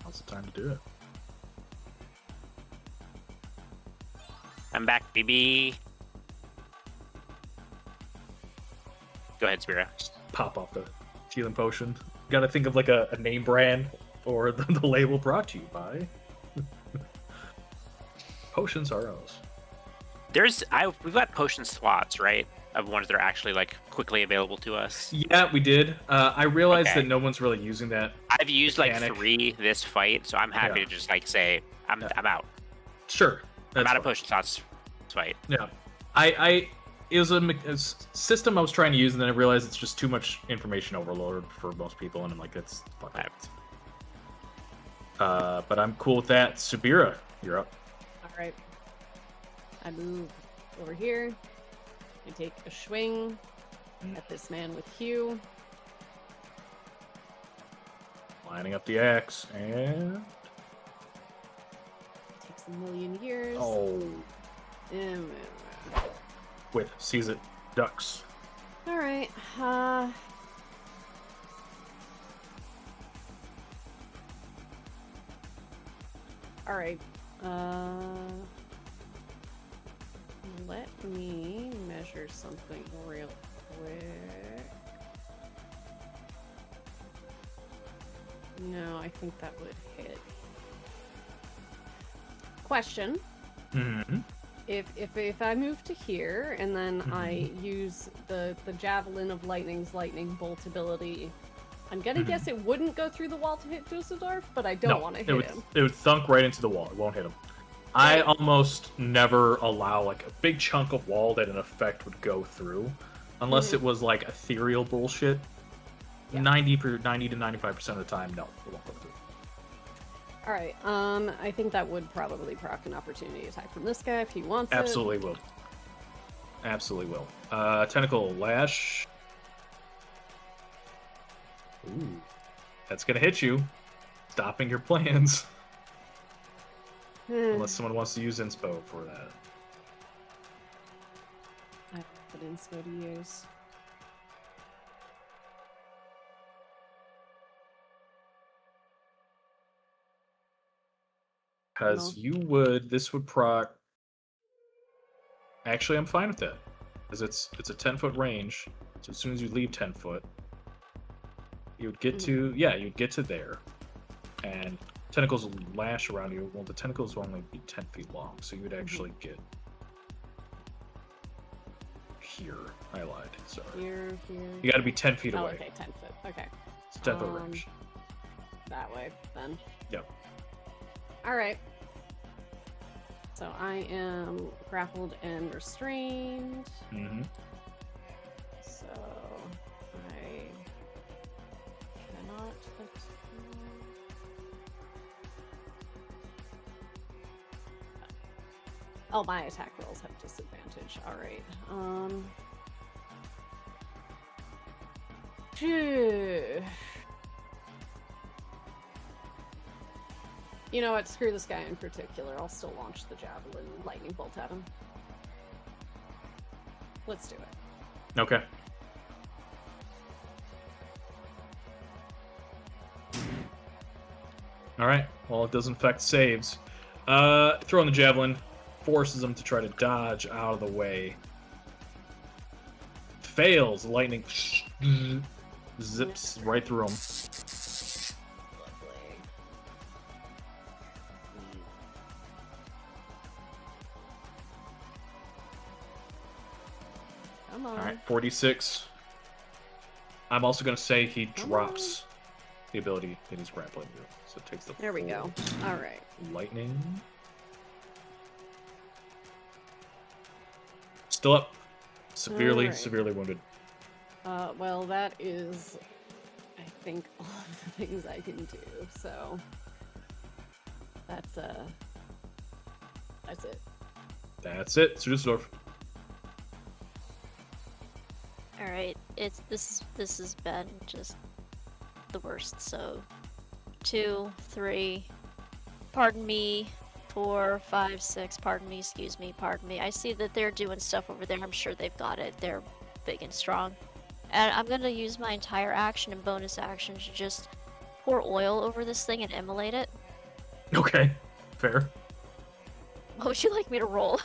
Now's the time to do it.
I'm back, baby. Go ahead, Spira.
Pop off the healing potion. Got to think of like a name brand or the label brought to you by Potions R Us.
We've got potion slots, right? Of ones that are actually like quickly available to us.
Yeah, we did. I realized
Okay.
that no one's really using that.
I've used like
mechanic.
3 this fight, so I'm happy
Yeah.
to just like say I'm out.
Sure,
I'm
that's
out of
fine.
potion slots this fight.
Yeah, it was a system I was trying to use, and then I realized it's just too much information overload for most people, and I'm like, that's fuck it. But I'm cool with that. Subira, you're up.
All right. I move over here. I take a swing at this man with Hugh.
Lining up the axe, and...
Takes a million years.
Oh.
Um,
With sees it, ducks.
Alright, Alright, let me measure something real quick. No, I think that would hit. Question.
Mm-hmm.
If I move to here and then I use the Javelin of Lightning's lightning bolt ability, I'm gonna guess it wouldn't go through the wall to hit Dusseldorf, but I don't want to hit him.
It would thunk right into the wall. It won't hit him. I almost never allow like a big chunk of wall that an effect would go through, unless it was like ethereal bullshit.
Yeah.
90 to 95% of the time, no, it won't go through.
Alright, I think that would probably proc an opportunity attack from this guy if he wants
Absolutely will. Absolutely will. Tentacle Lash. Ooh. That's gonna hit you. Stopping your plans.
it.
Unless someone wants to use inspo for that.
I have put inspo to use.
Because
No.
this would proc. Actually, I'm fine with that. Because it's a 10-foot range. So as soon as you leave 10 foot, you would get to, you'd get to there. And tentacles will lash around you. Well, the tentacles will only be 10 feet long. So you would actually get here. I lied. Sorry.
Here.
You got to be 10 feet
Oh,
away.
okay, 10 foot. Okay.
It's a 10-foot range.
That way, then.
Yep.
Alright. So I am grappled and restrained.
Mm-hmm.
So I cannot attack. Oh, my attack rolls have disadvantage. Alright. Phew. You know what? Screw this guy in particular. I'll still launch the Javelin lightning bolt at him. Let's do it.
Okay. Alright. Well, it doesn't affect saves. Throwing the javelin forces him to try to dodge out of the way. Fails. Lightning zips right through him.
Lovely. Come on.
Alright, 46. I'm also going to say he drops the ability that he's grappling you. So it takes the
There we go.
full
Alright.
lightning. Still up. Severely,
Alright.
severely wounded.
Well, that is, I think, all of the things I can do, so that's it.
That's it. So Dusseldorf.
All right, this has been just the worst. So 2, 3, pardon me, 4, 5, 6, pardon me, excuse me, pardon me. I see that they're doing stuff over there. I'm sure they've got it. They're big and strong. And I'm gonna use my entire action and bonus action to just pour oil over this thing and immolate it.
Okay. Fair.
What would you like me to roll?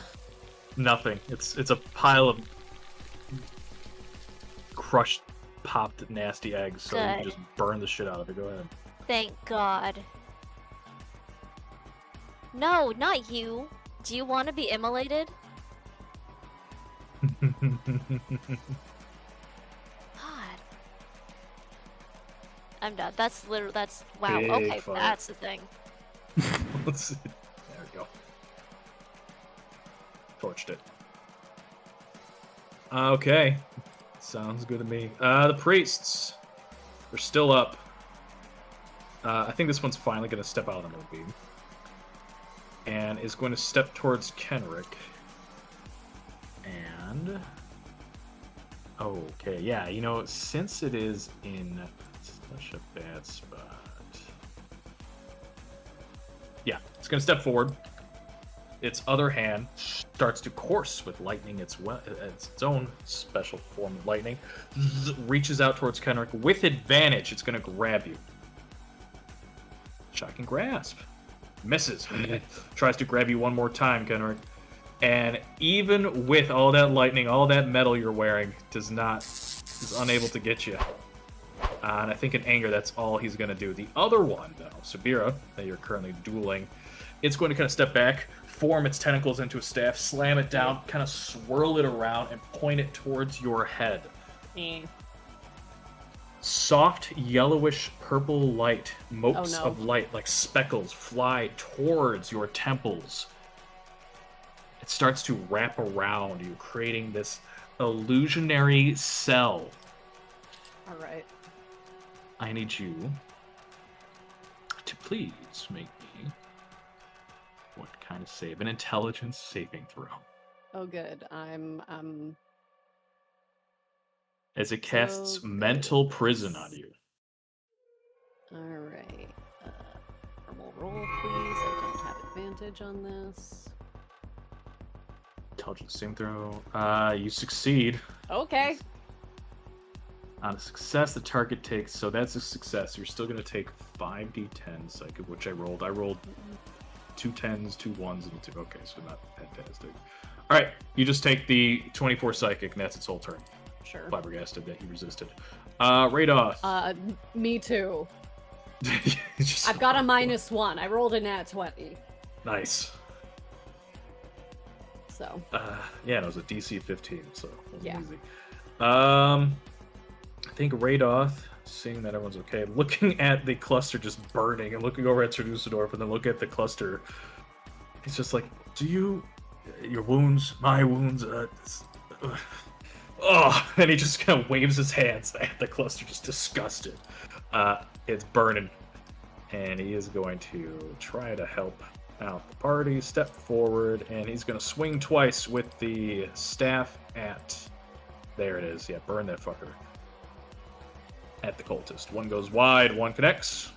Nothing. It's a pile of crushed, popped, nasty eggs. So you
Good.
can just burn the shit out of it. Go ahead.
Thank God. No, not you. Do you want to be immolated? God. I'm done. That's literally, wow.
Big
Okay,
fire.
that's the thing.
Let's see. There we go. Torched it. Okay. Sounds good to me. The priests. They're still up. I think this one's finally going to step out of the moonbeam. And is going to step towards Kenrick. And okay, yeah, you know, since it is in such a bad spot, yeah, it's gonna step forward. Its other hand starts to course with lightning. It's its own special form of lightning. Reaches out towards Kenrick with advantage. It's gonna grab you. Shocking grasp. Misses. Tries to grab you one more time, Kenrick. And even with all that lightning, all that metal you're wearing, is unable to get you. And I think in anger, that's all he's going to do. The other one, though, Sabira, that you're currently dueling, it's going to kind of step back, form its tentacles into a staff, slam it down, kind of swirl it around, and point it towards your head. Soft, yellowish, purple light, motes of light, like speckles, fly towards your temples. It starts to wrap around you, creating this illusionary cell.
All right.
I need you to please make me what kind of save? An intelligence saving throw.
Oh, good. I'm
As it casts
So
mental
good.
prison on you.
all right. Normal roll, please. I don't have advantage on this.
Intelligence saving throw. You succeed.
Okay.
On a success, the target takes, so that's a success. You're still going to take 5d10 psychic, which I rolled. I rolled 2 10s, 2 1s, and 2. Okay, so not fantastic. All right, you just take the 24 psychic, and that's its whole turn.
Sure.
Flabbergasted that he resisted. Radoth.
Me too.
Just-
I've got a -1. I rolled a nat 20.
Nice.
So.
Yeah, it was a DC 15, so it wasn't
Yeah.
easy. I think Radoth, seeing that everyone's okay, looking at the cluster just burning and looking over at Sir Dusseldorf and then look at the cluster, he's just like, your wounds, my wounds, oh, and he just kind of waves his hands at the cluster, just disgusted. It's burning, and he is going to try to help out the party, step forward, and he's going to swing twice with the staff at, there it is, yeah, burn that fucker. At the cultist. One goes wide, one connects.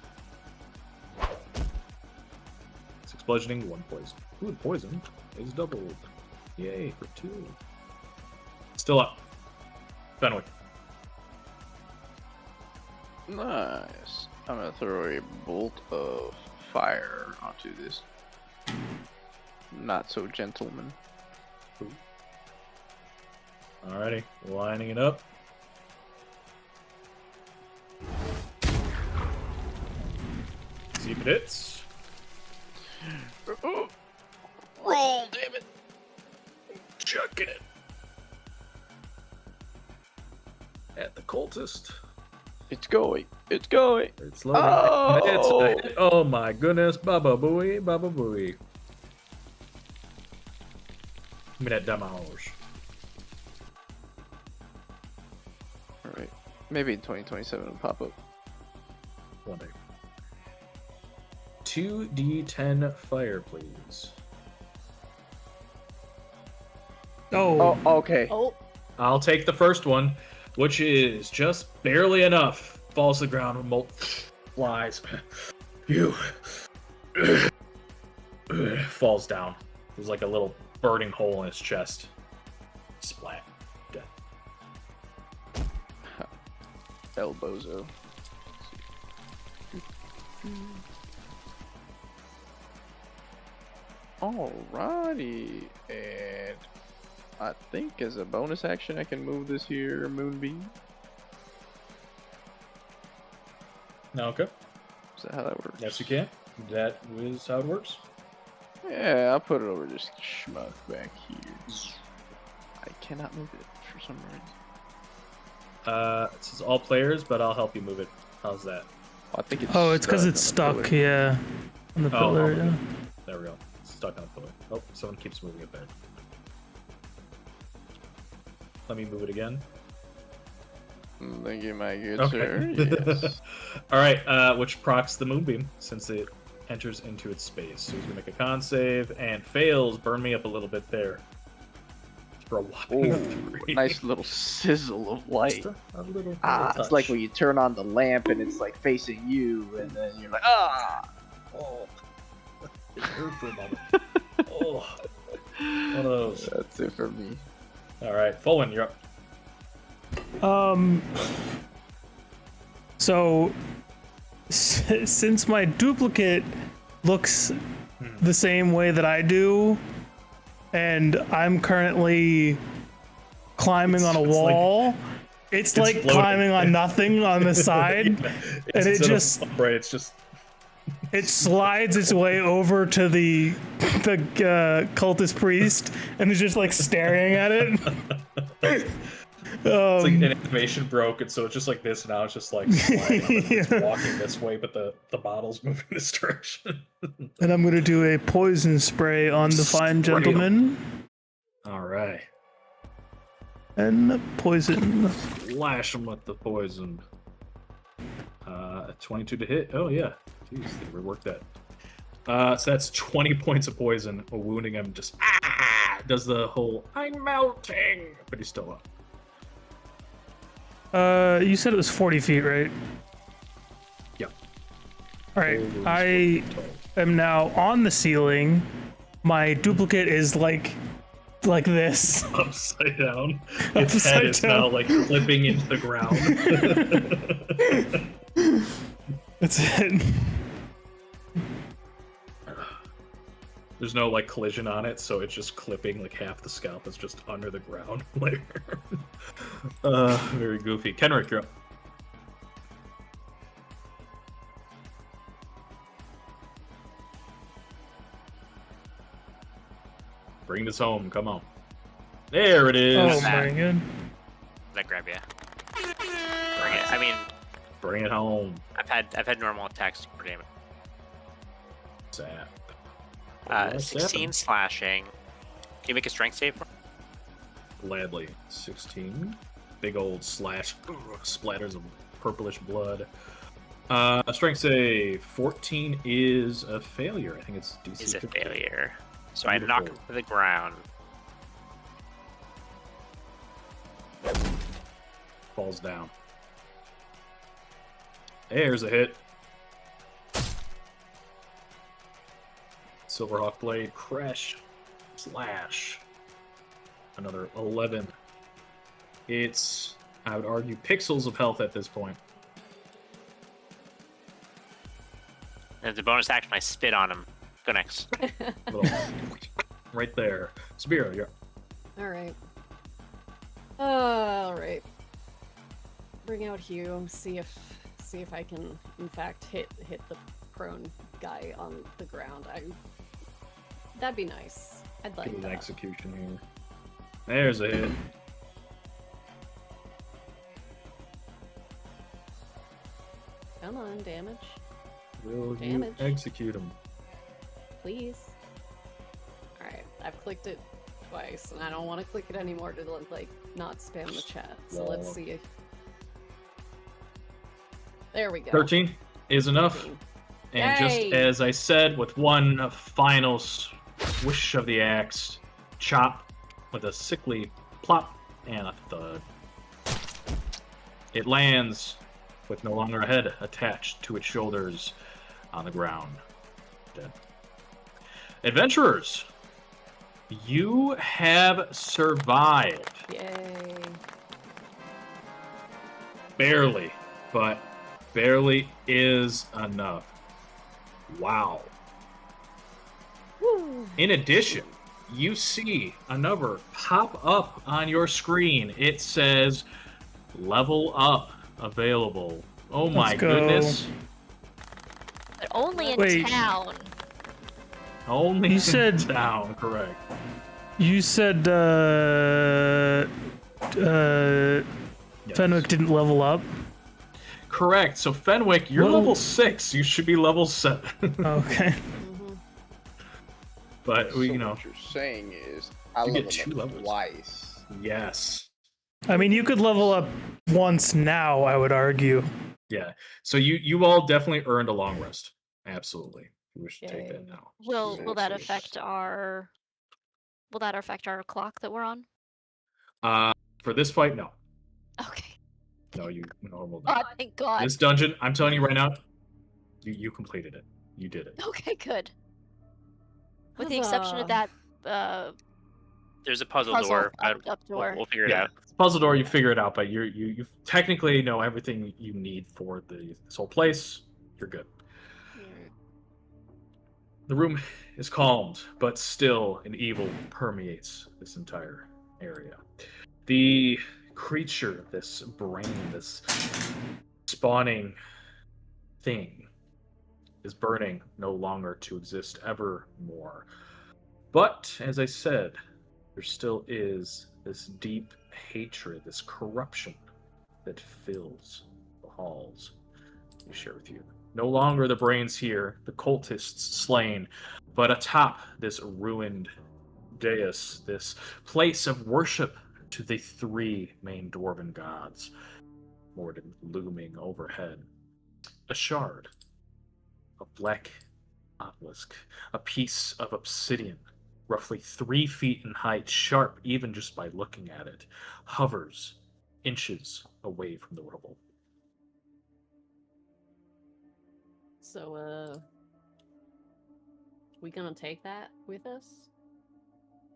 6 bludgeoning, 1 poison. Ooh, poison is doubled. Yay, for 2. Still up. Fenwick.
Nice. I'm gonna throw a bolt of fire onto this not so gentleman.
Alrighty, lining it up. See if it hits.
Roll, damn it!
Chucking it. At the cultist.
It's going. It's going.
It's loading.
Oh!
It's a hit. Oh my goodness. Baba booey. Baba booey. Give me that damage.
Alright. Maybe in 2027 it'll pop up.
One day. 2d10 fire, please.
Oh,
Oh, okay.
Oh,
I'll take the first one, which is just barely enough. Falls to the ground, remote flies. You falls down. There's like a little burning hole in his chest. Splat. Dead.
El Bozo. Alrighty, and I think as a bonus action I can move this here Moonbeam.
Okay.
Is that how that works?
Yes, you can. That is how it works.
Yeah, I'll put it over this schmuck back here. I cannot move it for some reason.
It says all players, but I'll help you move it. How's that?
I think it's
oh, it's because it's
stuck on the
stuck.
pillar.
Yeah, on the
Oh,
pillar.
I'll
Yeah.
move it. There we go. It's stuck on the pillar. Oh, someone keeps moving it back. Let me move it again.
Thank you, my good
Okay.
sir. Yes.
All right, which procs the moonbeam since it enters into its space. So he's gonna make a con save and fails. Burn me up a little bit there. for a whopping
Ooh,
3.
nice little sizzle of light.
Just a little
It's like when you turn on the lamp and it's like facing you, and then you're like, ah.
Oh, it hurt for a moment. Oh, one of those.
That's it for me.
All right, Fulwin, you're up.
So, since my duplicate looks the same way that I do, and I'm currently climbing on a
It's like-
wall, it's like
floating.
climbing on nothing on the side, and it just
right. It's just
it slides its way over to the cultist priest, and is just like staring at it.
it's like an animation broke, and so it's just like this now. It's just like sliding up, and it's walking this way, but the bottle's moving this direction.
And I'm gonna do a poison spray on the fine
Spray 'em.
gentleman,
All right,
and poison.
lash him with the poison. 22 to hit. Oh yeah, jeez, they reworked that. So that's 20 points of poison, wounding him. Just does the whole I'm melting, but he's still up.
You said it was 40 feet, right?
Yep.
All right,
Over
I
40 total.
am now on the ceiling. My duplicate is like this.
Upside down. Its
Upside
head is now
down.
like clipping into the ground.
That's it.
There's no like collision on it, so it's just clipping like half the scalp is just under the ground layer. Very goofy. Kenrick, you're up. Bring this home, come on. There it is.
Oh my god.
Does that grab you? Bring it. I mean,
Bring it home.
I've had normal attacks for damage.
Zap.
16 slashing. Can you make a strength save?
Gladly. 16. Big old slash. Splatters of purplish blood. Strength save. 14 is a failure. I think it's DC.
Is a
15.
failure. So I knock him
Beautiful.
to the ground.
Falls down. There's a hit. Silverhawk blade, crash, slash. Another 11. It's, I would argue, pixels of health at this point.
And as a bonus action, I spit on him. Go next.
Little- right there. Spiro, you're
All right. All right. Bring out Hugh. See if I can, in fact, hit the prone guy on the ground. That'd be nice. I'd like
Give an
that.
execution here. There's a hit.
Come on, damage,
Will you
Damage.
execute him?
please. All right, I've clicked it twice, and I don't want to click it anymore to like not spam the chat. So let's
Lol.
see. There we go.
13 is enough.
13.
And just
Yay!
as I said, with one final swish of the axe, chop with a sickly plop and a thud. It lands with no longer a head attached to its shoulders on the ground. Dead. Adventurers, you have survived.
Yay.
Barely, but barely is enough. Wow.
Woo.
In addition, you see a number pop up on your screen. It says level up available. Oh my
Let's go.
goodness.
But only in
Wait.
town.
Only
You
in
said-
town, correct.
You said
Yes.
Fenwick didn't level up.
Correct. So Fenwick, you're
Well-
level 6. You should be level 7.
Okay.
Mhm.
But
So
you know,
what you're saying is I
You get
leveled
2
up
levels.
twice.
yes.
I mean, you could level up once now, I would argue.
Yeah. So you all definitely earned a long rest. Absolutely. We should take that
Yay.
now.
Will that
Yes.
affect our clock that we're on?
For this fight, no.
Okay.
No, you normal.
God, thank God.
This dungeon, I'm telling you right now, you completed it. You did it.
Okay, good. With the exception of that
There's a puzzle,
puzzle
door.
up door.
We'll figure it
Yeah,
out.
it's a puzzle door. You figure it out, but you technically know everything you need for this whole place. You're good.
Mm.
The room is calmed, but still an evil permeates this entire area. The creature, this brain, this spawning thing, is burning no longer to exist evermore. But, as I said, there still is this deep hatred, this corruption that fills the halls. We share with you. No longer the brains here, the cultists slain, but atop this ruined dais, this place of worship to the three main dwarven gods, Morden looming overhead. A shard of black obelisk, a piece of obsidian, roughly 3 feet in height, sharp even just by looking at it, hovers inches away from the rubble.
So, we gonna take that with us?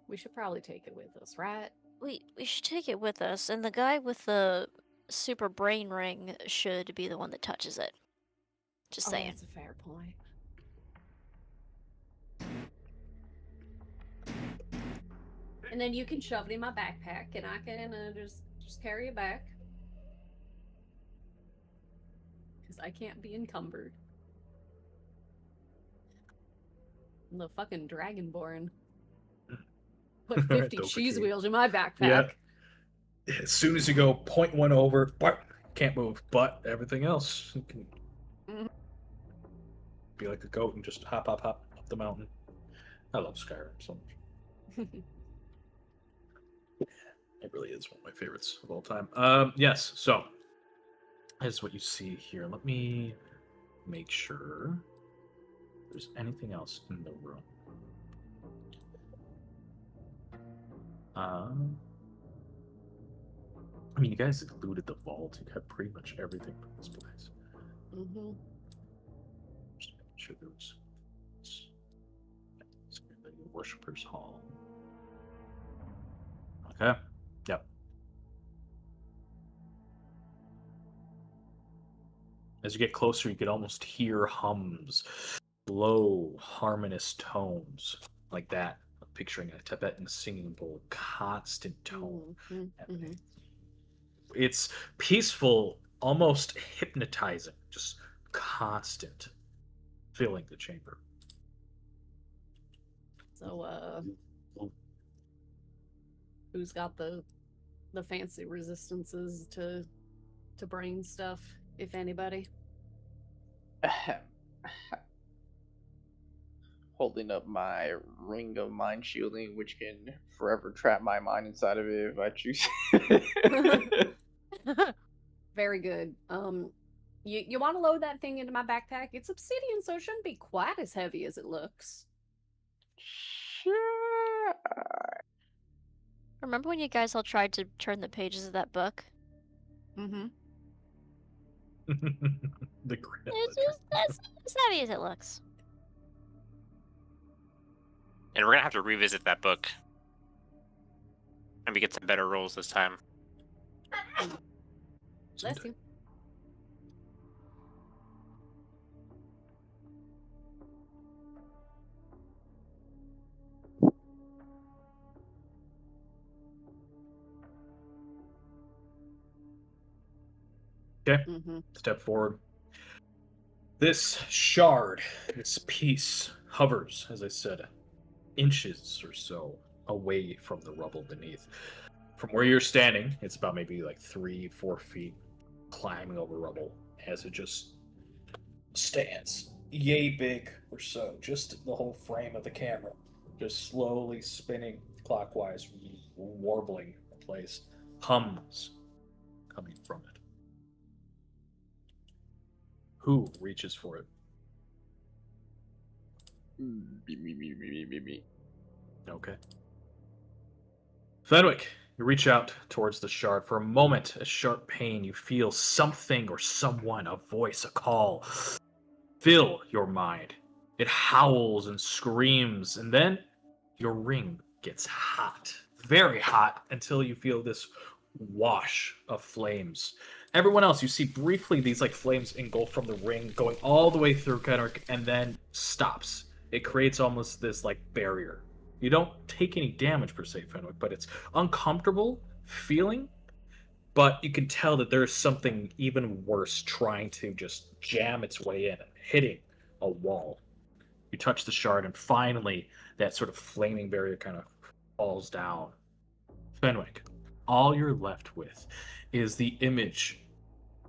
We should probably take it with us, right?
We should take it with us, and the guy with the super brain ring should be the one that touches it. Just saying.
That's a fair point. And then you can shove it in my backpack, and I can just carry it back. Because I can't be encumbered. I'm the fucking Dragonborn. Put 50
Dope
cheese
key.
wheels in my backpack.
Yeah. As soon as you go 0.1 over, can't move, but everything else you can be like a goat and just hop up the mountain. I love Skyrim so much. It really is one of my favorites of all time. Yes, so that's what you see here. Let me make sure there's anything else in the room. I mean, you guys looted the vault. You got pretty much everything from this place.
Mm-hmm.
Just making sure there was the Worshipper's Hall. Okay. Yep. As you get closer, you can almost hear hums, low, harmonious tones like that. I'm picturing a Tibetan singing bowl, constant tone.
Mm-hmm.
It's peaceful, almost hypnotizing, just constant, filling the chamber.
So, who's got the fancy resistances to brain stuff, if anybody?
Holding up my ring of mind shielding, which can forever trap my mind inside of it if I choose.
Very good. You want to load that thing into my backpack? It's obsidian, so it shouldn't be quite as heavy as it looks.
Sure.
Remember when you guys all tried to turn the pages of that book?
Mm-hmm.
The grin.
It's just that's not as heavy as it looks.
And we're gonna have to revisit that book. Maybe get some better rolls this time.
Bless you.
Okay.
Mm-hmm.
Step forward. This shard, this piece, hovers, as I said, inches or so away from the rubble beneath. From where you're standing, it's about maybe like 3-4 feet climbing over rubble as it just stands yay big or so. Just the whole frame of the camera, just slowly spinning clockwise, warbling in place, hums coming from it. Who reaches for it?
Me.
Okay. Fenwick, You reach out towards the shard. For a moment, a sharp pain. You feel something or someone, a voice, a call, fill your mind. It howls and screams, and then your ring gets hot, very hot, until you feel this wash of flames. Everyone else, you see briefly these like flames engulf from the ring, going all the way through Kenrick, and then stops. It creates almost this like barrier. You don't take any damage per se, Fenwick, but it's uncomfortable feeling. But you can tell that there's something even worse trying to just jam its way in, hitting a wall. You touch the shard, and finally, that sort of flaming barrier kind of falls down. Fenwick, all you're left with is the image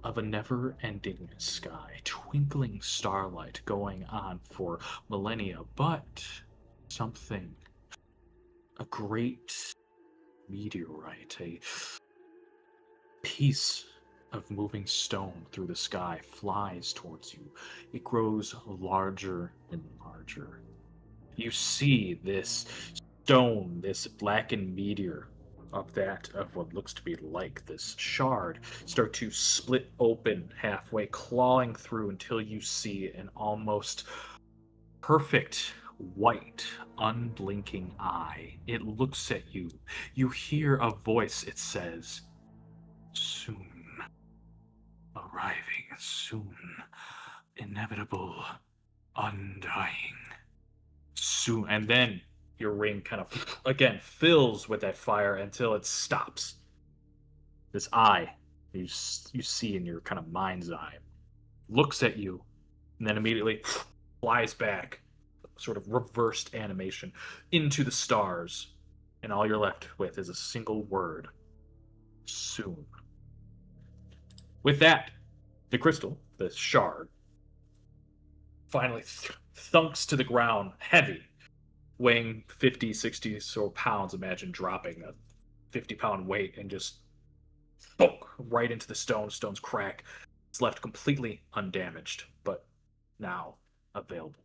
of a never-ending sky, twinkling starlight going on for millennia, but something, a great meteorite, a piece of moving stone through the sky flies towards you. It grows larger and larger. You see this stone, this blackened meteor of what looks to be like this shard, start to split open halfway, clawing through until you see an almost perfect white, unblinking eye. It looks at you. You hear a voice. It says, "Soon. Arriving soon. Inevitable. Undying. Soon." And then your ring kind of, again, fills with that fire until it stops. This eye you see in your kind of mind's eye looks at you and then immediately flies back, sort of reversed animation, into the stars. And all you're left with is a single word: soon. With that, the crystal, the shard, finally thunks to the ground, heavy, weighing 50, 60 so pounds. Imagine dropping a 50-pound weight and just bonk right into the stone. Stones crack. It's left completely undamaged, but now available.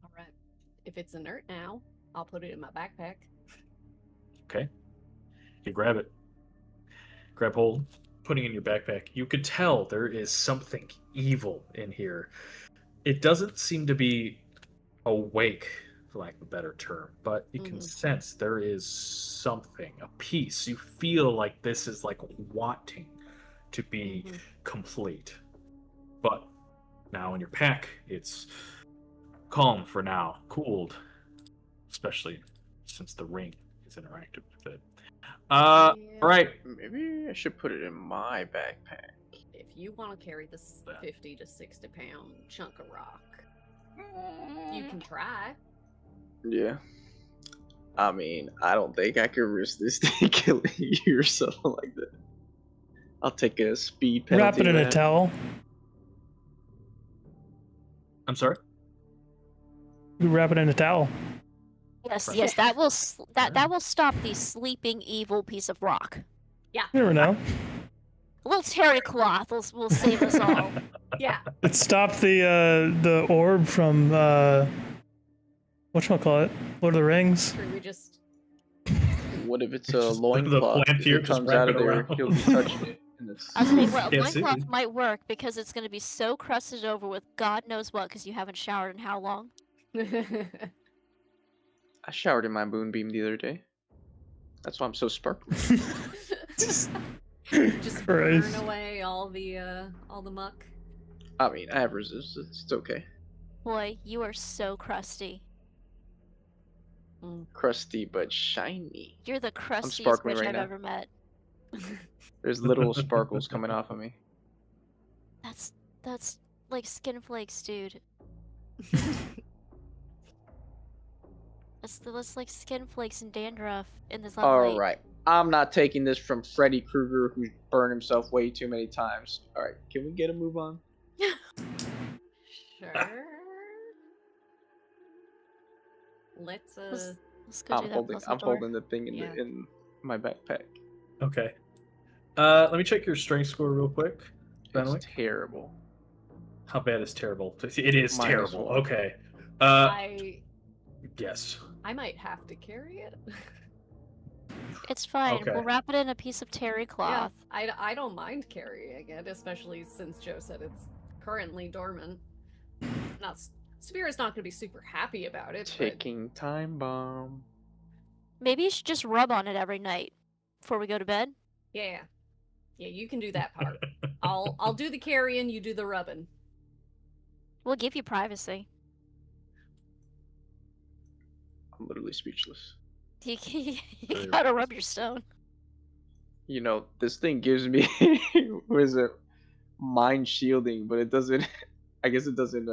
All right. If it's inert now, I'll put it in my backpack.
Okay. You grab it. Grab hold, putting it in your backpack. You could tell there is something evil in here. It doesn't seem to be awake, for lack of a better term, but you can sense there is something, a piece. You feel like this is like wanting to be complete. But now in your pack, it's calm for now, cooled, especially since the ring is interactive with it. All right.
Maybe I should put it in my backpack.
If you want to carry this 50 to 60 pound chunk of rock, you can try.
Yeah. I mean, I don't think I could risk this thing killing you or something like that. I'll take a speed penalty.
Wrap it in a towel.
I'm sorry?
You wrap it in a towel.
Yes, yes, that will that will stop the sleeping evil piece of rock.
Yeah.
You never know.
A little terry cloth will save us all.
Yeah.
It stopped the orb from whatchamacallit? Lord of the Rings.
Sure, we just
What if it's a
Just
loincloth?
the plant here
If it
just
comes out of
wrapping
there,
around.
he'll be touching it. And it's...
I was thinking, well,
Can't see.
loincloth might work because it's going to be so crusted over with God knows what because you haven't showered in how long?
I showered in my moonbeam the other day. That's why I'm so sparkly.
just
Christ.
burn away all the muck.
I mean, I have resistance. It's okay.
Boy, you are so crusty.
Crusty but shiny.
You're the crustiest
sparkling
witch
right
I've
now.
ever met.
There's little sparkles coming off of me.
That's like skin flakes, dude. That's like skin flakes and dandruff in this light.
Alright. I'm not taking this from Freddy Krueger, who burned himself way too many times. Alright, can we get a move on?
Sure. Let's
Let's go do that puzzle
I'm
door.
holding the thing in my backpack.
Okay. Let me check your strength score real quick. Fenwick.
It's terrible.
How bad is terrible? It is
Minus
terrible.
one.
Okay. Yes.
I might have to carry it.
It's fine.
Okay.
We'll wrap it in a piece of terry
Yeah,
cloth.
I don't mind carrying it, especially since Joe said it's currently dormant. Not Spirit's not going to be super happy about it, but
Ticking time bomb.
Maybe you should just rub on it every night before we go to bed.
yeah, you can do that part. I'll do the carrying, you do the rubbing.
We'll give you privacy.
I'm literally speechless.
You
Very
gotta
nice.
rub your stone.
You know, this thing gives me what is it? Mind shielding, but it doesn't. I guess it doesn't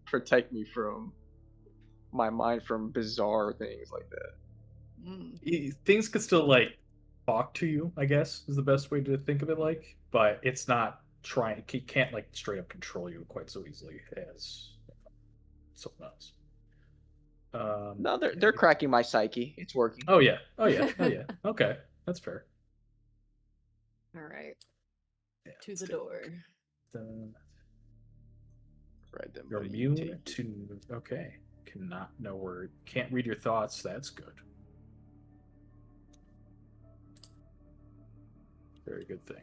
protect me from my mind from bizarre things like that.
Things could still like talk to you, I guess, is the best way to think of it. Like, but it's not trying. It can't like straight up control you quite so easily as something else.
No, they're cracking my psyche. It's working.
Oh yeah. Oh yeah. Oh yeah. Okay, that's fair.
All right,
Yeah,
to
let's
the
do
door.
it.
Right then,
You're
buddy.
immune
Take it.
to. Okay. Cannot know where. Can't read your thoughts. That's good. Very good thing.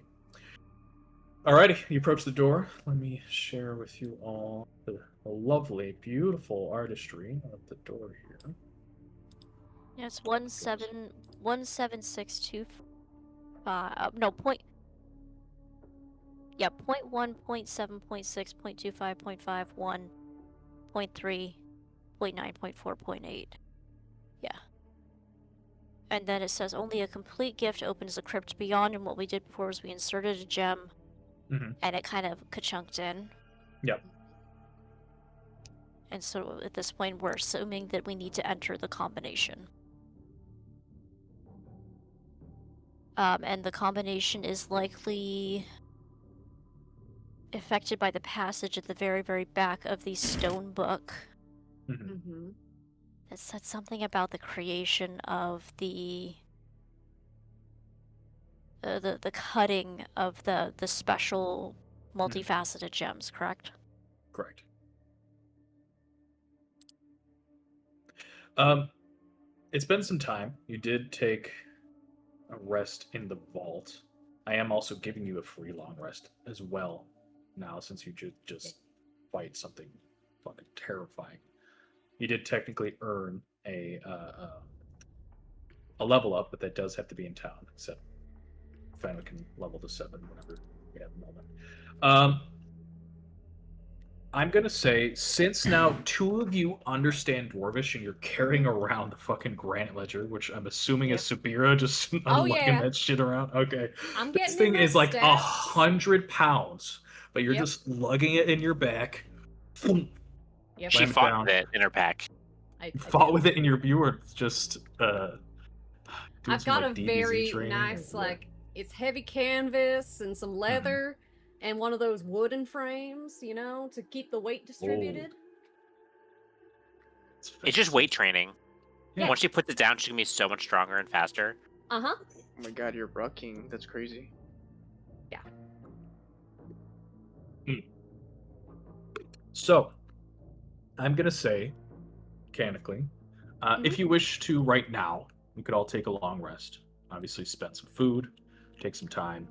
Alrighty, you approach the door. Let me share with you all the lovely, beautiful artistry of the door here.
Yeah, it's 17625. No, point. Yeah, 0.1, 0.7, 0.6, 0.25, 0.51, 0.3, 0.9, 0.4, 0.8. Yeah. And then it says only a complete gift opens the crypt beyond, and what we did before was we inserted a gem, and it kind of ka-chunked in.
Yep.
And so at this point, we're assuming that we need to enter the combination. And the combination is likely affected by the passage at the very, very back of the stone book.
Mm-hmm.
It said something about the creation of the cutting of the special multifaceted gems, correct?
Correct. It's been some time. You did take a rest in the vault. I am also giving you a free long rest as well now, since you just fight something fucking terrifying. You did technically earn a level up, but that does have to be in town. Except Fenwick can level to 7 whenever we have a moment. I'm gonna say, since now 2 of you understand Dwarvish and you're carrying around the fucking granite ledger, which I'm assuming is Subira just unlugging
yeah.
that shit around. Okay,
I'm
this
getting
thing
in my
is like
steps.
100 pounds, but you're
Yep.
just lugging it in your back. Boom.
Yep.
She
Slam it
fought
down.
with it in her pack.
I
Fought
did.
with it, and you were just doing
I've
some,
got
like,
a
DBZ
very
training,
nice,
or-
like, it's heavy canvas and some leather and one of those wooden frames, you know, to keep the weight distributed.
It's just weight training.
Yeah.
Once she puts it down, she's gonna be so much stronger and faster.
Uh-huh.
Oh my god, you're rucking. That's crazy.
So, I'm gonna say, mechanically, if you wish to right now, you could all take a long rest. Obviously, spend some food, take some time,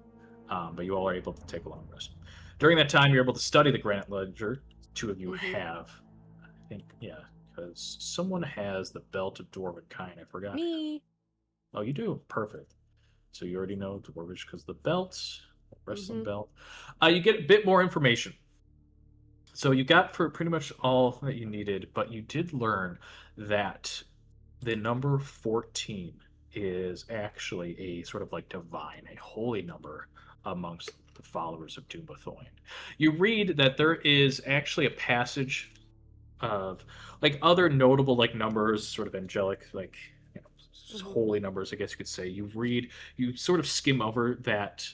but you all are able to take a long rest. During that time, you're able to study the granite ledger. 2 of you have, I think, because someone has the belt of Dwarven kind. I forgot.
Me.
Oh, you do? Perfect. So you already know Dwarvish because the belts, wrestling belt. You get a bit more information. So you got for pretty much all that you needed, but you did learn that the number 14 is actually a sort of like divine, a holy number amongst the followers of Doom Bathoin. You read that there is actually a passage of like other notable like numbers, sort of angelic, like holy numbers, I guess you could say. You sort of skim over that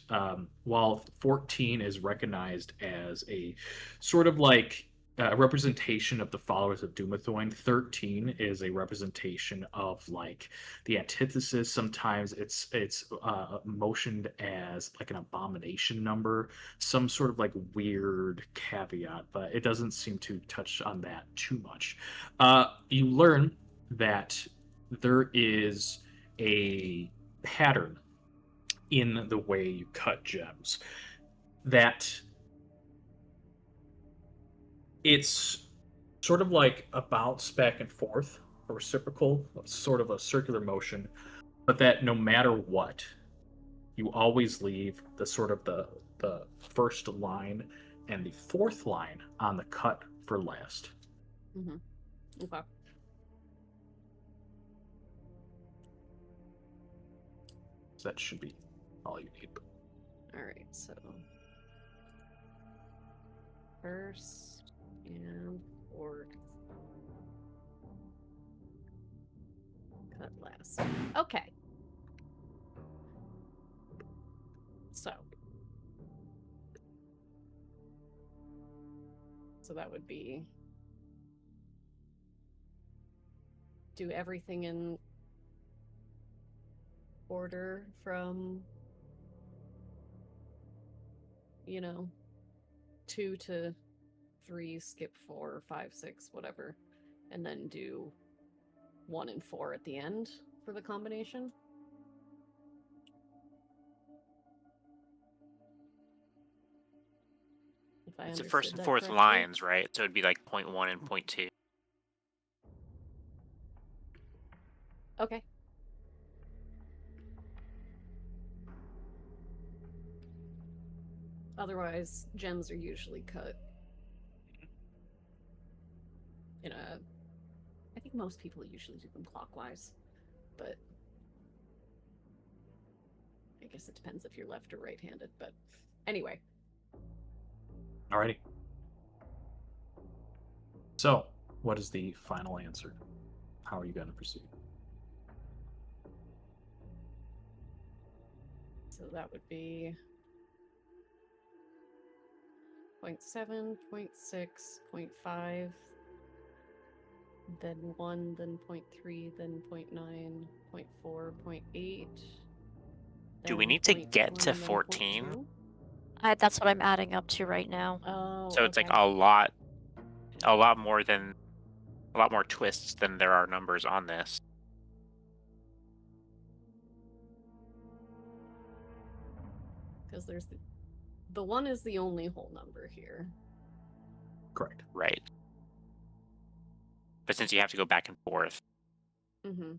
while 14 is recognized as a sort of like a representation of the followers of Dumathoin, 13 is a representation of like the antithesis. Sometimes it's motioned as like an abomination number, some sort of like weird caveat, but it doesn't seem to touch on that too much. You learn that there is a pattern in the way you cut gems, that it's sort of like a bounce back and forth, a reciprocal, sort of a circular motion, but that no matter what, you always leave the sort of the first line and the fourth line on the cut for last.
Mm-hmm. Okay.
So that should be all you need.
All right. So first and fourth. Cut last. Okay. So that would be do everything in order from 2 to 3, skip 4, 5, 6, whatever, and then do 1 and 4 at the end for the combination.
It's the first and fourth lines, right? So it'd be like 0.1 and 0.2.
Okay. Otherwise, gems are usually cut in a... I think most people usually do them clockwise, but I guess it depends if you're left or right-handed, but anyway.
Alrighty. So, what is the final answer? How are you going to proceed?
So that would be 0.7, 0.6, 0.5, then 1, then 0.3, then 0.9, 0.4, 0.8.
Do we need to get to 14?
That's what I'm adding up to right now.
Oh,
so it's like a lot more twists than there are numbers on this.
because there's the 1 is the only whole number here.
Correct.
Right. But since you have to go back and forth.
Mm-hmm.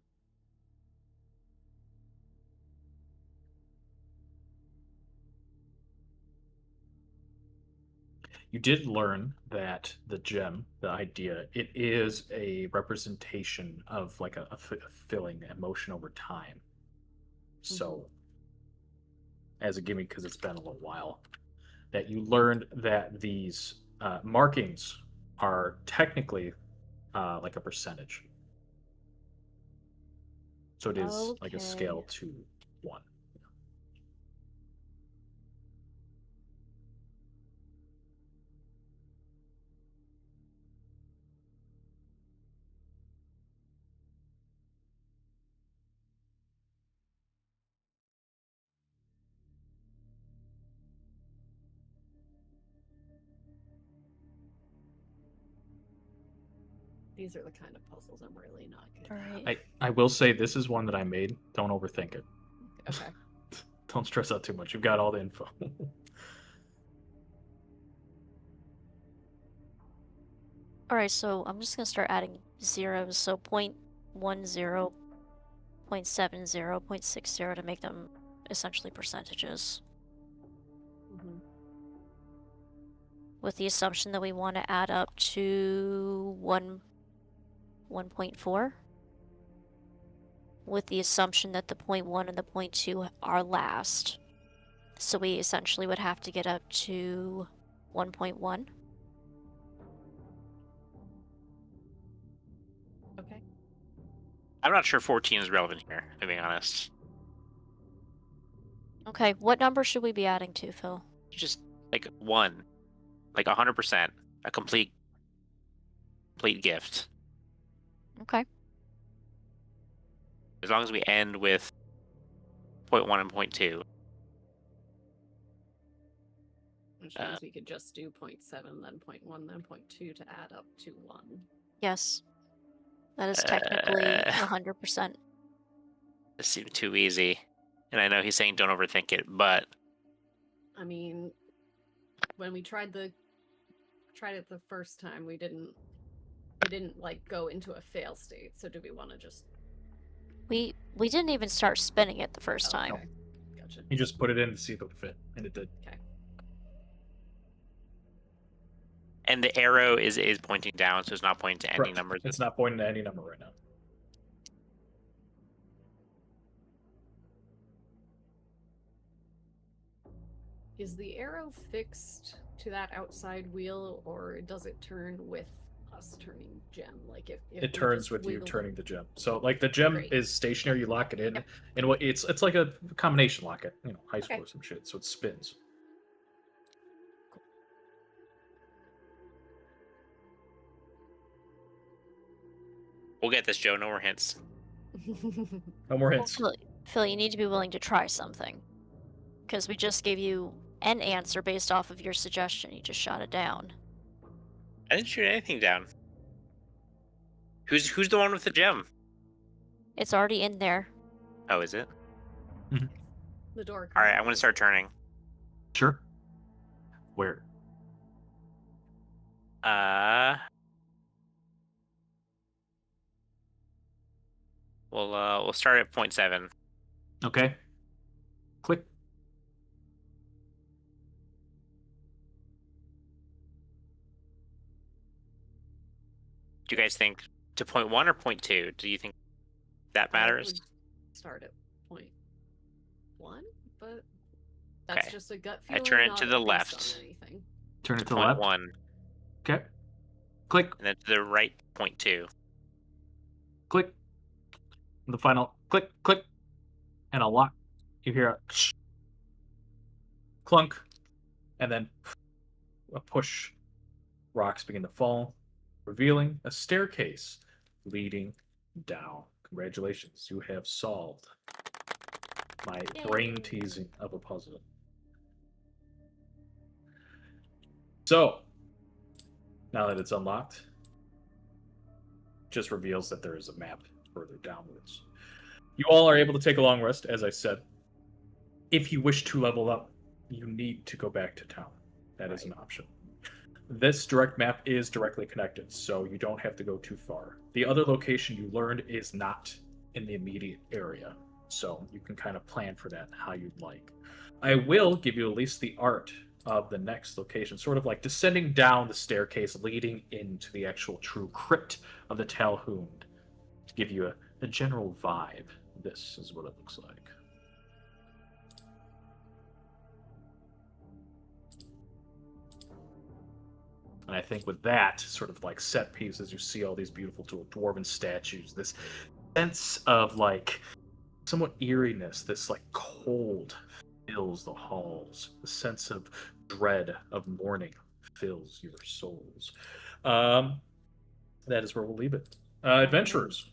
You did learn that the gem, the idea, it is a representation of like a filling emotion over time. So, as a gimme, because it's been a little while, that you learned that these markings are technically like a percentage. So it is like a scale to 1.
These are the kind of puzzles I'm really not good
All
at.
right.
I will say this is one that I made. Don't overthink it.
Okay.
Don't stress out too much. You've got all the info.
All right, so I'm just gonna start adding zeros. So 0.10, 0.70, 0.60 to make them essentially percentages. With the assumption that we want to add up to 1.4. With the assumption that the 0.1 and the 0.2 are last. So we essentially would have to get up to 1.1.
Okay.
I'm not sure 14 is relevant here, to be honest.
Okay, what number should we be adding to, Phil?
Just like 1. Like 100%. A complete gift.
Okay.
As long as we end with 0.1 and 0.2.
Which means we could just do 0.7, then 0.1, then 0.2 to add up to 1.
Yes. That is technically 100%.
This seemed too easy. And I know he's saying don't overthink it, but
I mean, when we tried it the first time, we didn't like go into a fail state. So do we want to just?
We didn't even start spinning it the first time.
Okay. Gotcha.
You just put it in to see if it would fit, and it did.
Okay.
and the arrow is pointing down, so it's not pointing to any
Correct.
numbers.
It's not pointing to any number right now.
Is the arrow fixed to that outside wheel, or does it turn with us turning gem? Like if
It
we
turns
just
with you
wiggle-
turning the gem. So like the gem
Great.
is stationary, you lock it in,
Yep.
and what it's like a combination lock it, high school
Okay.
or some shit. So it spins.
We'll get this, Joe. No more hints.
No more
Well,
hints.
Phil, you need to be willing to try something. Because we just gave you an answer based off of your suggestion. You just shot it down.
I didn't shoot anything down. Who's the one with the gem?
It's already in there.
Oh, is it?
The door.
All right, I'm gonna start turning.
Sure. Where?
We'll start at 0.7.
Okay. Click.
Do you guys think to 0.1 or 0.2? Do you think that matters?
would start at 0.1, but that's
Okay.
just a gut
I
feeling.
turn it
not
to the
based
left.
on anything.
Turn it to the left.
0.1,
Okay. Click.
and then to the right, 0.2.
Click. And the final click, click, and a lock. You hear a clunk, and then a push. Rocks begin to fall, revealing a staircase leading down. Congratulations, you have solved my brain teasing of a puzzle. So, now that it's unlocked, just reveals that there is a map further downwards. You all are able to take a long rest, as I said. If you wish to level up, you need to go back to town. That is an option. This direct map is directly connected, so you don't have to go too far. The other location you learned is not in the immediate area, so you can kind of plan for that how you'd like. I will give you at least the art of the next location, sort of like descending down the staircase leading into the actual true crypt of the Talhound. To give you a general vibe, this is what it looks like. And I think with that sort of like set piece, as you see all these beautiful dwarven statues, this sense of like somewhat eeriness, this like cold fills the halls. The sense of dread of mourning fills your souls. That is where we'll leave it. Adventurers,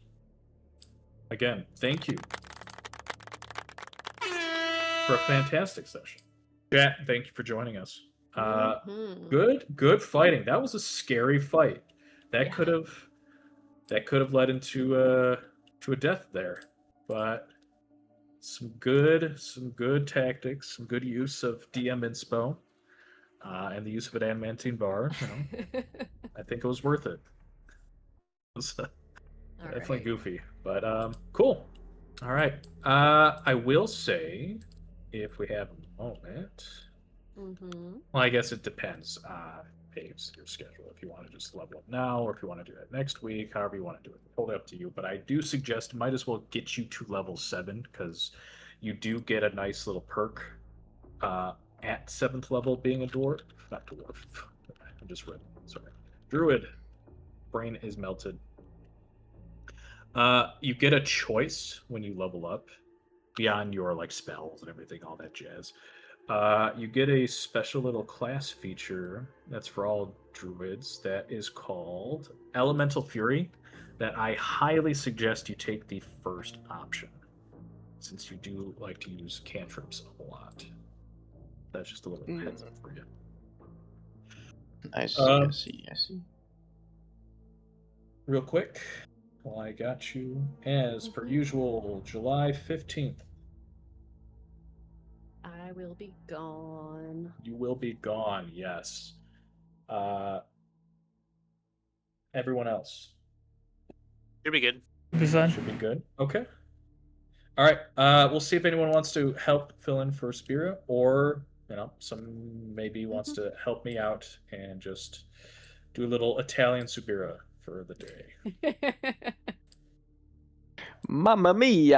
again, thank you for a fantastic session. Chat, thank you for joining us.
Mhm.
Good fighting. That was a scary fight. That
Yeah.
could have led into to a death there. But some good tactics, some good use of DM inspo, and the use of an adamantine bar. I think it was worth it. It was definitely goofy, but cool. All right. I will say, if we have a moment.
Mm-hmm.
Well, I guess it depends on your schedule. If you want to just level up now, or if you want to do that next week, however you want to do it, totally up to you. But I do suggest might as well get you to level 7 because you do get a nice little perk at 7th level being a dwarf. Not dwarf. I just read. Sorry, druid. Brain is melted. You get a choice when you level up beyond your like spells and everything, all that jazz. You get a special little class feature that's for all druids that is called Elemental Fury, that I highly suggest you take the first option, since you do like to use cantrips a lot. That's just a little heads up for you.
I see.
Real quick, Well, I got you as per usual, July 15th.
I will be gone.
You will be gone, yes. Everyone else
Should be good.
It'll be fun.
should be good. Okay. All right. We'll see if anyone wants to help fill in for Spira, or some maybe wants to help me out and just do a little Italian Spira for the day.
Mamma mia!